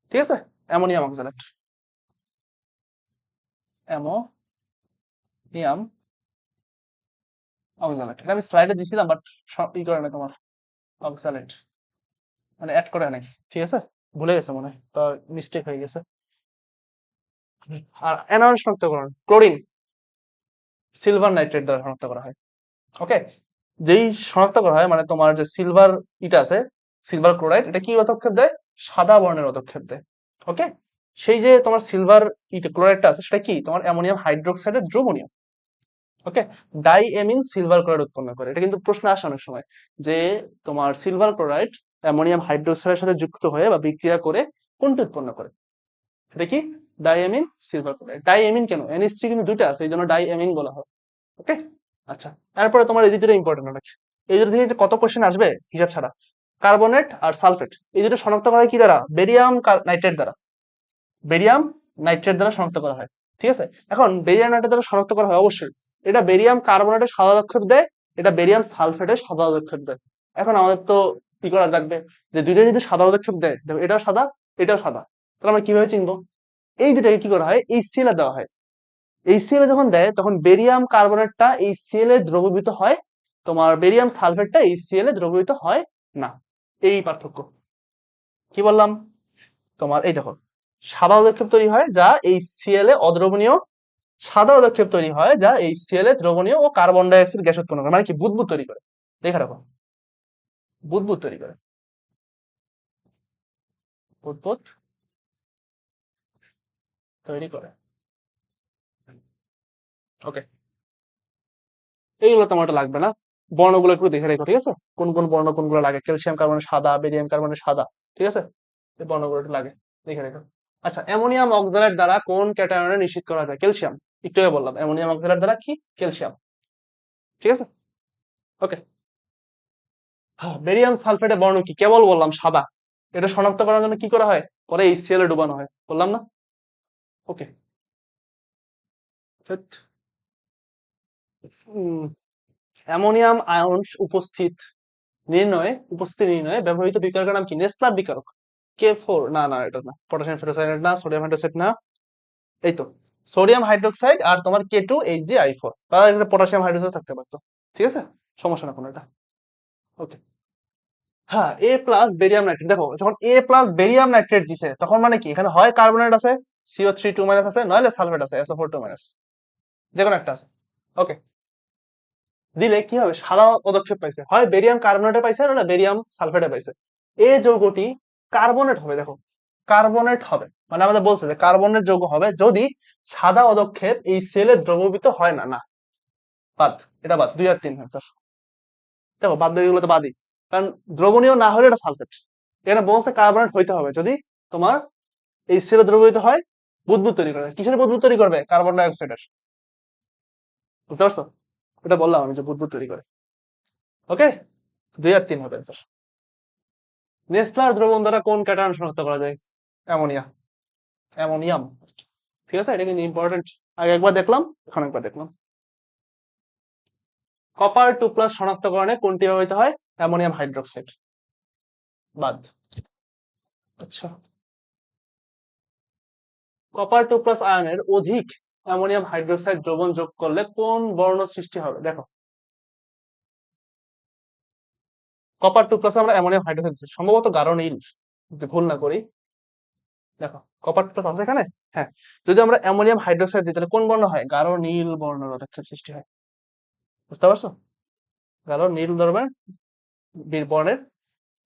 ঠিক আছে, অ্যামোনিয়াম অক্সালেট, অ্যামোনিয়াম অক্সালেট। এটা আমি স্লাইডে দিছিলাম বাট ই করে না তোমার, অক্সালেট মানে অ্যাড করে নাই, ঠিক আছে, ভুলে গেছে মনে হয়, তো মিস্টেক হয়ে গেছে। আর অ্যানায়ন শনাক্তকরণ, ক্লোরিন সিলভার নাইট্রেট দ্বারা শনাক্ত করা হয়। ওকে, যেই শনাক্ত করা হয় মানে তোমার যে সিলভার ইটা আছে, সিলভার ক্লোরাইড, এটা কি পদক্ষেপ দেয়, সাদা বর্ণের পদক্ষেপ দেয়। ওকে, সেই যে তোমার সিলভার ইটা ক্লোরাইডটা আছে সেটা কি, তোমার অ্যামোনিয়াম হাইড্রোক্সাইডের দ্রবণীয়। ওকে, ডাইএমিন সিলভার ক্লোরাইড উৎপন্ন করে, এটা কিন্তু প্রশ্ন আসে অনেক সময়, যে তোমার সিলভার ক্লোরাইড অ্যামোনিয়াম হাইড্রোক্সাইডের সাথে যুক্ত হয়ে বা বিক্রিয়া করে কোনটি উৎপন্ন করে, এটা কি, ডাইএমিন সিলভার ক্লোরাইড। ডাইএমিন কেন, NH3 কিন্তু দুইটা আছে, এই জন্য ডাইএমিন বলা হয়। ওকে, আচ্ছা, তারপরে তোমার এই দুটো ইম্পর্টেন্ট অনেক, এই দুটো থেকে যে কত কোশ্চেন আসবে হিসাব ছাড়া, কার্বনেট আর সালফেট, এই দুটো শনাক্ত করা হয় কি দ্বারা, বেরিয়াম নাইট্রেট দ্বারা, বেরিয়াম নাইট্রেট দ্বারা শনাক্ত করা হয়। ঠিক আছে, এখন বেরিয়াম নাইট্রেট দ্বারা শনাক্ত করা হয় অবশ্যই, এটা বেরিয়াম কার্বনেটের সাদা আক্ষেপ দেয়, এটা বেরিয়াম সালফেটের সাদা আক্ষেপ দেয়। এখন আমাদের তো কি করা লাগবে, যে দুইটা যদি সাদা আক্ষেপ দেয়, দেখো এটাও সাদা এটাও সাদা, তাহলে আমরা কিভাবে চিনবো, এই দুটাকে কি করা হয়, HCl এ দেওয়া হয়। HCl এ যখন দেয় তখন বেরিয়াম কার্বনেটটা HCl এ দ্রবীভূত হয়, তোমার বেরিয়াম সালফেটটা HCl এ দ্রবীভূত হয় না, এই পার্থক্য। কি বললাম, তোমার এই দেখো সাদা পদক্ষেপ তৈরি হয় যা HCl এ অদ্রবণীয়, সাদা পদক্ষেপ তৈরি হয় যা HCl এ দ্রবণীয় ও কার্বন ডাই অক্সাইড গ্যাস উৎপন্ন করে, মানে কি বুদবুদ তৈরি করে, দেখে রাখো, বুদবুদ তৈরি করে। বুদবুদ তৈরি করে। ওকে, এইগুলো তোমার একটা লাগবে না, বর্ণগুলো একটু দেখে রেখো, ঠিক আছে? কোন কোন বর্ণ কোনগুলো লাগে, ক্যালসিয়াম কার্বনের সাদা, বেরিয়াম কার্বনের সাদা, ঠিক আছে? এই বর্ণগুলো একটু লাগে, দেখে রেখো। আচ্ছা, অ্যামোনিয়াম অক্সালেট দ্বারা কোন ক্যাটায়নে নিশ্চিত করা যায়? ক্যালসিয়াম। একটু আগে বললাম অ্যামোনিয়াম অক্সালেট দ্বারা কি, ক্যালসিয়াম, ঠিক আছে? ওকে। হ্যাঁ, বেরিয়াম সালফেটের বর্ণ কি, কেবল বললাম সাদা। এটা শনাক্ত করার জন্য কি করা হয়, পরে HCl এ ডুবানো হয়, বললাম না? ওকে। অ্যামোনিয়াম আয়ন উপস্থিতি নির্ণয়ে ব্যবহৃত বিকারকের নাম কি? নেসলার বিকারক। K4, না না এটা না, পটাশিয়াম ফেরোসাইড না, সোডিয়াম হাইড্রোক্সাইড না, এই তো সোডিয়াম হাইড্রোক্সাইড আর তোমার K2HgI4, তাহলে এটা পটাশিয়াম হাইড্রোক্সাইড থাকতে পারতো, ঠিক আছে? সমস্যা না কোনো এটা। ওকে। হ্যাঁ, A+ বেরিয়াম নাইট্রেট, দেখো যখন A+বেরিয়াম নাইট্রেট দিছে তখন মানে কি, এখানে হয় কার্বনেট আছে, CO3 2- আছে, নইলে সালফেট আছে, SO4 2-, যে কোনো একটা আছে। ওকে, দিলে কি হবে, সাদা পদক্ষেপ পাইছে, হয় বেরিয়াম কার্বনেটে পাইছে না বেরিয়াম সালফেটে পাইছে। এই যৌগটি কার্বনেট হবে, দেখো কার্বনেট হবে, মানে আমাদের বলছে যে কার্বনেট যৌগ হবে যদি সাদা পদক্ষেপ এই সেলে দ্রবীভূত হয় না, না বাদ, এটা বাদ, 2 আর 3 অ্যান্সার। দেখো বাদ বাকিগুলো তো বাদই, কারণ দ্রবণীয় না হলে এটা সালফেট। এখানে বলছে কার্বনেট হইতে হবে যদি তোমার এই সেলে দ্রবীভূত হয়, বুদবুদ তৈরি করে। কিসের বুদবুদ তৈরি করবে? কার্বন ডাই অক্সাইডের, বুঝতে পারছো? এটা বললাম আমি যে বুদবুদ তৈরি করে। ওকে, 2 আর 3 হবে অ্যান্সার। নেসলার দ্রবণ দ্বারা কোন ক্যাটায়ন শনাক্ত করা যায়? অ্যামোনিয়া, অ্যামোনিয়াম, ঠিক আছে? এটা কিন্তু ইম্পর্টেন্ট, আগে একবার দেখলাম, এখন একবার দেখলাম। কপার 2+ শনাক্তকরণে কোনটি ব্যবহৃত হয়? অ্যামোনিয়াম হাইড্রোক্সাইড, বাদ। আচ্ছা, কপার 2+ আয়নের অধিক অ্যামোনিয়াম হাইড্রোক্সাইড দ্রবণ যোগ করলে কোন বর্ণ সৃষ্টি হবে? দেখো কপার 2+ আমরা অ্যামোনিয়াম হাইড্রোক্সাইড দিচ্ছি, সম্ভবত গাঢ় নীল, যদি ভুল না করি। দেখো কপার 2+ আছে এখানে, হ্যাঁ, যদি আমরা অ্যামোনিয়াম হাইড্রোক্সাইড দিই তাহলে কোন বর্ণ হয়? গাঢ় নীল বর্ণ পদক্ষেপ সৃষ্টি হয়, বুঝতে পারছো? গাঢ় নীল ধরবেন বর্ণের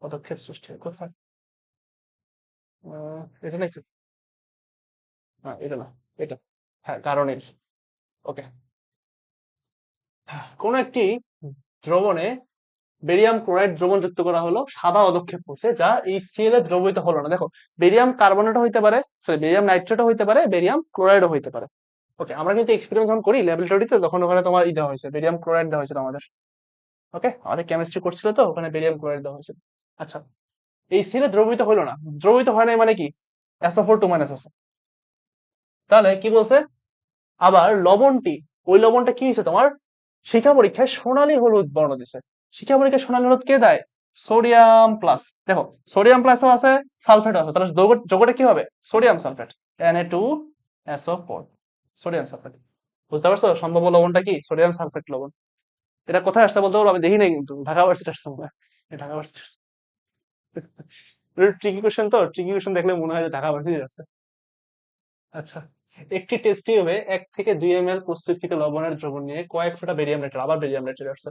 পদক্ষেপ সৃষ্টি হয় কোথায়? এটা নাকি, না এটা না, এটা, হ্যাঁ গাঢ় নীল। ওকে। কোন একটি দ্রবণে বেরিয়াম ক্লোরাইড দ্রবণ যুক্ত করা হলো, সাদা পদক্ষেপ করছে যা এই সিএল এ দ্রবীভূত হলো না। দেখো বেরিয়াম কার্বনেটও হইতে পারে, সরি বেরিয়াম নাইট্রেটও হইতে পারে, বেরিয়াম ক্লোরাইডও হইতে পারে। ওকে, আমরা কিন্তু এক্সপেরিমেন্ট যখন করি ল্যাবরেটরিতে তখন ওখানে তোমার ই দেওয়া হয়েছে, বেরিয়াম ক্লোরাইড দেওয়া হয়েছিল আমাদের। ওকে, আমাদের কেমিস্ট্রি করছিল তো ওখানে বেরিয়াম ক্লোরাইড দেওয়া হয়েছে। আচ্ছা, এই সিএল এ দ্রবীভূত হলো না, দ্রবীভূত হয় নাই মানে কি, SO4 2- আছে, তাহলে কি বলছে, আবার লবণটি, ওই লবণটা কি হয়েছে তোমার, শিক্ষা পরীক্ষায় সোনালী হলুদ বর্ণ দিছে। শিক্ষা পরীক্ষায় সোনালী হলুদ কে দেয়? সোডিয়াম+। দেখো সোডিয়াম+ও আছে, সালফেটও আছে, তাহলে যৌগটা কি হবে? Sodium sulphate, Na2SO4, sodium sulphate. বুঝতে পারছো সম্ভব লবণটা কি? সোডিয়াম সালফেট লবণ। এটা কোথায় আসছে বলতে পারবো? আমি দেখি নাই, কিন্তু ঢাকা ভার্সিটি আসছে মনে হয়, ঢাকা ভার্সিটি আসছে। ট্রিকি কোশ্চেন, তো ট্রিকি কোশ্চেন দেখলে মনে হয় যে ঢাকা ভার্সিটি আসছে। আচ্ছা, একটি টেস্ট টিউবে 1 থেকে 2 ml প্রস্তুতকৃত লবণের দ্রবণ নিয়ে কয়েক ফোঁটা বেরিয়াম নাইট্রেট, আবার বেরিয়াম নাইট্রেট আসছে,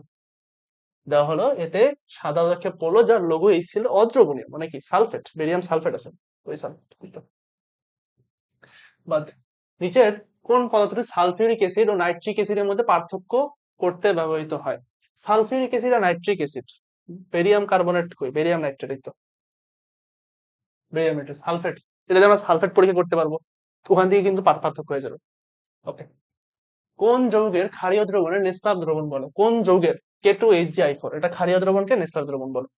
দেওয়া হলো, এতে সাদা পদক্ষেপ পড়লো যার লঘু এই ছিল অদ্রবণীয়, মানে কি সালফেট, বেরিয়াম সালফেট আছে, ওই সালফেট বাদ। নিচের কোন পদার্থটি সালফিউরিক অ্যাসিড ও নাইট্রিক অ্যাসিডের মধ্যে পার্থক্য করতে ব্যবহৃত হয়? সালফিউরিক অ্যাসিড আর নাইট্রিক অ্যাসিড, বেরিয়াম কার্বনেট কই, বেরিয়াম নাইট্রেট, এই তো বেরিয়াম নাইট্রেট সালফেট, এটা দিয়ে আমরা সালফেট পরীক্ষা করতে পারবো, ওখান থেকে কিন্তু পার্থক্য হয়ে যাবে। ওকে, কোন যৌগের ক্ষারীয় দ্রবণের নিস্তার দ্রবণ বলে? কোন যৌগের? K2HgI4, এটা ক্ষারীয় দ্রবণকে নিস্তার দ্রবণ বলে।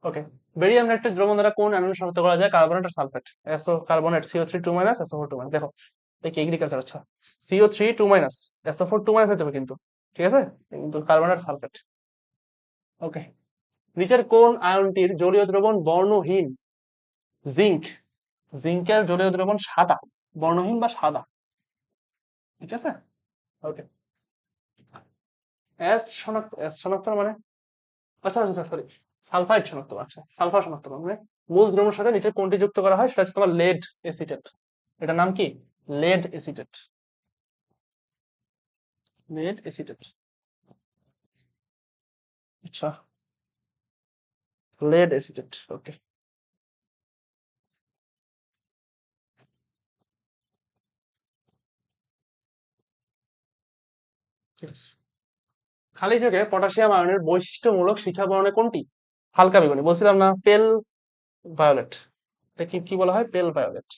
ওকে, বেরিয়াম নাইট্রেট দ্রবণ দ্বারা কোন আয়ন শনাক্ত করা যায়? কার্বনেট আর sulphate, S O carbonate, CO3 2- SO4 2-, দেখো এটা কি এগ্রিকালচার, আচ্ছা CO3 2- SO4 2- হতে হবে কিন্তু, ঠিক আছে, কিন্তু কার্বনেট সালফেট। ওকে, নিচের কোন আয়নটির জলীয় দ্রবণ বর্ণহীন? জিঙ্ক, জিঙ্কের জলীয় দ্রবণ সাদা, বর্ণহীন বা সাদা, ঠিক আছে। ওকে, এস শনাক্ত মানে, আচ্ছা আচ্ছা সরি, সালফাইড শনাক্ত, আচ্ছা সালফার শনাক্ত মানে মূল দ্রবণের সাথে নিচে কোনটি যুক্ত করা হয়, সেটা হচ্ছে তোমার লেড এসিটেট। এটার নাম কি? Lead acetate, lead acetate. আচ্ছা, লেড এসিটেট, ওকে। ঠিক আছে। খালি চোখে পটাশিয়াম আয়নের বৈশিষ্ট্যমূলক শিখা বর্ণে কোনটি? হালকা বেগুনি বলছিলাম না, পেল ভায়োলেট। এটা কি কি বলা হয়? পেল ভায়োলেট।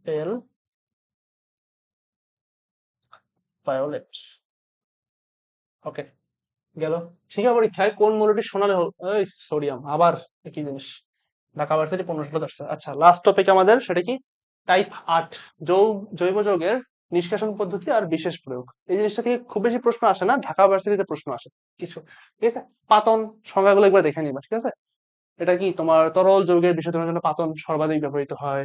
পেল ভায়োলেট। ওকে, গেল। শিক্ষা পরীক্ষায় কোন মৌলটি সোনালী হল? এই সোডিয়াম, আবার একই জিনিস। ঢাকা ভার্সিটি 15 ধরছে। আচ্ছা, লাস্ট টপিক আমাদের, সেটা কি? টাইপ 8, জৈব যৌগের নিষ্কাশন পদ্ধতি আর বিশেষ প্রয়োগ। এই জিনিসটা থেকে খুব বেশি প্রশ্ন আসে না, ঢাকা ভার্সিটিতে প্রশ্ন আসে কিছু। ঠিক আছে, পাতন সংজ্ঞাগুলো একবার দেখে নিবা। ঠিক আছে, এটা কি তোমার তরল যৌগের বিশোধনের জন্য পাতন সর্বাধিক ব্যবহৃত হয়।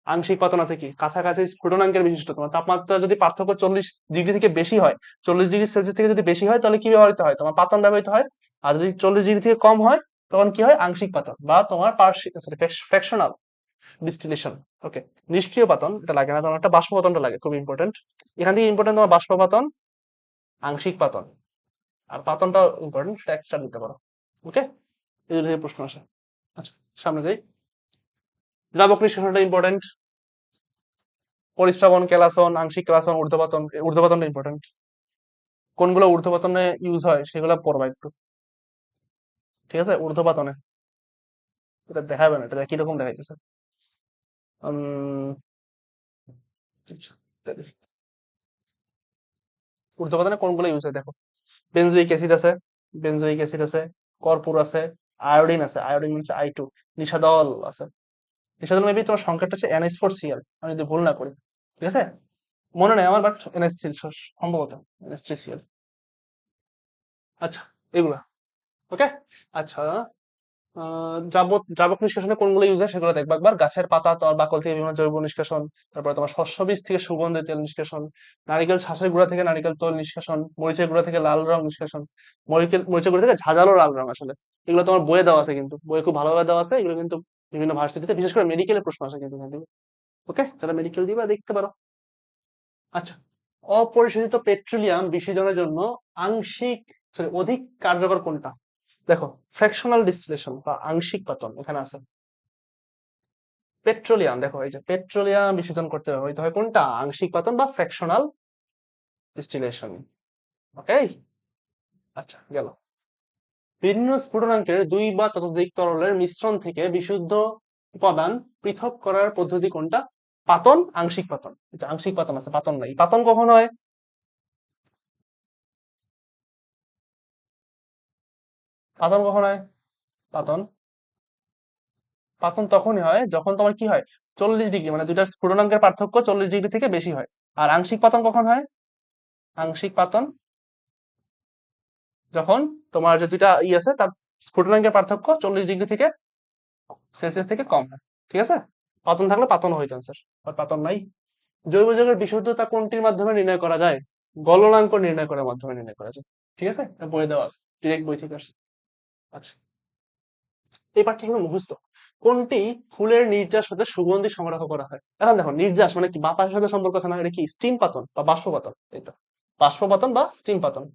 আংশিক পাতন আছে কি? কাছাকাছি স্ফুটনাঙ্কের বিশিষ্ট, তোমার তাপমাত্রা যদি পার্থক্য 40 ডিগ্রি থেকে বেশি হয়, 40 ডিগ্রি সেলসিয়াস থেকে যদি বেশি হয়, তাহলে কি ব্যবহৃত হয়? তোমার পাতন ব্যবহৃত হয়। আর যদি 40 ডিগ্রি থেকে কম হয়, তখন কি হয়? আংশিক পাতন বা তোমার ফ্র্যাকশনাল ডিস্টিলেশন। ওকে, নিষ্ক্রিয় পাতন এটা লাগে না, তোমার একটা বাষ্প পাতনটা লাগে, খুব ইম্পর্টেন্ট। এখান থেকে ইম্পর্টেন্ট তোমার বাষ্প পাতন, আংশিক পাতন, আর পাতনটা ইম্পর্টেন্ট, সেটা এক্সট্রা দিতে পারো। ওকে, এই দুটো থেকে প্রশ্ন আসে। আচ্ছা, সামনে যাই। দ্রাবক নিষ্কাশনটা ইম্পর্টেন্ট। পরিস্রাবন, কেলাসন, আংশিক কেলাসন, ঊর্ধ্বপাতন। ঊর্ধ্বপাতনটা ইম্পর্টেন্ট। কোনগুলো ঊর্ধ্বপাতনে ইউজ হয় সেগুলো পড়বা একটু। ঠিক আছে, ঊর্ধ্বপাতনে এটা দেখাবে না, এটা কিরকম দেখাইতেছে। উম, আচ্ছা, ঊর্ধ্বপাতনে কোনগুলো ইউজ হয় দেখো। বেনজোইক অ্যাসিড আছে, বেনজোইক অ্যাসিড আছে, কর্পূর আছে, আয়োডিন আছে, আয়োডিন হচ্ছে I2, নিশাদল আছে। নিশাদল মেবি তোমার সংকেতটা হচ্ছে NH4Cl, আমি যদি ভুল না করি। ঠিক আছে, মনে নেই আমার, বাট NH3 সম্ভবত NH3Cl। আচ্ছা, এগুলা। ওকে। আচ্ছা, দ্রাবক নিষ্কাশনে কোনগুলো ইউজ হয় সেগুলো দেখবা একবার। গাছের পাতা, তোমার বাকল থেকে বিভিন্ন জৈব নিষ্কাশন, তারপরে তোমার শস্য বীজ থেকে সুগন্ধি তেল নিষ্কাশন, নারিকেল শ্বাসের গুঁড়া থেকে নারিকেল তেল নিষ্কাশন, মরিচের গুঁড়া থেকে লাল রং নিষ্কাশন, মরিচের গুঁড়া থেকে ঝাঁঝালো লাল রং আসলে। এগুলো তোমার বইয়ে দেওয়া আছে, কিন্তু বইয়ে খুব ভালোভাবে দেওয়া আছে এগুলো, কিন্তু বিভিন্ন ভার্সিটিতে বিশেষ করে মেডিকেলের প্রশ্ন আসে কিন্তু এখান থেকে। ওকে, যারা মেডিকেল দিবা দেখতে পারো। আচ্ছা, অপরিশোধিত পেট্রোলিয়াম বিসর্জনের জন্য আংশিক সরি অধিক কার্যকর কোনটা? দেখো, ফ্র্যাকশনাল ডিস্টিলেশন বা আংশিক পাতন এখানে আছে। পেট্রোলিয়াম, দেখো এই যে পেট্রোলিয়াম বিশোধন করতে ব্যবহৃত হয় কোনটা? আংশিক পাতন বা ফ্র্যাকশনাল ডিস্টিলেশন। ওকে। আচ্ছা, গেল। ভিন্ন স্ফুটনাঙ্কের দুই বা ততোধিক তরলের মিশ্রণ থেকে বিশুদ্ধ উপাদান পৃথক করার পদ্ধতি কোনটা? পাতন, আংশিক পাতন। এই যে আংশিক পাতন আছে, পাতন নাই। পাতন কখন হয়? পাতন কখন হয়? পাতন পাতন তখনই হয় যখন তোমার কি হয়, 40 ডিগ্রি, মানে দুইটার স্ফুটনাঙ্কের পার্থক্য 40 ডিগ্রি থেকে বেশি হয়। আর আংশিক পাতন কখন হয়? আংশিক পাতন যখন তোমার যে দুইটা আছে তার স্ফুটনাঙ্কের পার্থক্য 40 ডিগ্রি থেকে সেলসিয়াস থেকে কম হয়। ঠিক আছে, পাতন থাকলে পাতন হইতো আনসার, আর পাতন নাই। জৈব যৌগের বিশুদ্ধতা কোনটির মাধ্যমে নির্ণয় করা যায়? গলনাঙ্ক নির্ণয় করার মাধ্যমে নির্ণয় করা যায়। ঠিক আছে, এটা বই দেওয়া আছে, ডিরেক্ট বই থেকে আসছে। আচ্ছা, এই পাঠটি হলো মুখস্থ। কোনটি ফুলের নির্যাস হতে সুগন্ধি সংগ্রহ করা হয়? এখন দেখো, নির্যাস মানে কি? বাতাসের সাথে সম্পর্ক আছে না, এটা কি স্টিম পাতন বা বাষ্পপাতন? এই তো, বাষ্পপাতন বা স্টিম পাতন।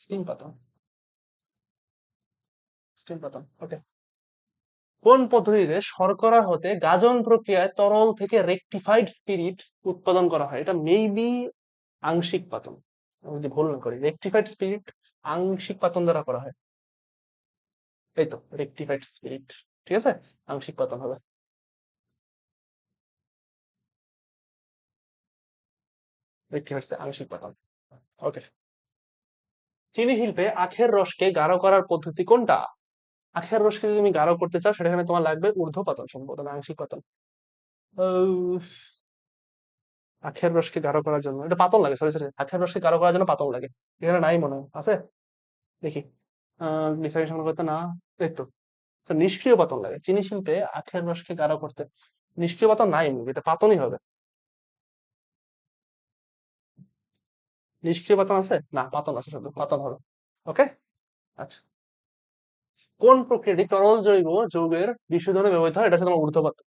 স্টিম পাতন, স্টিম পাতন। ওকে। কোন পদ্ধতিতে শর্করা হতে গাজন প্রক্রিয়ায় তরল থেকে রেকটিফাইড স্পিরিট উৎপাদন করা হয়? এটা মেবি আংশিক পাতন, আমি যদি ভুল না করি। রেকটিফাইড স্পিরিট আংশিক পাতন দ্বারা করা হয়। এই তো, রেকটিফাইড স্পিরিট। ঠিক আছে, আংশিক পাতন হবে। রেকটিফাইড আংশিক পাতন। ওকে। চিনি শিল্পে আখের রসকে গাঢ় করার পদ্ধতি কোনটা? আখের রসকে যদি তুমি গাঢ় করতে চাও, সেখানে তোমার লাগবে ঊর্ধ্বপাতন, সম্ভবত না আংশিক পাতন। আহ, আখের রসকে গাঢ় করার জন্য এটা পাতন লাগে, সরি সরি, আখের রসকে গাঢ় করার জন্য পাতন লাগে। এখানে নাই মনে হয়, আছে দেখি। গ্লিসারিন সংগ্রহ করতে না, এই তো। আচ্ছা, নিষ্ক্রিয় পাতন লাগে চিনি শিল্পে আখের রসকে গাঢ় করতে। নিষ্ক্রিয় পাতন নাই, এটা পাতনই হবে। নিষ্ক্রিয় পাতন আছে না, পাতন আছে, শুধু পাতন হবে। ওকে। আচ্ছা, কোন প্রক্রিয়াটি তরল জৈব যৌগের বিশোধনে ব্যবহৃত হয়? এটা হচ্ছে তোমার ঊর্ধ্বপাতন,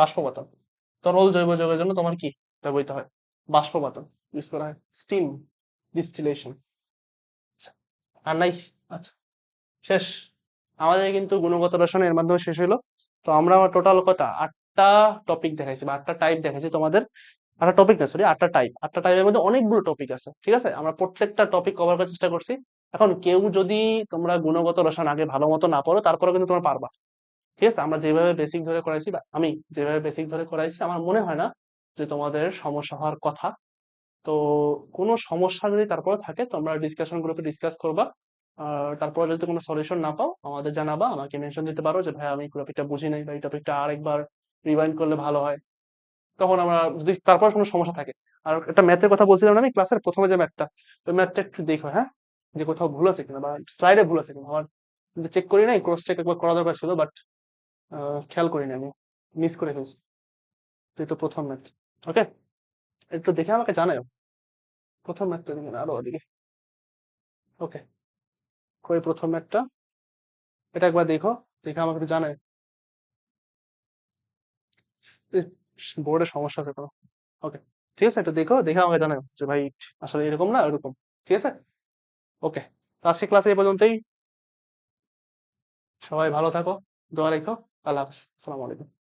বাষ্পপাতন। তরল জৈব যৌগের জন্য তোমার কি ব্যবহৃত হয়? বাষ্পপাতন ইউজ করা হয়, স্টিম ডিস্টিলেশন। আর নাই। আচ্ছা, শেষ। আমাদের কিন্তু গুণগত রসায়ন এর মাধ্যমে শেষ হলো। তো আমরা টোটাল কটা 8টা টপিক দেখাইছি বা 8টা টাইপ দেখাইছি তোমাদের। আটটা টপিক না, সরি, আটটা টাইপের মধ্যে অনেকগুলো টপিক আছে, ঠিক আছে? আমরা প্রত্যেকটা টপিক কভার করার চেষ্টা করছি। এখন কেউ যদি তোমরা গুণগত রসায়ন আগে ভালো মতো না পড়ো, তারপরে কিন্তু তোমরা পারবা, ঠিক আছে? আমরা যেভাবে বেসিক ধরে করাইছি, বা আমি যেভাবে বেসিক ধরে করাইছি, আমার মনে হয় না যে তোমাদের সমস্যা হওয়ার কথা। তো কোনো সমস্যা যদি তারপরে থাকে, তোমরা ডিসকাশন গ্রুপে ডিসকাস করবা। আর তারপরে যদি কোনো সলিউশন না পাও, আমাদের জানাবা, আমাকে মেনশন দিতে পারো যে ভাই আমি এই টপিকটা বুঝি নাই, বা এই টপিকটা আরেকবার রিভাইন্ড করলে ভালো হয়। তখন আমরা যদি তারপর কোনো সমস্যা থাকে, আর একটা ম্যাথের কথা বলছিলাম না আমি ক্লাসের প্রথমে, যে ম্যাথটা, ওই ম্যাথটা একটু দেখো, হ্যাঁ, যে কোথাও ভুল আছে কিনা বা স্লাইডে ভুল আছে কিনা। আমার কিন্তু চেক করি নাই, ক্রস চেক একবার করা দরকার ছিল, বাট খেয়াল করিনি, আমি মিস করে ফেলছি। তো এই তো প্রথম ম্যাথ। ওকে, একটু দেখে আমাকে জানাও, প্রথম ম্যাথটা দিকে না আরো ওদিকে। ওকে, কই প্রথম ম্যাথটা, এটা একবার দেখো, দেখে আমাকে একটু জানাও। বোর্ডে সমস্যা আছে কোনো? ওকে, ঠিক আছে, একটু দেখো, দেখে আমাকে জানাও যে ভাই আসলে এরকম না এরকম, ঠিক আছে? ওকে, তো আজকে ক্লাসে এই পর্যন্তই। সবাই ভালো থাকো, দোয়া রেখো। আল্লাহ হাফিজ, আসসালামু আলাইকুম।